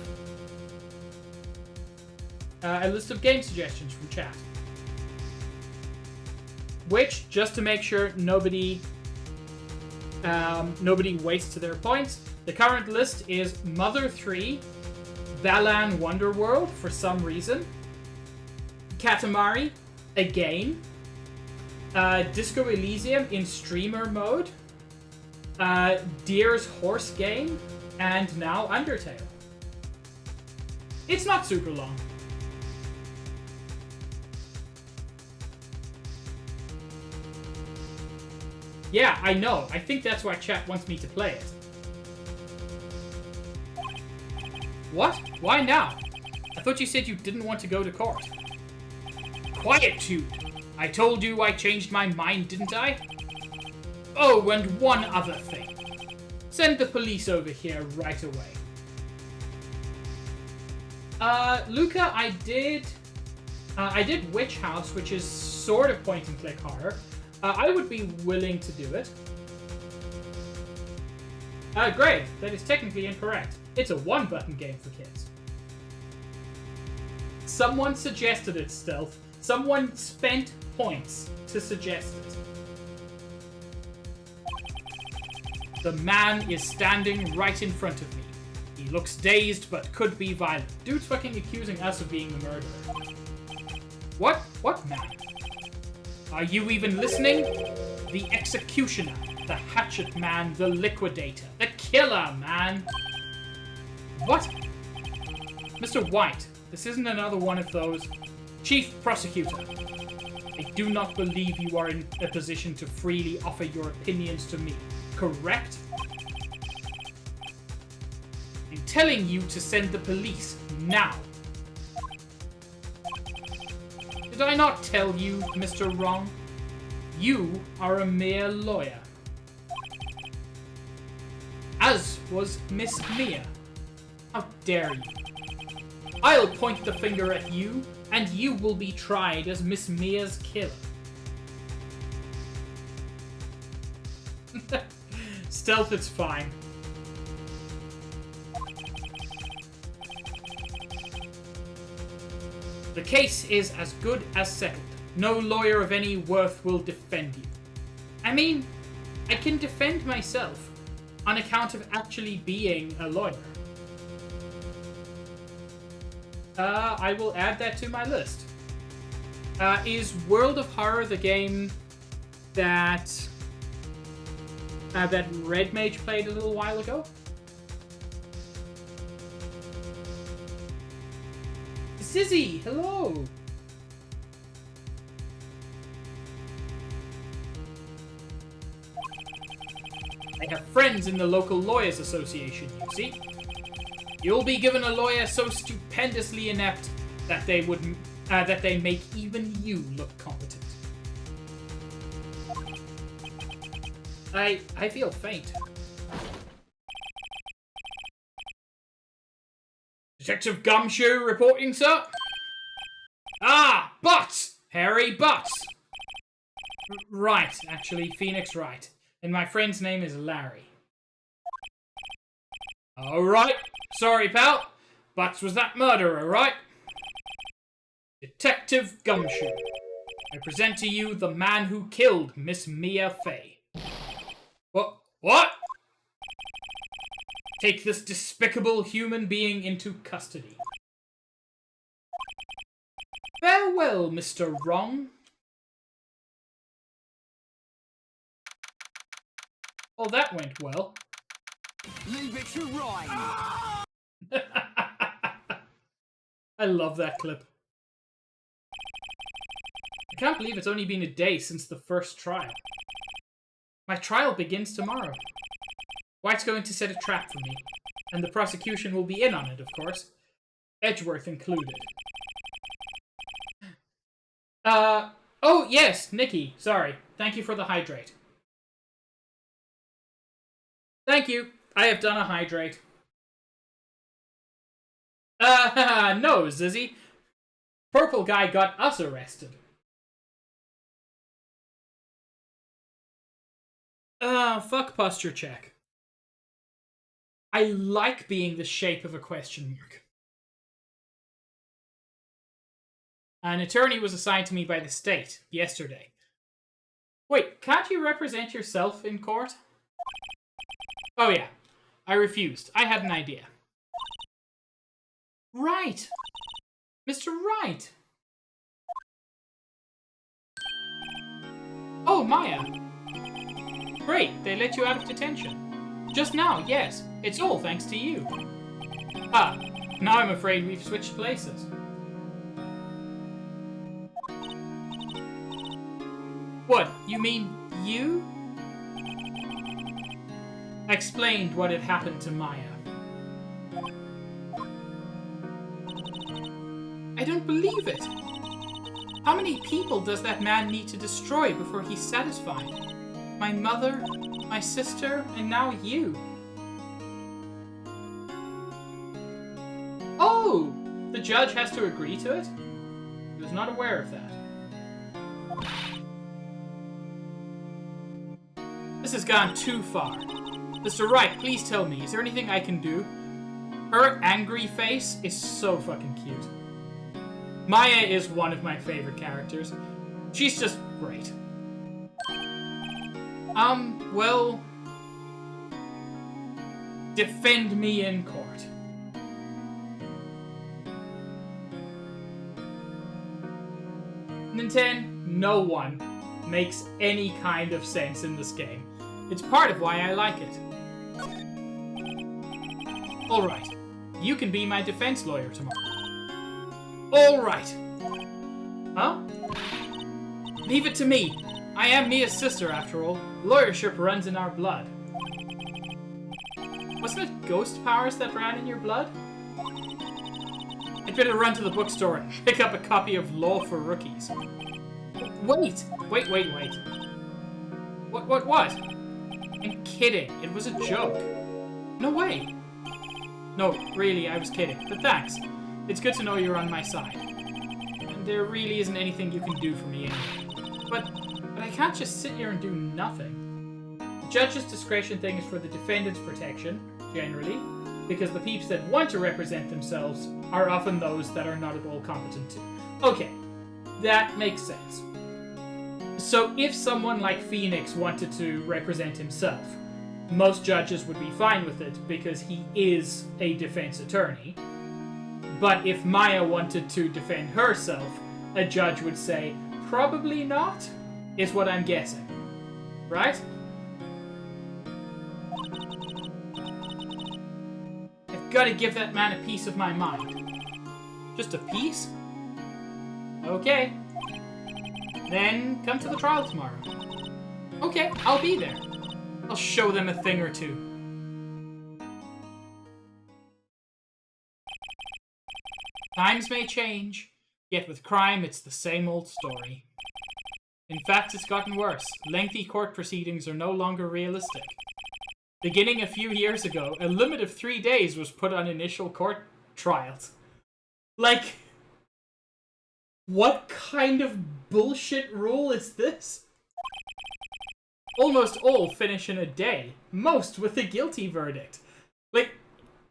game suggestions from chat. Which, just to make sure nobody wastes their points, the current list is Mother 3, Balan Wonderworld for some reason, Katamari, again, Disco Elysium in streamer mode, Deer's Horse game, and now Undertale. It's not super long. Yeah, I know. I think that's why chat wants me to play it. What? Why now? I thought you said you didn't want to go to court. Quietude! I told you I changed my mind, didn't I? Oh, and one other thing. Send the police over here right away. Luca, I did Witch House, which is sort of point-and-click horror. I would be willing to do it. Greg, that is technically incorrect. It's a one-button game for kids. Someone suggested it, Stealth. Someone spent points to suggest it. The man is standing right in front of me. He looks dazed, but could be violent. Dude's fucking accusing us of being the murderer. What? What man? Are you even listening? The executioner, the hatchet man, the liquidator, the killer, man. What? Mr. White, this isn't another one of those. Chief Prosecutor, I do not believe you are in a position to freely offer your opinions to me, correct? I'm telling you to send the police now. Did I not tell you, Mr. Wrong? You are a mere lawyer. As was Miss Mia. How dare you? I'll point the finger at you, and you will be tried as Miss Mia's killer. Stealth is fine. The case is as good as settled. No lawyer of any worth will defend you. I mean, I can defend myself on account of actually being a lawyer. I will add that to my list. Is World of Horror the game that that Red Mage played a little while ago? Sizzy, hello! I have friends in the local lawyers association, you see. You'll be given a lawyer so stupendously inept that they make even you look competent. I feel faint. Detective Gumshoe reporting, sir. Ah, Butts! Harry Butts! Right, actually, Phoenix Wright. And my friend's name is Larry. Alright, sorry pal. Butts was that murderer, right? Detective Gumshoe. I present to you the man who killed Miss Mia Fey. What? Take this despicable human being into custody. Farewell, Mr. Wrong. Oh, that went well. Leave it to Wright. I love that clip. I can't believe it's only been a day since the first trial. My trial begins tomorrow. White's going to set a trap for me, and the prosecution will be in on it, of course. Edgeworth included. Oh, yes, Nikki, sorry. Thank you for the hydrate. Thank you. I have done a hydrate. No, Zizzy. Purple guy got us arrested. Fuck posture check. I like being the shape of a question mark. An attorney was assigned to me by the state yesterday. Wait, can't you represent yourself in court? Oh yeah, I refused. I had an idea. Right! Mr. Wright! Oh, Maya! Great, they let you out of detention. Just now, yes. It's all thanks to you. Ah, now I'm afraid we've switched places. What, you mean you? I explained what had happened to Maya. I don't believe it. How many people does that man need to destroy before he's satisfied? My mother, my sister, and now you. Oh! The judge has to agree to it? I was not aware of that. This has gone too far. Mr. Wright, please tell me, is there anything I can do? Her angry face is so fucking cute. Maya is one of my favorite characters. She's just great. Well... defend me in court. Nintendo, no one makes any kind of sense in this game. It's part of why I like it. Alright, you can be my defense lawyer tomorrow. Alright. Huh? Leave it to me. I am Mia's sister, after all. Lawyership runs in our blood. Wasn't it ghost powers that ran in your blood? I'd better run to the bookstore and pick up a copy of Law for Rookies. Wait! What? I'm kidding. It was a joke. No way. No, really, I was kidding. But thanks. It's good to know you're on my side. And there really isn't anything you can do for me anyway. But I can't just sit here and do nothing. The judge's discretion thing is for the defendant's protection, generally, because the peeps that want to represent themselves are often those that are not at all competent to. Okay, that makes sense. So if someone like Phoenix wanted to represent himself, most judges would be fine with it because he is a defense attorney. But if Maya wanted to defend herself, a judge would say, probably not, is what I'm guessing. Right? I've got to give that man a piece of my mind. Just a piece? Okay. Then come to the trial tomorrow. Okay, I'll be there. I'll show them a thing or two. Times may change, yet with crime it's the same old story. In fact, it's gotten worse. Lengthy court proceedings are no longer realistic. Beginning a few years ago, a limit of 3 days was put on initial court trials. Like, what kind of bullshit rule is this? Almost all finish in a day, most with a guilty verdict. Like,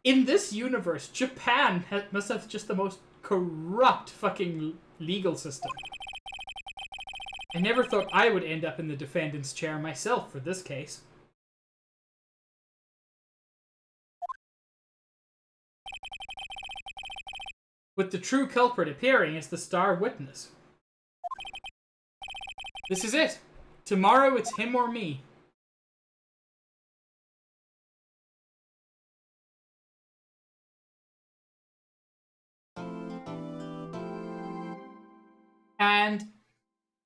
in this universe, Japan must have just the most corrupt fucking legal system. I never thought I would end up in the defendant's chair myself for this case. With the true culprit appearing as the star witness. This is it. Tomorrow it's him or me. And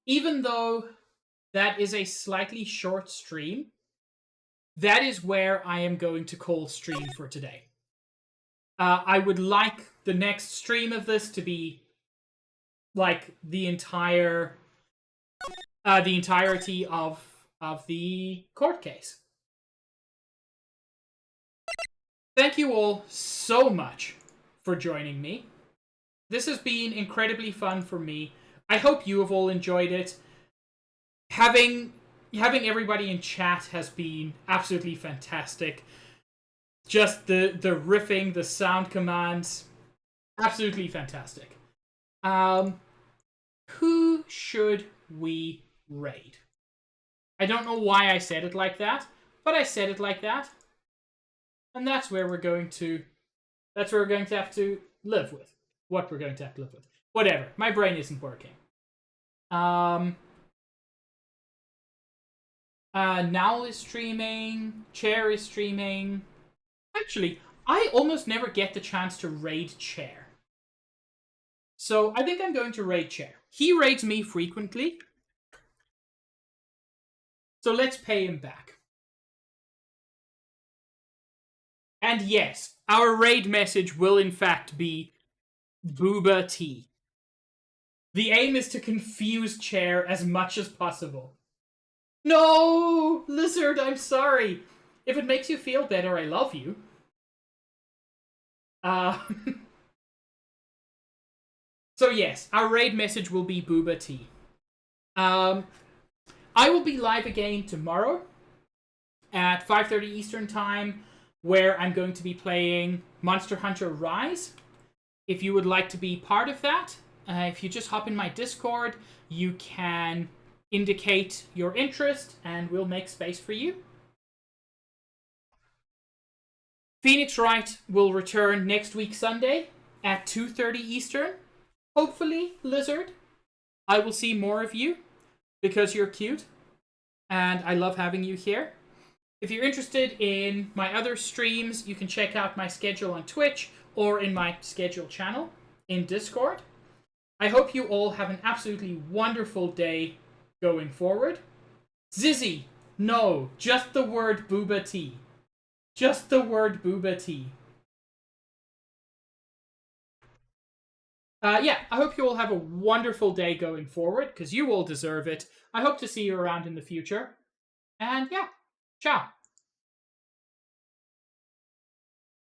even though that is a slightly short stream, that is where I am going to call stream for today. I would like the next stream of this to be like the entirety of the court case. Thank you all so much for joining me. This has been incredibly fun for me. I hope you have all enjoyed it. Having everybody in chat has been absolutely fantastic. Just the riffing, the sound commands, absolutely fantastic. Who should we raid? I don't know why I said it like that, but I said it like that. And that's where we're going to have to live with. What we're going to have to live with. Whatever. My brain isn't working. Now is streaming. Chair is streaming. Actually, I almost never get the chance to raid Chair. So I think I'm going to raid Chair. He raids me frequently. So let's pay him back. And yes, our raid message will in fact be Booba Tea. The aim is to confuse Chair as much as possible. No! Lizard, I'm sorry. If it makes you feel better, I love you. So yes, our raid message will be Booba Tea. I will be live again tomorrow at 5:30 Eastern Time, where I'm going to be playing Monster Hunter Rise. If you would like to be part of that, if you just hop in my Discord, you can indicate your interest and we'll make space for you. Phoenix Wright will return next week Sunday at 2:30 Eastern. Hopefully, Lizard, I will see more of you because you're cute and I love having you here. If you're interested in my other streams, you can check out my schedule on Twitch or in my schedule channel in Discord. I hope you all have an absolutely wonderful day going forward. Zizzy, no, just the word Booba Tea. Just the word Booba Tea. Yeah, I hope you all have a wonderful day going forward, because you all deserve it. I hope to see you around in the future. And yeah, ciao.